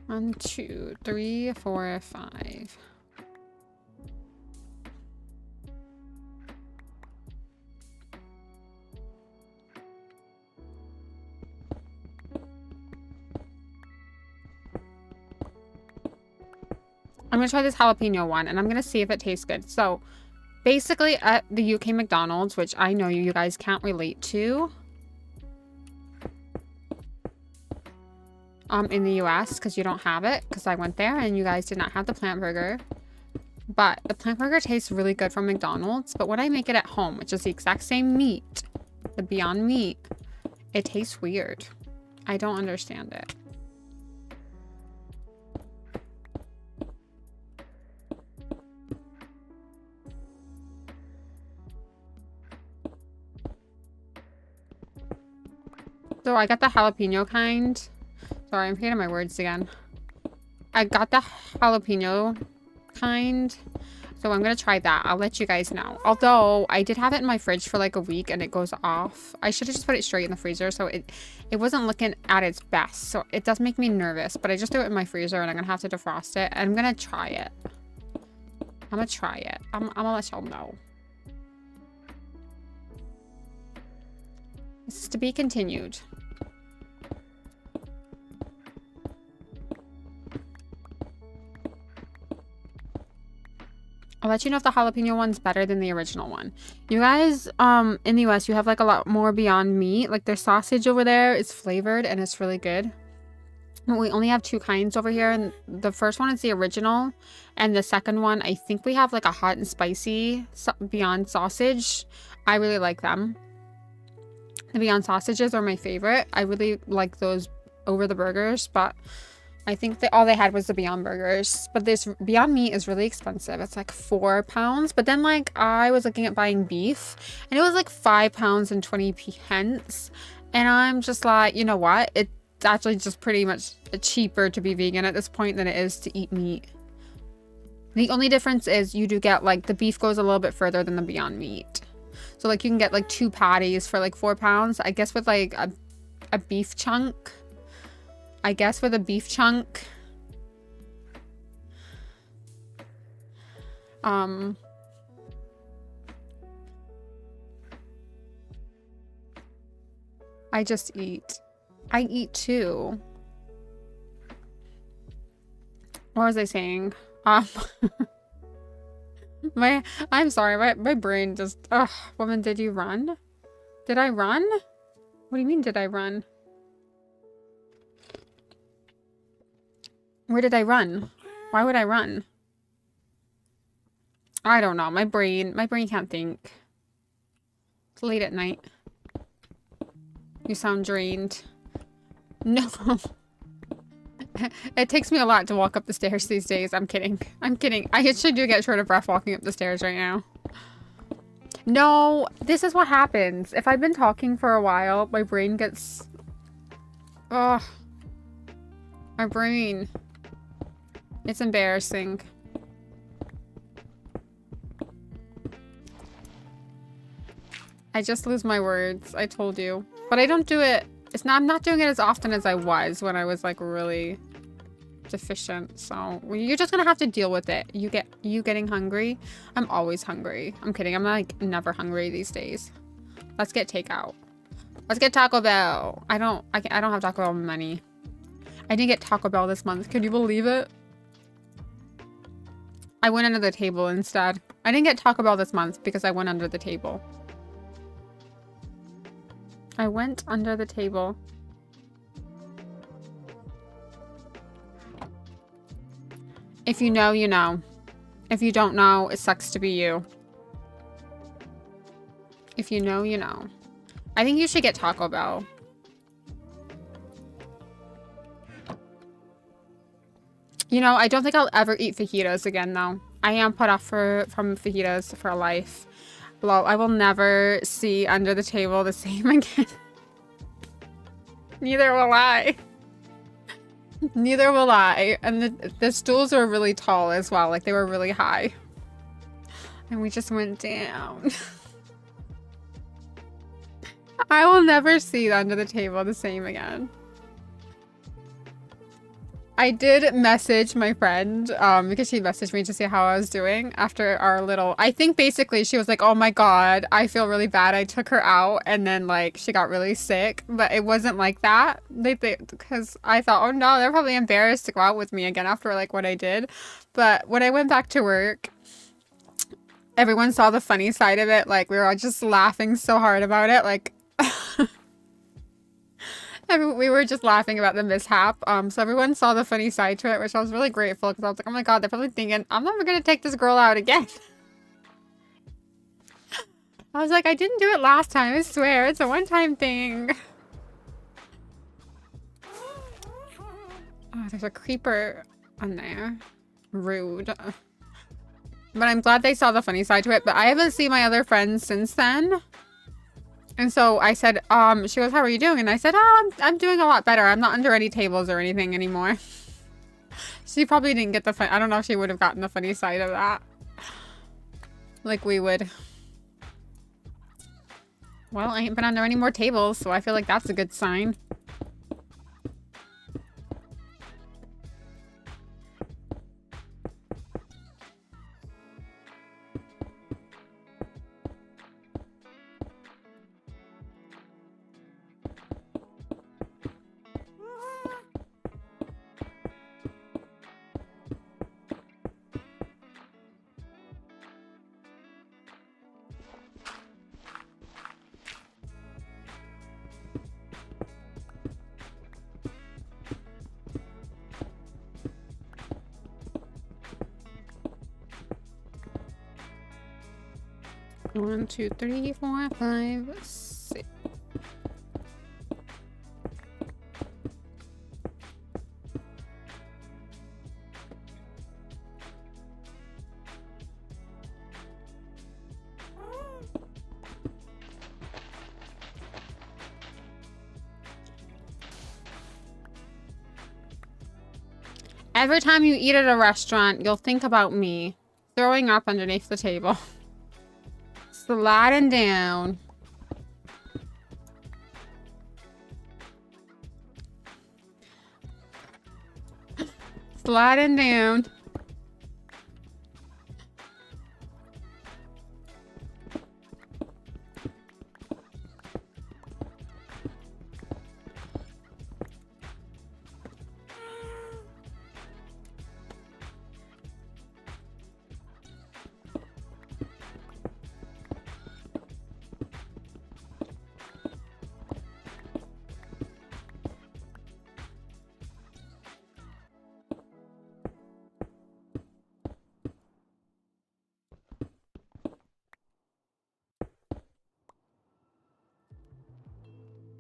1, 2, 3, 4, 5. I'm gonna try this jalapeno one, and I'm gonna see if it tastes good. So, basically, at the UK McDonald's, which I know you guys can't relate to, in the US, because you don't have it, because I went there and you guys did not have the plant burger. But the plant burger tastes really good from McDonald's, but when I make it at home, which is the exact same meat, the Beyond Meat, it tastes weird. I don't understand it. So I got the jalapeno kind. Sorry, I'm forgetting my words again. I got the jalapeno kind. So I'm going to try that. I'll let you guys know. Although, I did have it in my fridge for like a week and it goes off. I should have just put it straight in the freezer. So it wasn't looking at its best. So it does make me nervous. But I just threw it in my freezer and I'm going to have to defrost it. And I'm going to try it. I'm going to try it. I'm going to let y'all know. This is to be continued. I'll let you know if the jalapeno one's better than the original one. You guys, in the US, you have like a lot more Beyond Meat. Like their sausage over there is flavored and it's really good. But we only have 2 kinds over here. And the first one is the original. And the second one, I think we have like a hot and spicy Beyond sausage. I really like them. The Beyond sausages are my favorite. I really like those over the burgers, but I think all they had was the Beyond Burgers. But this Beyond Meat is really expensive. It's like £4. But then like I was looking at buying beef and it was like £5 and 20 pence. And I'm just like, you know what? It's actually just pretty much cheaper to be vegan at this point than it is to eat meat. The only difference is you do get like the beef goes a little bit further than the Beyond Meat. So like you can get like 2 patties for like £4. I guess with like a beef chunk. I guess with a beef chunk. I just eat. I eat too. What was I saying? I'm sorry, my brain just, ugh. Woman, did you run? Did I run? What do you mean, did I run? Where did I run? Why would I run? I don't know. My brain can't think. It's late at night. You sound drained. No. It takes me a lot to walk up the stairs these days. I'm kidding. I'm kidding. I actually do get short of breath walking up the stairs right now. No, this is what happens. If I've been talking for a while, my brain gets... Ugh. My brain. It's embarrassing. I just lose my words. I told you. But I don't do it. I'm not doing it as often as I was when I was like really deficient. So you're just gonna have to deal with it. You getting hungry. I'm always hungry. I'm kidding. I'm like never hungry these days. Let's get takeout. Let's get Taco Bell. I don't have Taco Bell money. I didn't get Taco Bell this month. Can you believe it? I went under the table instead. I didn't get Taco Bell this month because I went under the table. I went under the table. If you know, you know. If you don't know, it sucks to be you. If you know, you know. I think you should get Taco Bell. You know, I don't think I'll ever eat fajitas again, though. I am put off from fajitas for life. Well, I will never see under the table the same again. Neither will I. Neither will I. And the stools were really tall as well. Like, they were really high. And we just went down. I will never see under the table the same again. I did message my friend because she messaged me to see how I was doing after our little... I think basically she was like, oh my god, I feel really bad. I took her out and then like she got really sick. But it wasn't like that. Because I thought, oh no, they're probably embarrassed to go out with me again after like what I did. But when I went back to work, everyone saw the funny side of it. Like we were all just laughing so hard about it. Like... we were just laughing about the mishap. So everyone saw the funny side to it, which I was really grateful because I was like, oh my god, they're probably thinking, I'm never gonna take this girl out again. I was like, I didn't do it last time, I swear. It's a one-time thing. Oh, there's a creeper on there. Rude. But I'm glad they saw the funny side to it, but I haven't seen my other friends since then. And so I said, she goes, how are you doing? And I said, oh, I'm doing a lot better. I'm not under any tables or anything anymore. She probably didn't get the fun. I don't know if she would have gotten the funny side of that. Like we would. Well, I ain't been under any more tables, so I feel like that's a good sign. One, two, three, four, five, six. Every time you eat at a restaurant, you'll think about me throwing up underneath the table. Sliding down. Sliding down.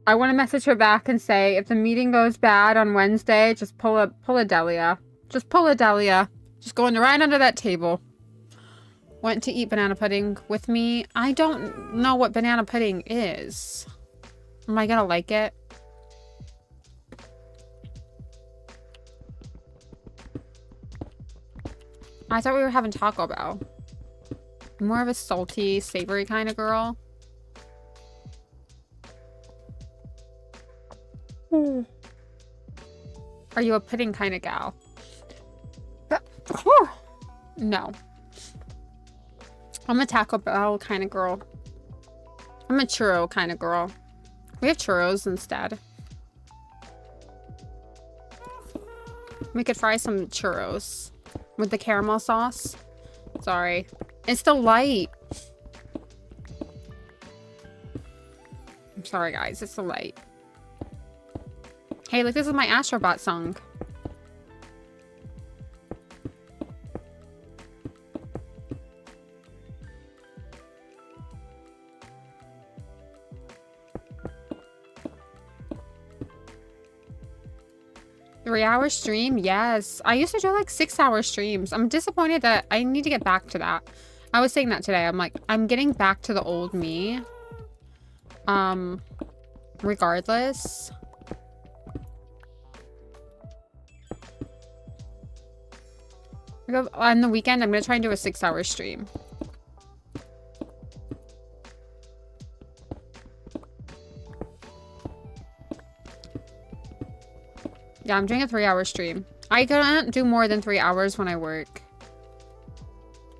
I want to message her back and say, if the meeting goes bad on Wednesday, just pull a Delia. Just pull a Delia. Just going right under that table. Went to eat banana pudding with me. I don't know what banana pudding is. Am I gonna like it? I thought we were having Taco Bell. More of a salty, savory kind of girl. Are you a pudding kind of gal? No. I'm a Taco Bell kind of girl. I'm a churro kind of girl. We have churros instead. We could fry some churros with the caramel sauce. Sorry. It's still light. I'm sorry, guys. It's still light. Hey, look, this is my Astrobot song. Three-hour stream? Yes. I used to do like 6-hour streams. I'm disappointed that I need to get back to that. I was saying that today. I'm like, I'm getting back to the old me. Regardless. On the weekend, I'm going to try and do a 6-hour stream. Yeah, I'm doing a 3-hour stream. I can't do more than 3 hours when I work.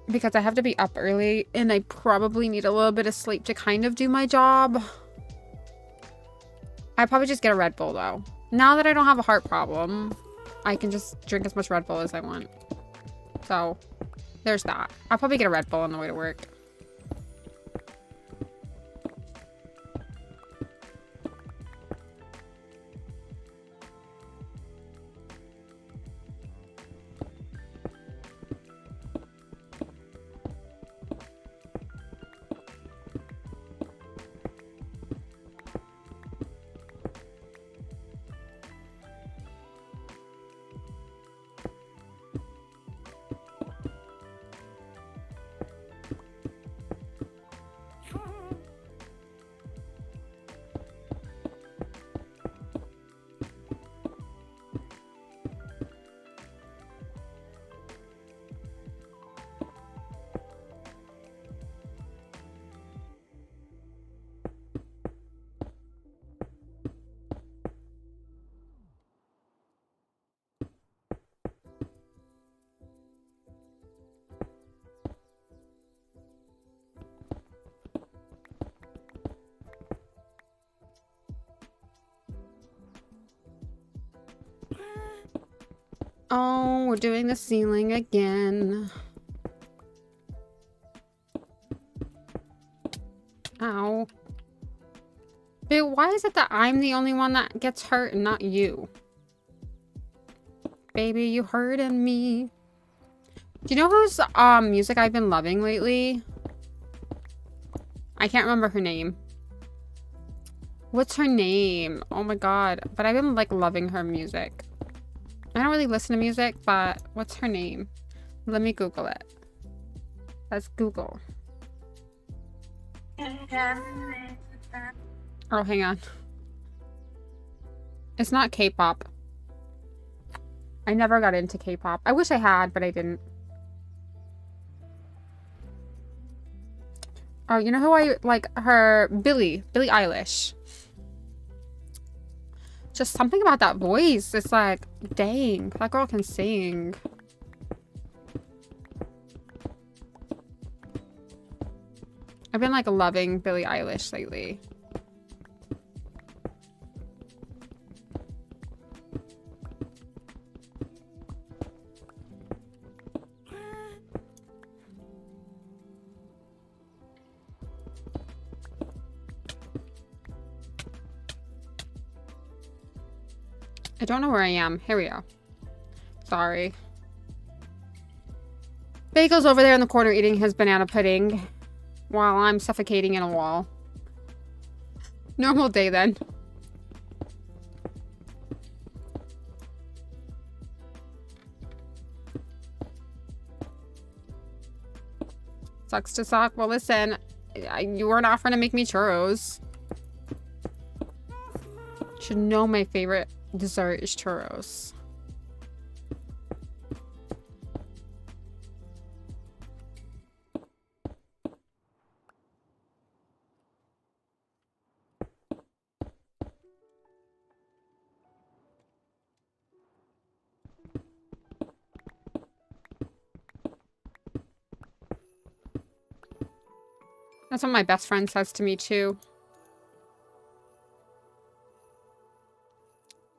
Because I have to be up early and I probably need a little bit of sleep to kind of do my job. I'd probably just get a Red Bull though. Now that I don't have a heart problem, I can just drink as much Red Bull as I want. So, there's that. I'll probably get a Red Bull on the way to work. Oh, we're doing the ceiling again. Ow. Dude, why is it that I'm the only one that gets hurt and not you? Baby, you hurting me. Do you know whose music I've been loving lately? I can't remember her name. What's her name? Oh my god. But I've been like loving her music. I don't really listen to music, but what's her name? Let me Google it. Let's Google. Oh, hang on. It's not K-pop. I never got into K-pop. I wish I had, but I didn't. Oh, you know who I like? Her, Billie Eilish. Just something about that voice. It's like, dang, that girl can sing. I've been like loving Billie Eilish lately. I don't know where I am. Here we go. Sorry. Bagel's over there in the corner eating his banana pudding while I'm suffocating in a wall. Normal day then. Sucks to suck. Well, listen, you weren't offering to make me churros. Should know my favorite dessert is churros. That's what my best friend says to me too.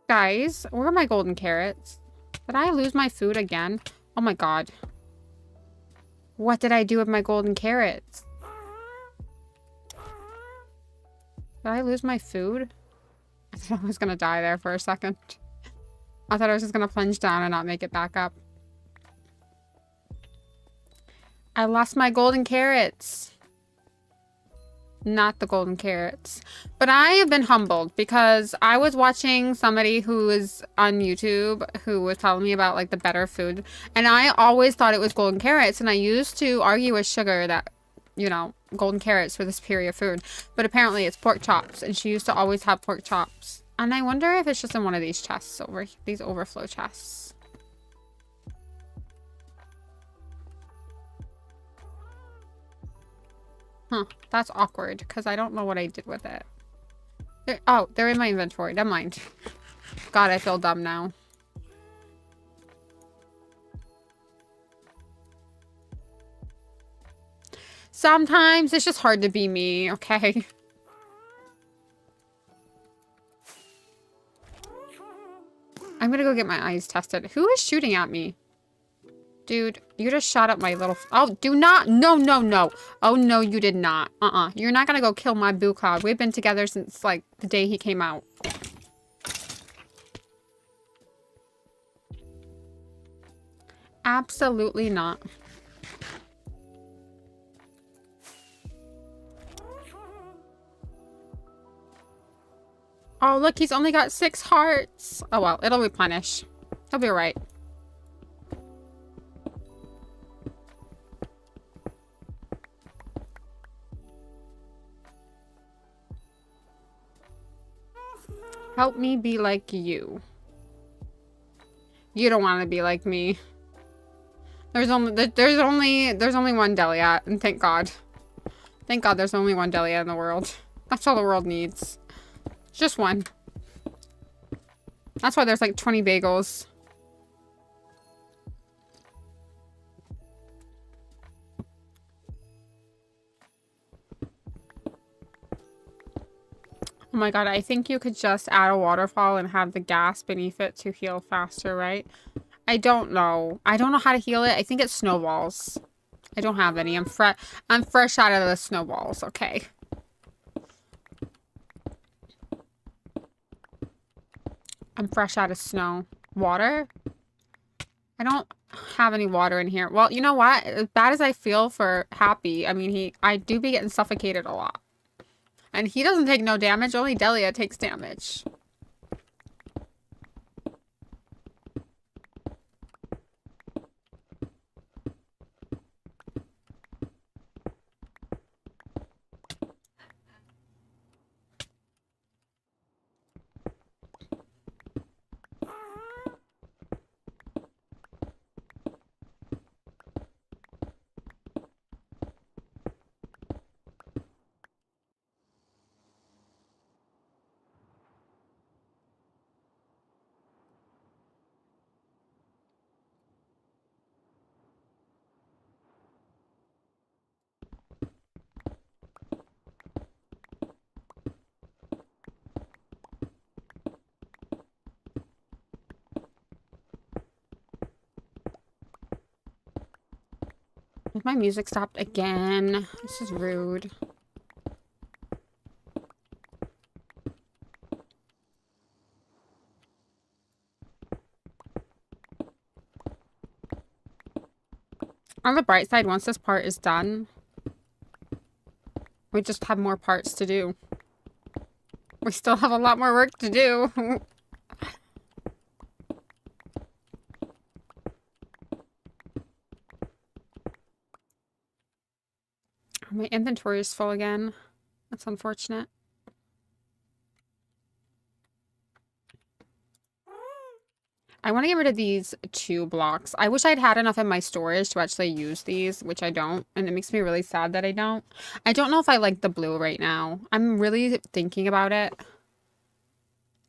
Guys, where are my golden carrots? Did I lose my food again? Oh my god. What did I do with my golden carrots? Did I lose my food? I thought I was gonna die there for a second. I thought I was just gonna plunge down and not make it back up. I lost my golden carrots. Not the golden carrots. But I have been humbled because I was watching somebody who was on YouTube who was telling me about like the better food. And I always thought it was golden carrots. And I used to argue with Sugar that, you know, golden carrots were the superior food. But apparently it's pork chops. And she used to always have pork chops. And I wonder if it's just in one of these chests over these overflow chests. Huh, that's awkward, because I don't know what I did with it. Oh, they're in my inventory. Never mind. God, I feel dumb now. Sometimes it's just hard to be me, okay? I'm gonna go get my eyes tested. Who is shooting at me? Dude, you just shot up my little... Oh, do not... No, no, no. Oh, no, you did not. You're not gonna go kill my boo cloud. We've been together since, like, the day he came out. Absolutely not. Oh, look, he's only got 6 hearts. Oh, well, it'll replenish. He'll be alright. Help me be like you. You don't want to be like me. There's only one Delia, and thank God. Thank God there's only one Delia in the world. That's all the world needs. Just one. That's why there's like 20 bagels. Oh my god, I think you could just add a waterfall and have the gas beneath it to heal faster, right? I don't know. I don't know how to heal it. I think it's snowballs. I don't have any. I'm fresh out of the snowballs, okay? I'm fresh out of snow. Water? I don't have any water in here. Well, you know what? As bad as I feel for Happy, I mean, I do be getting suffocated a lot. And he doesn't take no damage. Only Delia takes damage. My music stopped again. This is rude. On the bright side, once this part is done, we just have more parts to do. We still have a lot more work to do. My inventory is full again. That's unfortunate. I want to get rid of these 2 blocks. I wish I'd had enough in my storage to actually use these, which I don't. And it makes me really sad that I don't. I don't know if I like the blue right now. I'm really thinking about it.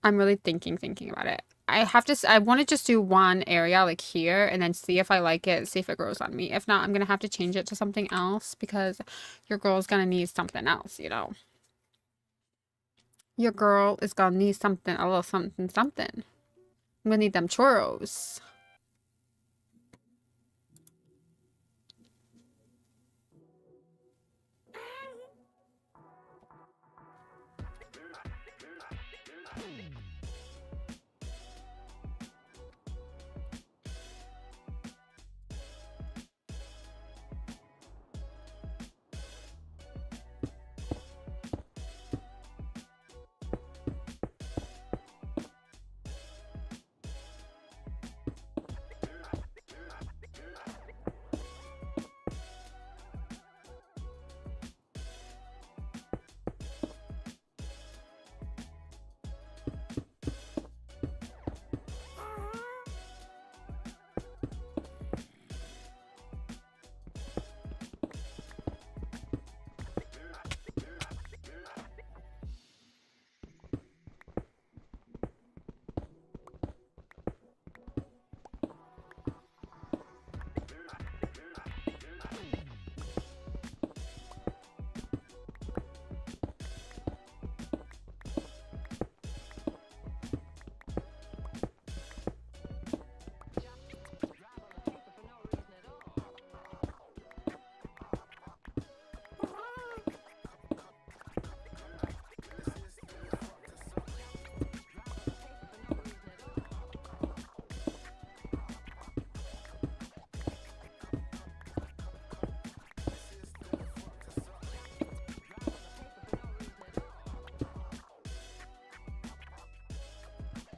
I'm really thinking about it. I want to just do one area like here and then see if I like it, see if it grows on me. If not, I'm going to have to change it to something else because your girl's going to need something else, you know. Your girl is going to need something, a little something, something. I'm gonna need them churros.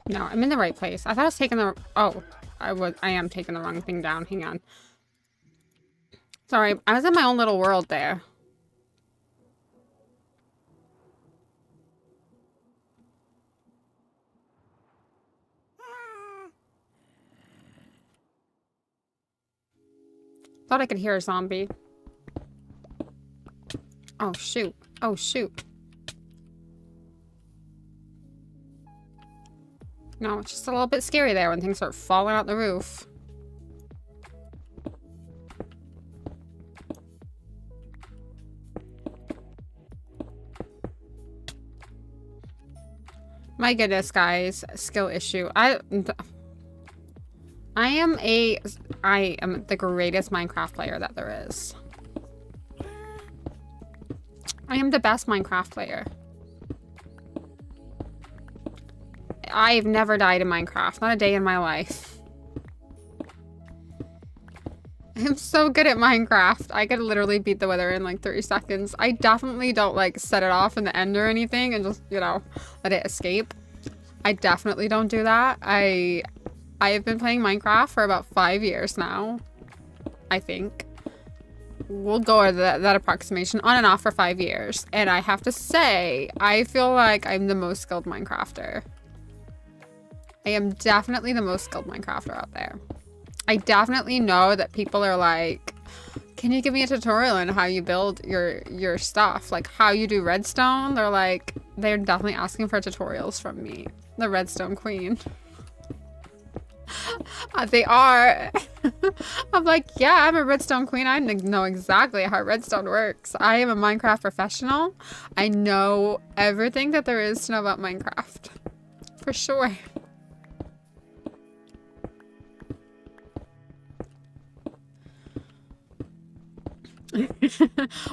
No, I'm in the right place. I thought I was taking the... Oh, I am taking the wrong thing down. Hang on. Sorry, I was in my own little world there. Thought I could hear a zombie. Oh, shoot. Oh, shoot. No, it's just a little bit scary there when things start falling out the roof. My goodness, guys. Skill issue. I am the greatest Minecraft player that there is. I am the best Minecraft player. I've never died in Minecraft. Not a day in my life. I'm so good at Minecraft. I could literally beat the weather in like 30 seconds. I definitely don't like set it off in the end or anything and just, you know, let it escape. I definitely don't do that. I have been playing Minecraft for about 5 years now. I think. We'll go with that approximation on and off for 5 years. And I have to say, I feel like I'm the most skilled Minecrafter. I am definitely the most skilled Minecrafter out there. I definitely know that people are like, can you give me a tutorial on how you build your stuff? Like how you do redstone? They're definitely asking for tutorials from me. The redstone queen. They are. I'm like, yeah, I'm a redstone queen. I know exactly how redstone works. I am a Minecraft professional. I know everything that there is to know about Minecraft. For sure.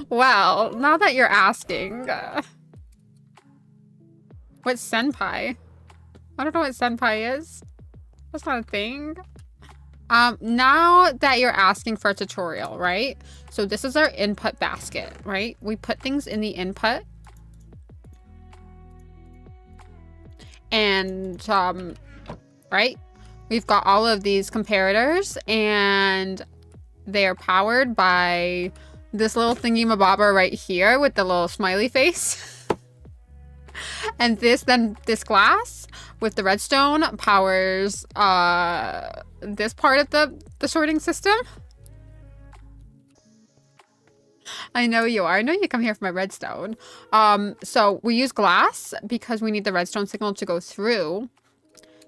Well, now that you're asking, what's senpai? I don't know what senpai is. That's not a thing. Now that you're asking for a tutorial, right? So this is our input basket, right? We put things in the input. And, right? We've got all of these comparators and they're powered by this little thingy-mabobber right here with the little smiley face. And this glass with the redstone powers this part of the sorting system. I know you are. I know you come here for my redstone. So we use glass because we need the redstone signal to go through.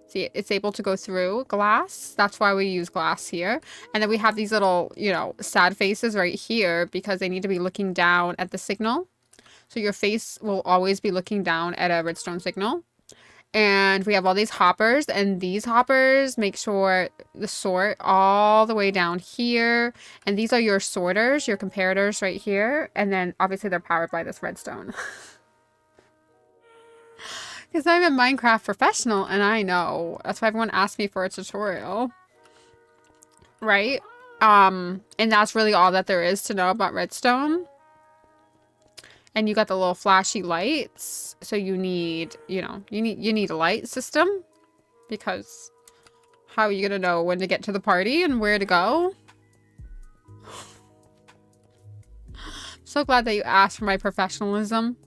See, it's able to go through glass. That's why we use glass here. And then we have these little, you know, sad faces right here because they need to be looking down at the signal. So your face will always be looking down at a redstone signal. And we have all these hoppers, and these hoppers make sure the sort all the way down here. And these are your sorters, your comparators right here. And then obviously they're powered by this redstone. Because I'm a Minecraft professional, and I know. That's why everyone asked me for a tutorial. Right? And that's really all that there is to know about redstone. And you got the little flashy lights. So you need, you know, you need a light system. Because how are you going to know when to get to the party and where to go? So glad that you asked for my professionalism.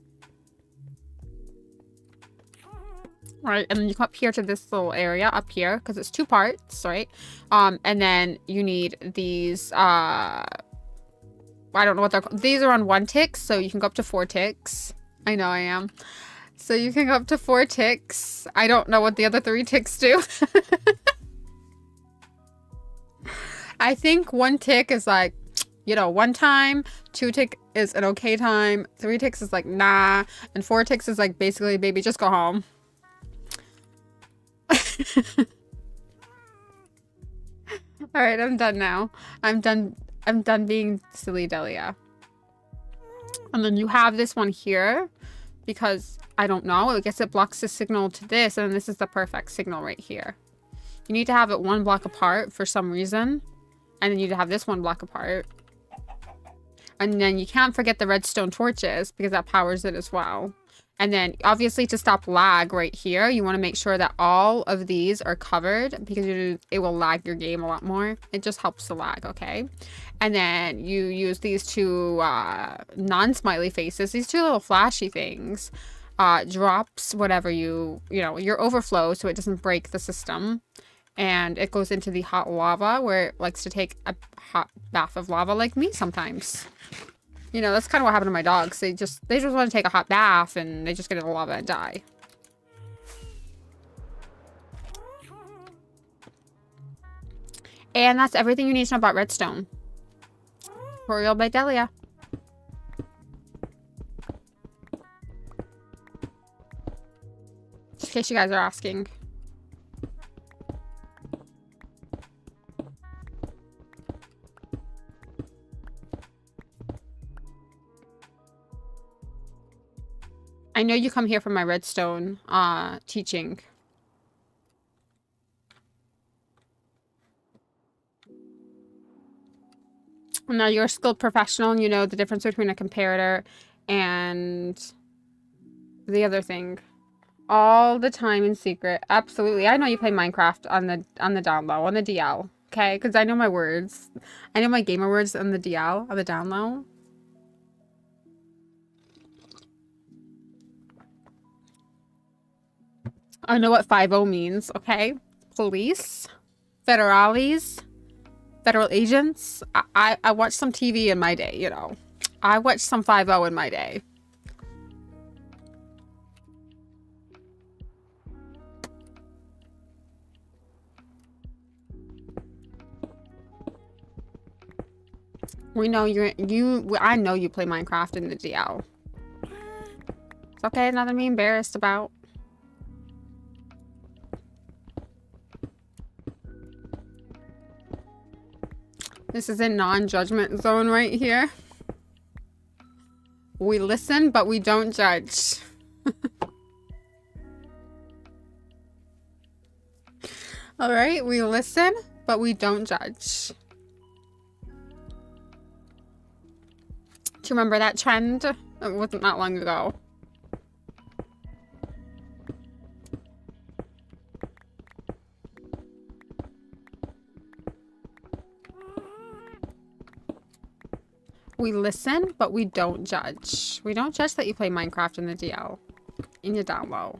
Right, and then you come up here to this little area up here because it's two parts, right? And then you need these, I don't know what they're called. These are on 1 tick, so you can go up to 4 ticks. I know I am. So you can go up to 4 ticks. I don't know what the other 3 ticks do. I think 1 tick is like, you know, 1 time. 2 tick is an okay time. 3 ticks is like, nah. And 4 ticks is like, basically, baby, just go home. All right, I'm done now. I'm done being silly Delia. And then you have this one here because I don't know, I guess it blocks the signal to this, and this is the perfect signal right here. You need to have it 1 block apart for some reason, and then you need to have this 1 block apart. And then you can't forget the redstone torches because that powers it as well. And then obviously to stop lag right here, you want to make sure that all of these are covered because it will lag your game a lot more. It just helps the lag, okay? And then you use these 2 non-smiley faces, these 2 little flashy things. Drops whatever you know, your overflow so it doesn't break the system. And it goes into the hot lava where it likes to take a hot bath of lava like me sometimes. You know, that's kind of what happened to my dogs. They just want to take a hot bath and they just get in the lava and die. And that's everything you need to know about redstone. Tutorial by Delia. Just in case you guys are asking. I know you come here for my redstone teaching. Now you're a skilled professional and you know the difference between a comparator and the other thing. All the time in secret. Absolutely. I know you play Minecraft on the down low, on the DL. Okay? Because I know my words. I know my gamer words on the DL, on the down low. I know what 5-0 means, okay? Police, federales, federal agents. I watched some TV in my day, you know. I watched some 5-0 in my day. We know I know you play Minecraft in the DL. It's okay, nothing to be embarrassed about. This is a non-judgment zone right here. We listen, but we don't judge. All right, we listen, but we don't judge. Do you remember that trend? It wasn't that long ago. We listen, but we don't judge. We don't judge that you play Minecraft in the DL. In your down low.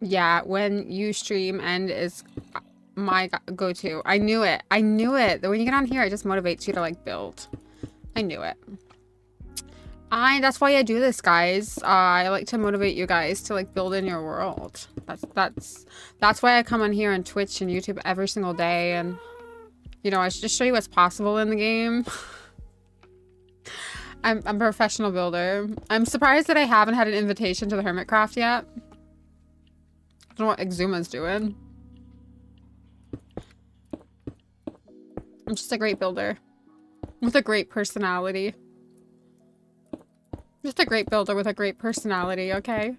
Yeah, when you stream end is my go-to. I knew it. I knew it. When you get on here, it just motivates you to like build. I knew it. That's why I do this, guys. I like to motivate you guys to like build in your world. That's why I come on here on Twitch and YouTube every single day, and you know, I should just show you what's possible in the game. I'm a professional builder. I'm surprised that I haven't had an invitation to the Hermitcraft yet. I don't know what Exuma's doing. I'm just a great builder with a great personality. Just a great builder with a great personality, okay?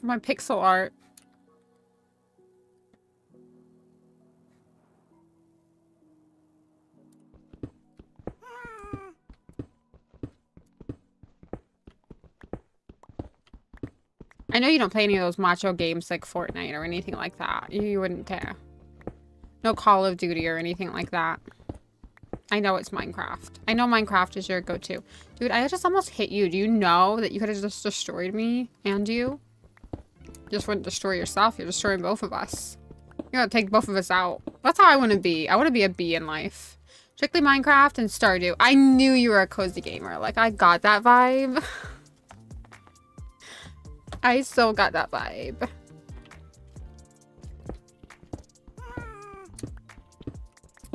My pixel art. I know you don't play any of those macho games like Fortnite or anything like that. You wouldn't care. No Call of Duty or anything like that. I know it's Minecraft. I know Minecraft is your go-to. Dude, I just almost hit you. Do you know that you could have just destroyed me and you? You just wouldn't destroy yourself. You're destroying both of us. You're gonna take both of us out. That's how I want to be. I want to be a bee in life. Strictly Minecraft and Stardew. I knew you were a cozy gamer. Like, I got that vibe. I so got that vibe.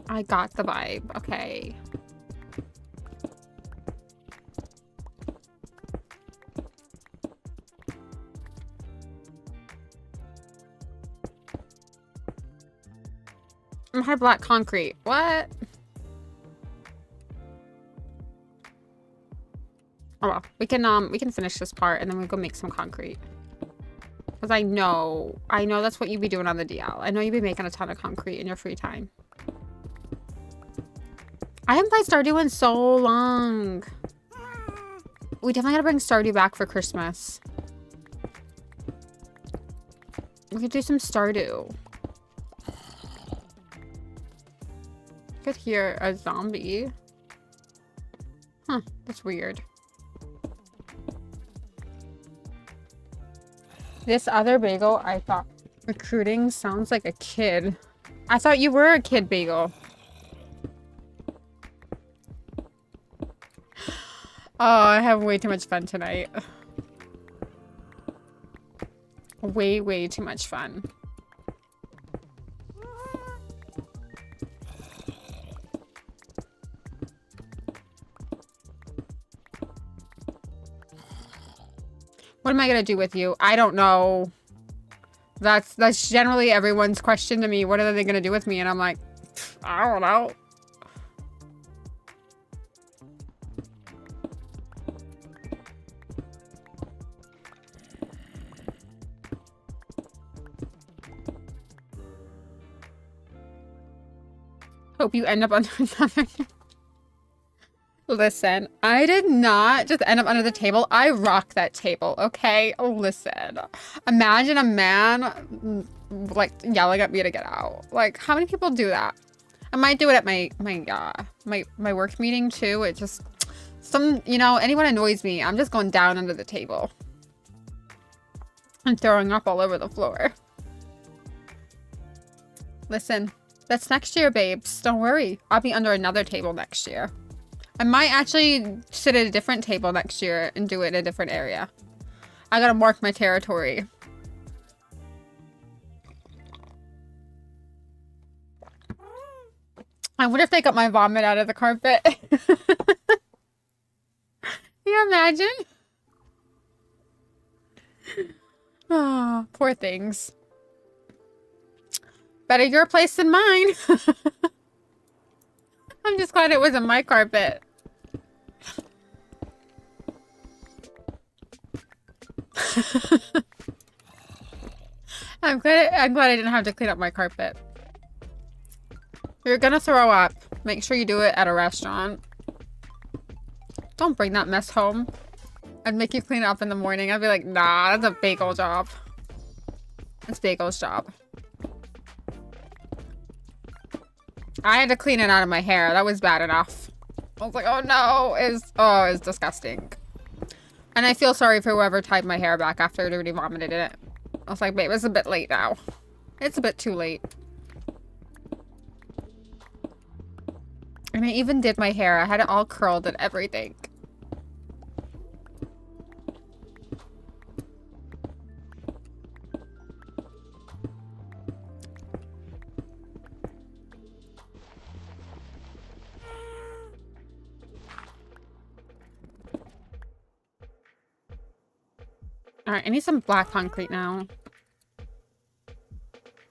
I got the vibe. Okay. I'm hard black concrete. What? Oh well, we can finish this part and then we'll go make some concrete. Because I know that's what you'd be doing on the DL. I know you'd be making a ton of concrete in your free time. I haven't played Stardew in so long. We definitely gotta bring Stardew back for Christmas. We could do some Stardew. Could hear a zombie. Huh, that's weird. This other bagel, I thought recruiting sounds like a kid. I thought you were a kid, bagel. Oh, I have way too much fun tonight. Way too much fun. What am I gonna do with you? I don't know. That's generally everyone's question to me. What are they gonna do with me? And I'm like, I don't know. Hope you end up under another. Listen, I did not just end up under the table. I rock that table, okay? Listen. Imagine a man like yelling at me to get out. Like, how many people do that? I might do it at my work meeting too. It just you know, anyone annoys me, I'm just going down under the table. And throwing up all over the floor. Listen, that's next year, babes. Don't worry. I'll be under another table next year. I might actually sit at a different table next year and do it in a different area. I gotta mark my territory. I wonder if they got my vomit out of the carpet. Can you imagine? Oh, poor things. Better your place than mine. I'm just glad it wasn't my carpet. I'm glad I didn't have to clean up my carpet. You're gonna throw up. Make sure you do it at a restaurant. Don't bring that mess home. I'd make you clean it up in the morning. I'd be like, nah, that's a bagel job. It's Bagel's job. I had to clean it out of my hair. That was bad enough. I was like, oh no, it's disgusting. And I feel sorry for whoever tied my hair back after it already vomited in it. I was like, babe, it's a bit late now. It's a bit too late. And I even did my hair. I had it all curled and everything. Alright, I need some black concrete now.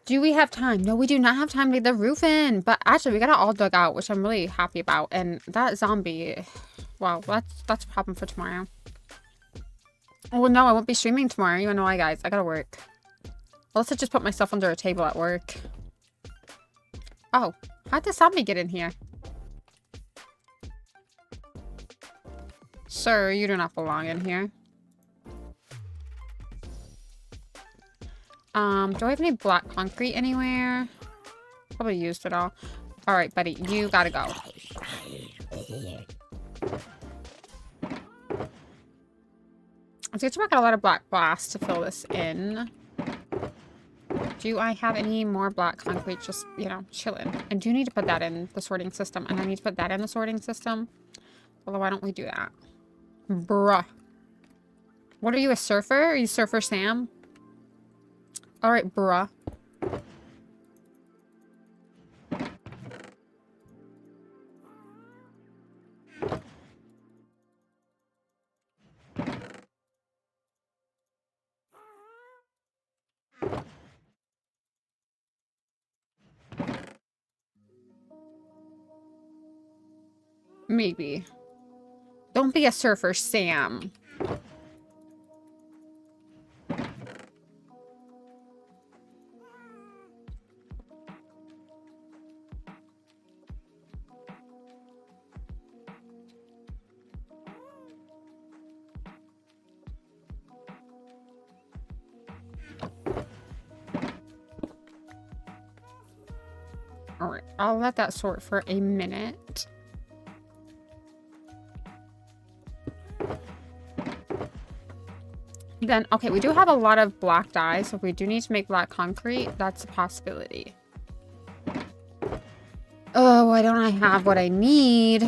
Do we have time? No, we do not have time to get the roof in. But actually, we got it all dug out, which I'm really happy about. And that zombie, well, that's a problem for tomorrow. Oh, no, I won't be streaming tomorrow. You know why, guys? I gotta work. Unless I just put myself under a table at work. Oh, how'd the zombie get in here? Sir, you do not belong in here. Do I have any black concrete anywhere? Probably used it all. Alright, buddy, you gotta go. So I got a lot of black glass to fill this in. Do I have any more black concrete just, you know, chilling? And do you need to put that in the sorting system? And I need to put that in the sorting system? Although, why don't we do that? Bruh. What are you, a surfer? Are you Surfer Sam? Alright, bruh. Maybe. Don't be a Surfer Sam. Alright, I'll let that sort for a minute. Then, okay, we do have a lot of black dye, so if we do need to make black concrete, that's a possibility. Oh, why don't I have what I need?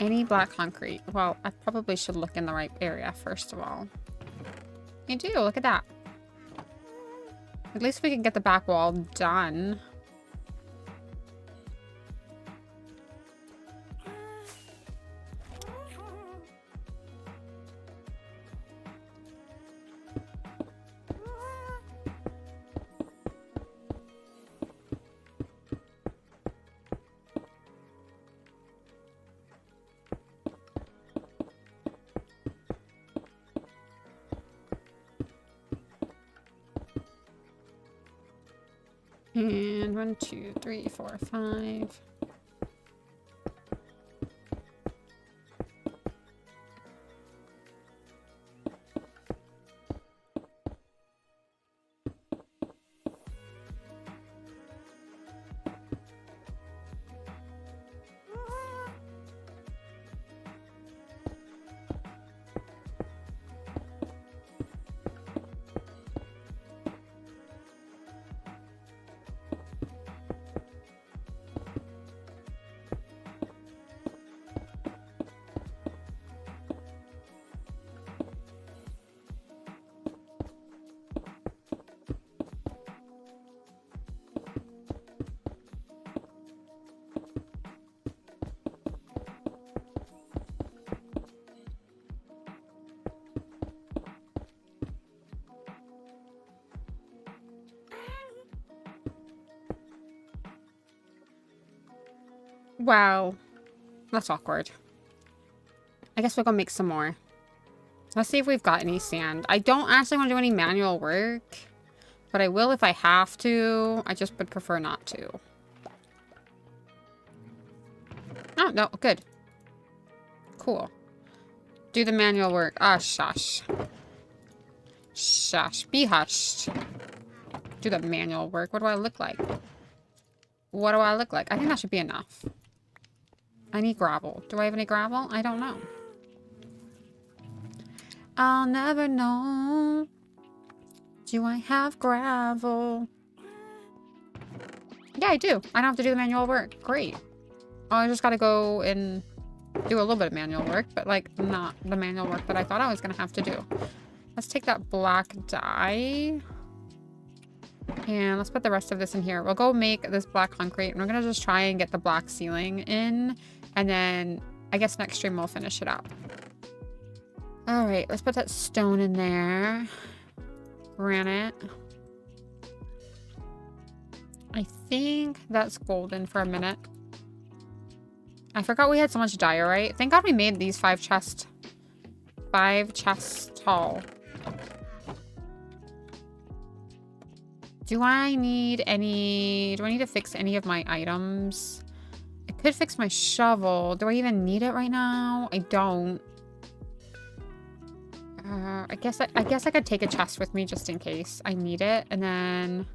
Any black concrete? Well, I probably should look in the right area, first of all. You do, look at that. At least we can get the back wall done. And 1, 2, 3, 4, 5. Wow. That's awkward. I guess we're gonna make some more. Let's see if we've got any sand. I don't actually want to do any manual work. But I will if I have to. I just would prefer not to. Oh, no. Good. Cool. Do the manual work. Ah, shush. Shush. Be hushed. Do the manual work. What do I look like? What do I look like? I think that should be enough. I need gravel. Do I have any gravel? I don't know. I'll never know. Do I have gravel? Yeah, I do. I don't have to do the manual work. Great. Oh, I just gotta go and do a little bit of manual work, but like not the manual work that I thought I was gonna have to do. Let's take that black dye. And let's put the rest of this in here. We'll go make this black concrete and we're gonna just try and get the black ceiling in. And then I guess next stream we'll finish it up. All right, let's put that stone in there. Granite. I think that's golden for a minute. I forgot we had so much diorite. Thank God we made these 5 chests. 5 chests tall. Do I need to fix any of my items? I could fix my shovel. Do I even need it right now? I don't. I guess I could take a chest with me just in case I need it, and then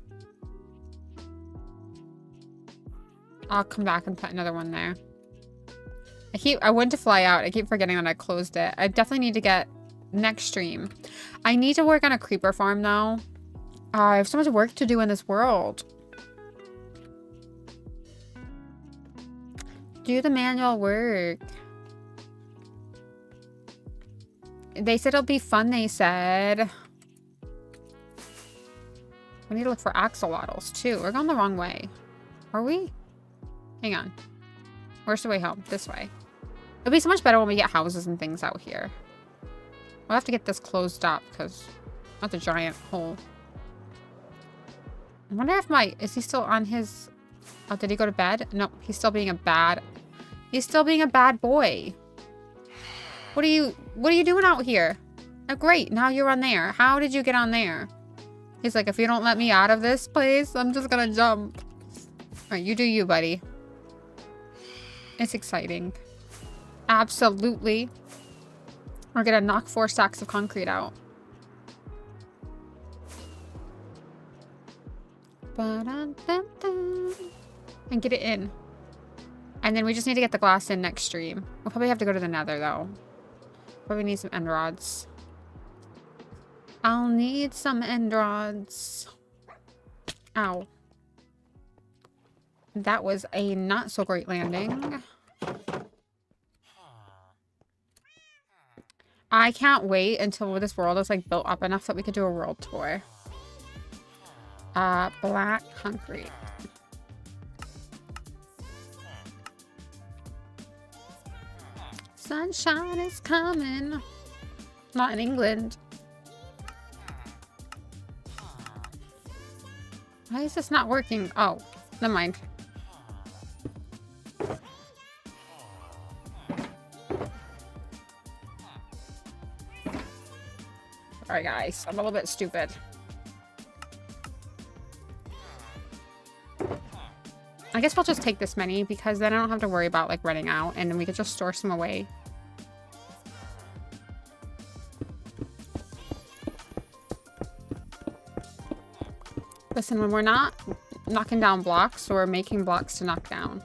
I'll come back and put another one there. I went to fly out. I keep forgetting that I closed it. I definitely need to get next stream. I need to work on a creeper farm though. I have so much work to do in this world. Do the manual work. They said it'll be fun, they said. We need to look for axolotls, too. We're going the wrong way. Are we? Hang on. Where's the way home? This way. It'll be so much better when we get houses and things out here. We'll have to get this closed up, because that's a giant hole. I wonder if is he still on his... Oh, did he go to bed? No, he's still being a bad... He's still being a bad boy. What are you doing out here? Oh, great. Now you're on there. How did you get on there? He's like, if you don't let me out of this place, I'm just gonna jump. All right, you do you, buddy. It's exciting. Absolutely. We're gonna knock 4 stacks of concrete out. And get it in. And then we just need to get the glass in next stream. We'll probably have to go to the nether, though. Probably need some end rods. I'll need some end rods. Ow. That was a not so great landing. I can't wait until this world is like built up enough that we could do a world tour. Black concrete. Sunshine is coming. Not in England. Why is this not working? Oh, never mind. Sorry guys, I'm a little bit stupid. I guess we'll just take this many because then I don't have to worry about like running out, and then we could just store some away. Listen, when we're not knocking down blocks, we're making blocks to knock down.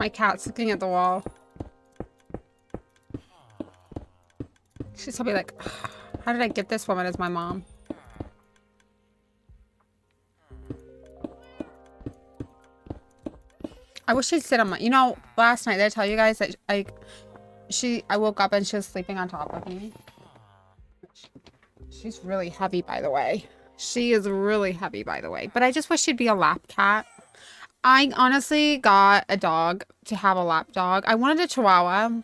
My cat's looking at the wall. She's probably like, how did I get this woman as my mom? I wish she'd sit on my, you know, last night, did I tell you guys that I woke up and she was sleeping on top of me? She's really heavy, by the way. She is really heavy, by the way. But I just wish she'd be a lap cat. I honestly got a dog to have a lap dog. I wanted a Chihuahua.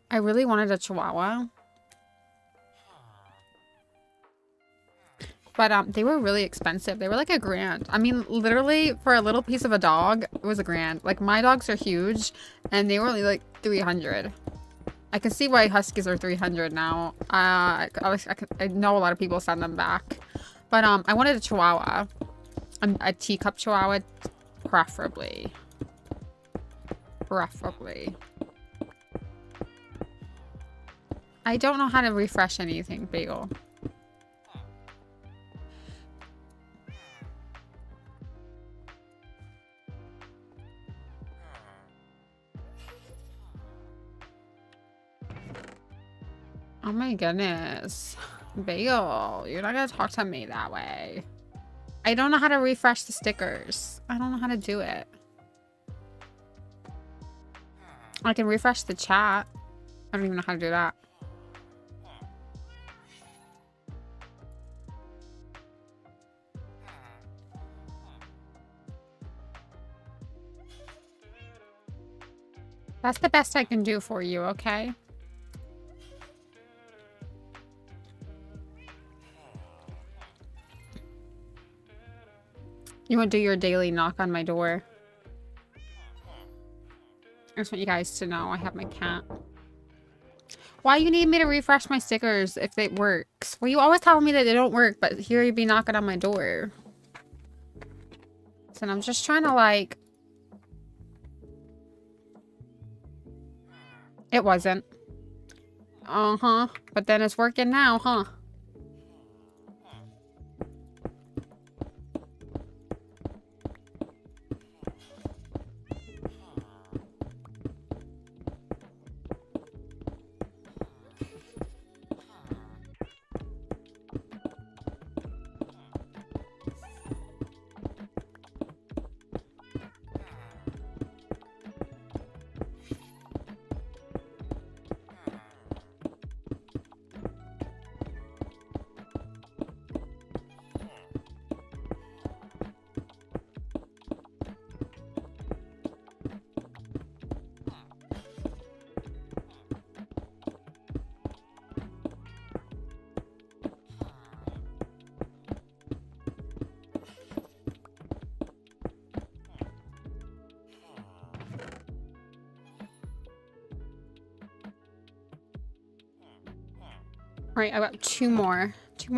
I really wanted a Chihuahua. But they were really expensive. They were like $1,000. I mean, literally for a little piece of a dog, it was $1,000. Like my dogs are huge and they were only like $300. I can see why Huskies are $300 now. I know a lot of people send them back. But I wanted a Chihuahua. A teacup Chihuahua, preferably. Preferably. I don't know how to refresh anything, Bagel. Oh my goodness. Bagel, you're not gonna talk to me that way. I don't know how to refresh the stickers. I don't know how to do it. I can refresh the chat. I don't even know how to do that. That's the best I can do for you, okay? You want to do your daily knock on my door? I just want you guys to know I have my cat. Why you need me to refresh my stickers if it works? Well, you always tell me that they don't work, but here you be knocking on my door. So I'm just trying to like... It wasn't. Uh-huh. But then it's working now, huh? Alright, I got two more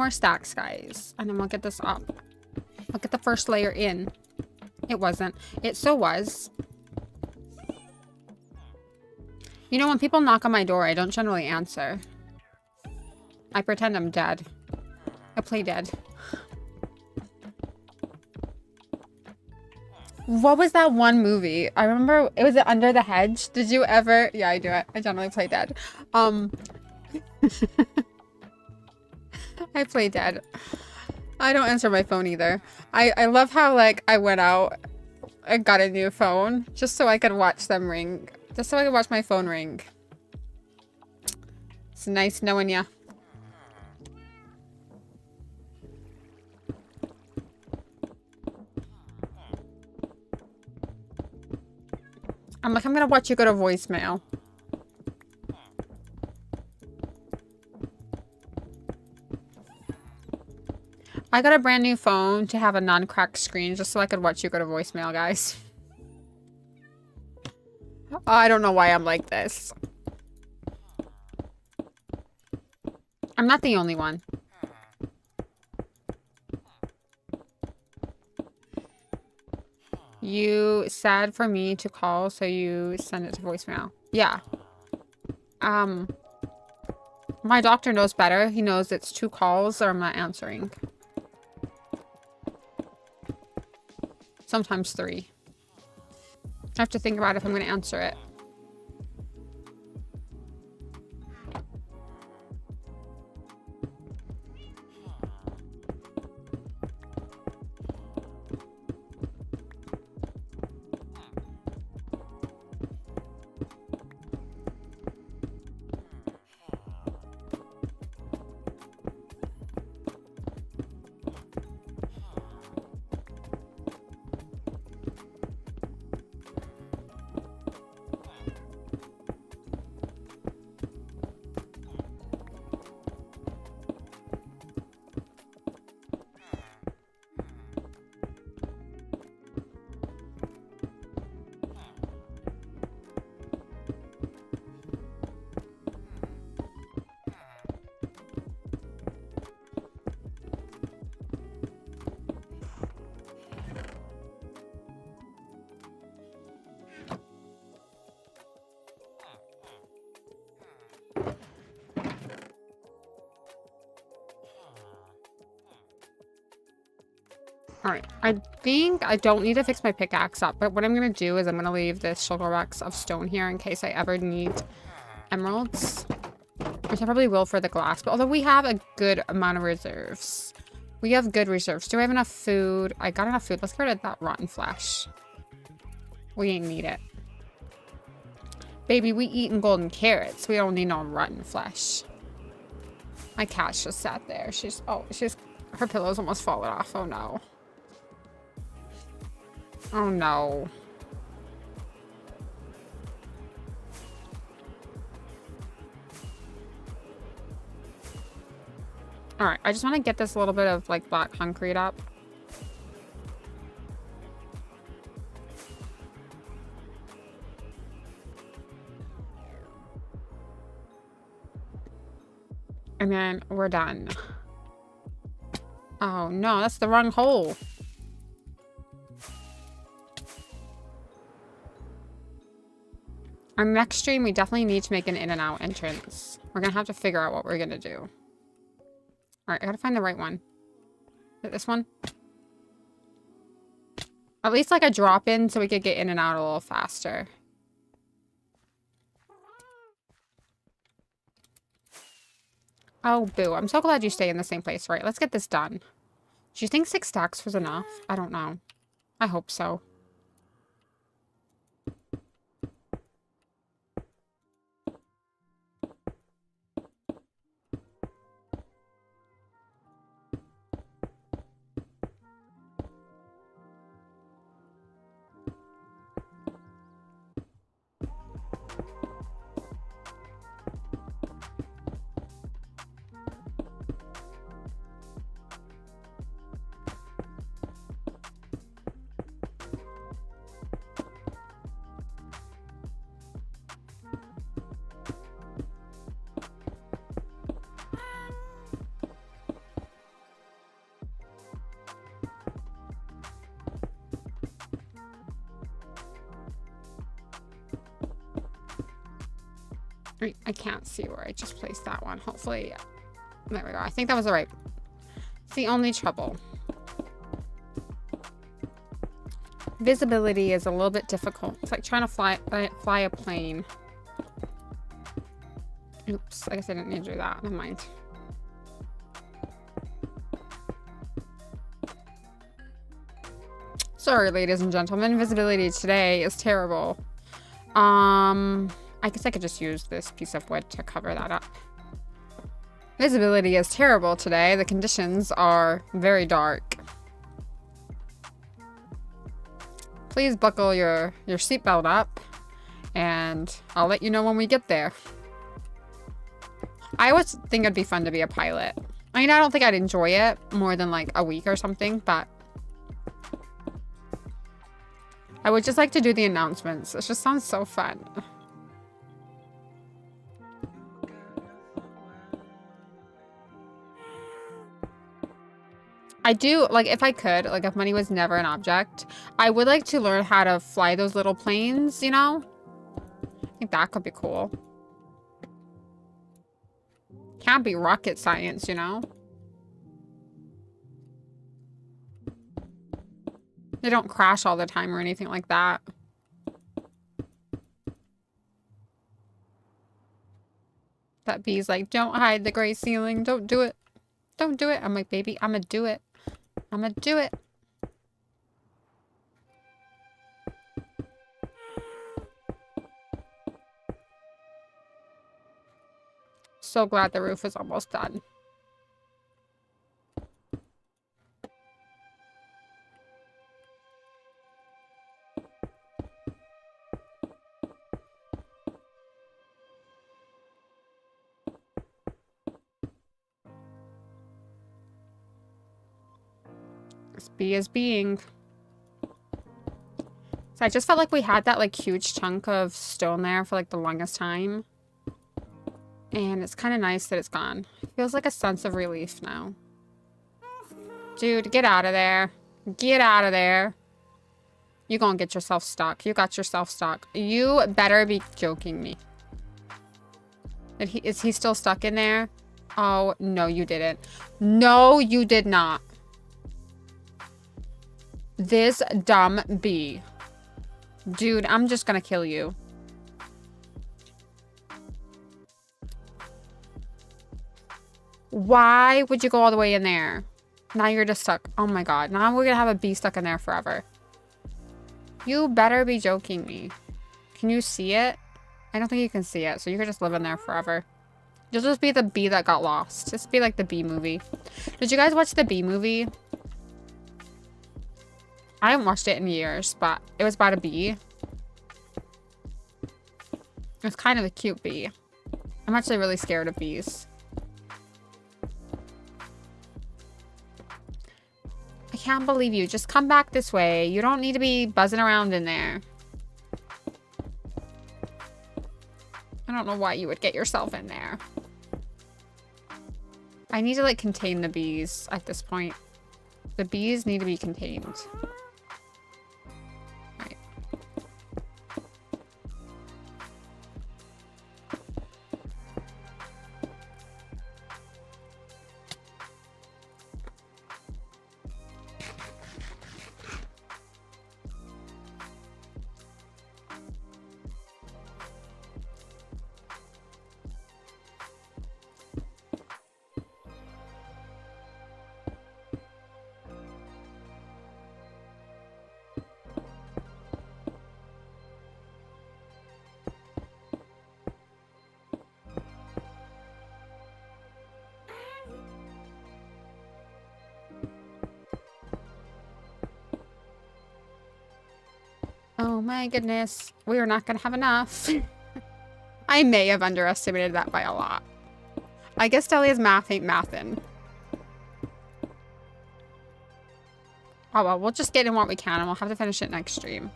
stacks, guys. And then we'll get this up. I'll get the first layer in. It wasn't. It so was. You know, when people knock on my door, I don't generally answer. I pretend I'm dead. I play dead. What was that one movie? I remember, it was Under the Hedge. Did you ever? Yeah, I do it. I generally play dead. I play dead. I don't answer my phone either. I love how, like, I went out and got a new phone just so I could watch them ring. Just so I could watch my phone ring. It's nice knowing ya. I'm like, I'm gonna watch you go to voicemail. I got a brand new phone to have a non-cracked screen just so I could watch you go to voicemail, guys. I don't know why I'm like this. I'm not the only one. You sad for me to call, so you send it to voicemail. Yeah. My doctor knows better. He knows it's 2 calls or I'm not answering. Sometimes 3. I have to think about if I'm going to answer it. Alright, I think I don't need to fix my pickaxe up, but what I'm going to do is I'm going to leave this sugar rocks of stone here in case I ever need emeralds. Which I probably will for the glass, but although we have a good amount of reserves. We have good reserves. Do I have enough food? I got enough food. Let's get rid of that rotten flesh. We ain't need it. Baby, we eating golden carrots. We don't need no rotten flesh. My cat just sat there. Her pillow's almost fallen off. Oh no. Oh no. Alright, I just want to get this little bit of like black concrete up. And then we're done. Oh no, that's the wrong hole. Our next stream, we definitely need to make an in and out entrance. We're gonna have to figure out what we're gonna do. Alright, I gotta find the right one. Is it this one? At least like a drop in so we could get in and out a little faster. Oh, boo. I'm so glad you stay in the same place. Right, let's get this done. Do you think 6 stacks was enough? I don't know. I hope so. I can't see where I just placed that one. Hopefully, there we go. I think that was the right. It's the only trouble. Visibility is a little bit difficult. It's like trying to fly a plane. Oops, I guess I didn't need to do that. Never mind. Sorry, ladies and gentlemen. Visibility today is terrible. I guess I could just use this piece of wood to cover that up. Visibility is terrible today. The conditions are very dark. Please buckle your seatbelt up, and I'll let you know when we get there. I always think it'd be fun to be a pilot. I mean, I don't think I'd enjoy it more than like a week or something, but I would just like to do the announcements. It just sounds so fun. I do, like, if I could, like, if money was never an object, I would like to learn how to fly those little planes, you know? I think that could be cool. Can't be rocket science, you know? They don't crash all the time or anything like that. that bee's like, don't hide the gray ceiling. Don't do it. Don't do it. I'm like, baby, I'm gonna do it. I'm gonna do it. So glad the roof is almost done. This bee is being. So I just felt like we had that like huge chunk of stone there for like the longest time. And it's kind of nice that it's gone. It feels like a sense of relief now. Dude, get out of there. Get out of there. You gonna get yourself stuck. You got yourself stuck. You better be joking me. Is he still stuck in there? Oh, no, you didn't. No, you did not. This dumb bee. Dude, I'm just gonna kill you. Why would you go all the way in there? Now you're just stuck. Oh my god. Now we're gonna have a bee stuck in there forever. You better be joking me. Can you see it? I don't think you can see it, so you could just live in there forever. You'll just be the bee that got lost. Just be like the bee movie. Did you guys watch the bee movie? I haven't watched it in years, but it was about a bee. It was kind of a cute bee. I'm actually really scared of bees. I can't believe you. Just come back this way. You don't need to be buzzing around in there. I don't know why you would get yourself in there. I need to like contain the bees at this point. The bees need to be contained. Right. Oh my goodness. We are not going to have enough. I may have underestimated that by a lot. I guess Delia's math ain't mathin'. Oh well, we'll just get in what we can and we'll have to finish it next stream.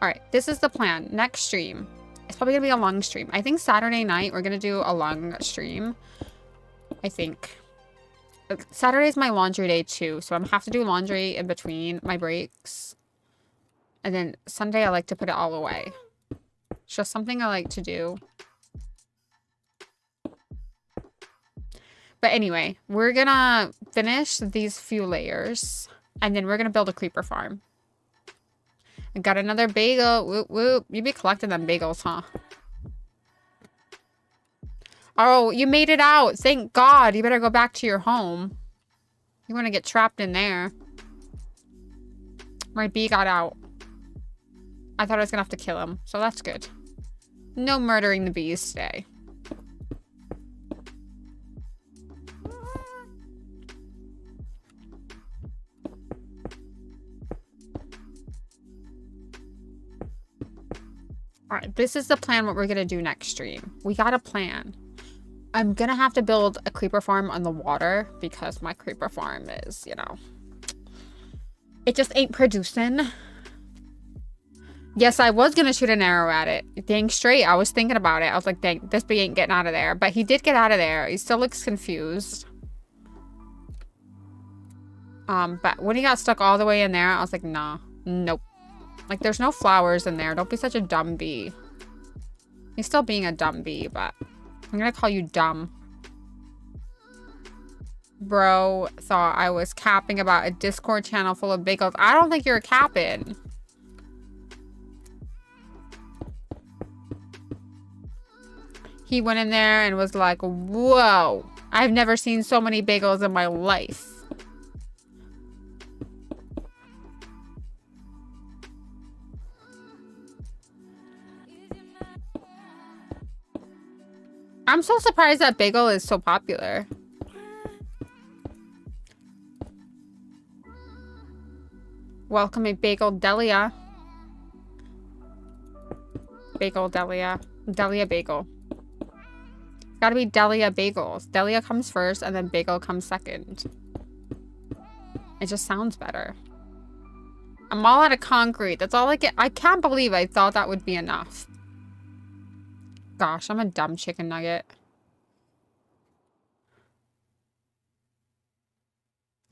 Alright, this is the plan. Next stream. It's probably going to be a long stream. I think Saturday night we're going to do a long stream. I think. Saturday's my laundry day too, so I'm going to have to do laundry in between my breaks. And then Sunday, I like to put it all away. It's just something I like to do. But anyway, we're gonna finish these few layers. And then we're gonna build a creeper farm. I got another bagel. Whoop, whoop. You be collecting them bagels, huh? Oh, you made it out. Thank God. You better go back to your home. You want to get trapped in there. My bee got out. I thought I was gonna have to kill him, so that's good. No murdering the bees today. Alright, this is the plan what we're gonna do next stream. We got a plan. I'm gonna have to build a creeper farm on the water because my creeper farm is, you know, it just ain't producing. Yes, I was going to shoot an arrow at it. Dang straight. I was thinking about it. I was like, dang, this bee ain't getting out of there. But he did get out of there. He still looks confused. But when he got stuck all the way in there, I was like, nah, nope. Like, there's no flowers in there. Don't be such a dumb bee. He's still being a dumb bee, but I'm going to call you dumb. Bro thought I was capping about a Discord channel full of bagels. I don't think you're capping. He went in there and was like, whoa, I've never seen so many bagels in my life. I'm so surprised that bagel is so popular. Welcome a Bagel Delia. Bagel Delia. Delia Bagel. Gotta be Delia Bagels. Delia comes first and then Bagel comes second. It just sounds better. I'm all out of concrete. That's all I get. I can't believe I thought that would be enough. Gosh, I'm a dumb chicken nugget.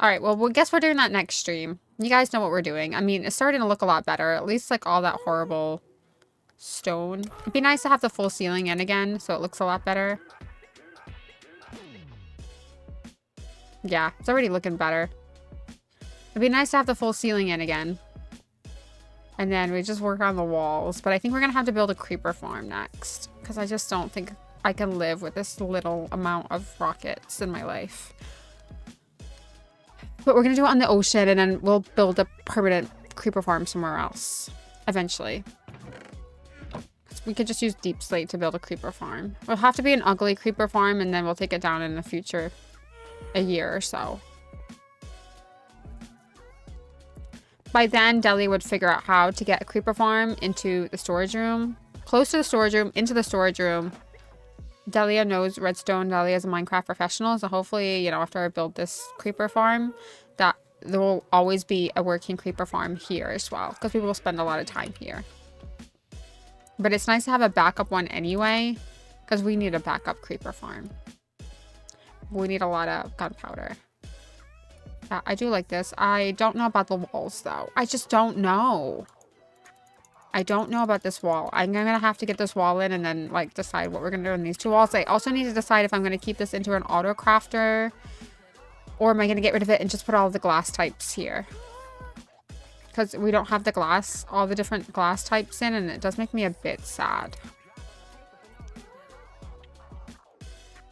Alright, well, guess we're doing that next stream. You guys know what we're doing. I mean, it's starting to look a lot better. At least, like, all that horrible stone. It'd be nice to have the full ceiling in again, so it looks a lot better. Yeah, it's already looking better. It'd be nice to have the full ceiling in again. And then we just work on the walls. But I think we're going to have to build a creeper farm next. Because I just don't think I can live with this little amount of rockets in my life. But we're going to do it on the ocean, and then we'll build a permanent creeper farm somewhere else. Eventually. We could just use deep slate to build a creeper farm. It'll have to be an ugly creeper farm, and then we'll take it down in the future. A year or so. By then, Deli would figure out how to get a creeper farm into the storage room. Close to the storage room, into the storage room. Delia knows redstone. Delia is a Minecraft professional, so hopefully, you know, after I build this creeper farm, that there will always be a working creeper farm here as well, because people will spend a lot of time here. But it's nice to have a backup one anyway, because we need a backup creeper farm. We need a lot of gunpowder. Yeah, I do like this. I don't know about the walls, though. I just don't know. I don't know about this wall. I'm going to have to get this wall in and then, like, decide what we're going to do on these two walls. I also need to decide if I'm going to keep this into an auto crafter, or am I going to get rid of it and just put all the glass types here? Because we don't have the glass, all the different glass types in, and it does make me a bit sad.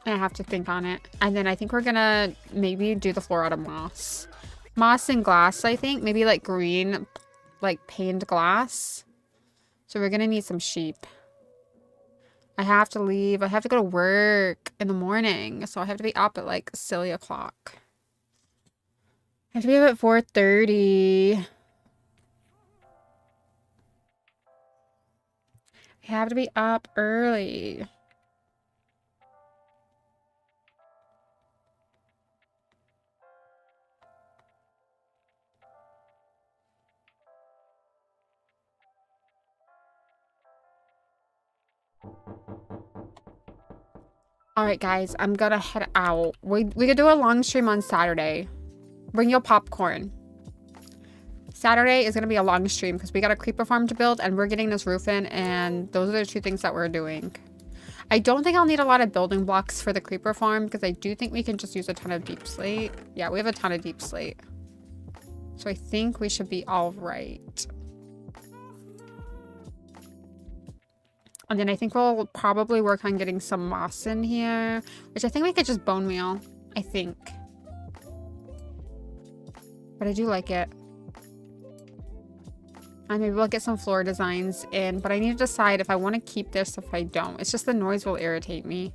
I have to think on it. And then I think we're going to maybe do the floor out of moss. Moss and glass, I think. Maybe, like, green, like, paned glass. So we're going to need some sheep. I have to leave. I have to go to work in the morning. So I have to be up at like silly o'clock. I have to be up at 4:30. I have to be up early. Alright guys, I'm gonna head out. We could do a long stream on Saturday. Bring your popcorn. Saturday is gonna be a long stream because we got a creeper farm to build and we're getting this roof in, and those are the two things that we're doing. I don't think I'll need a lot of building blocks for the creeper farm because I do think we can just use a ton of deep slate. Yeah, we have a ton of deep slate. So I think we should be all right. And then I think we'll probably work on getting some moss in here, which I think we could just bone meal, I think. But I do like it. And maybe we'll get some floor designs in, but I need to decide if I want to keep this, if I don't. It's just the noise will irritate me.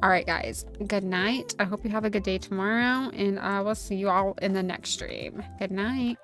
All right, guys. Good night. I hope you have a good day tomorrow, and I will see you all in the next stream. Good night.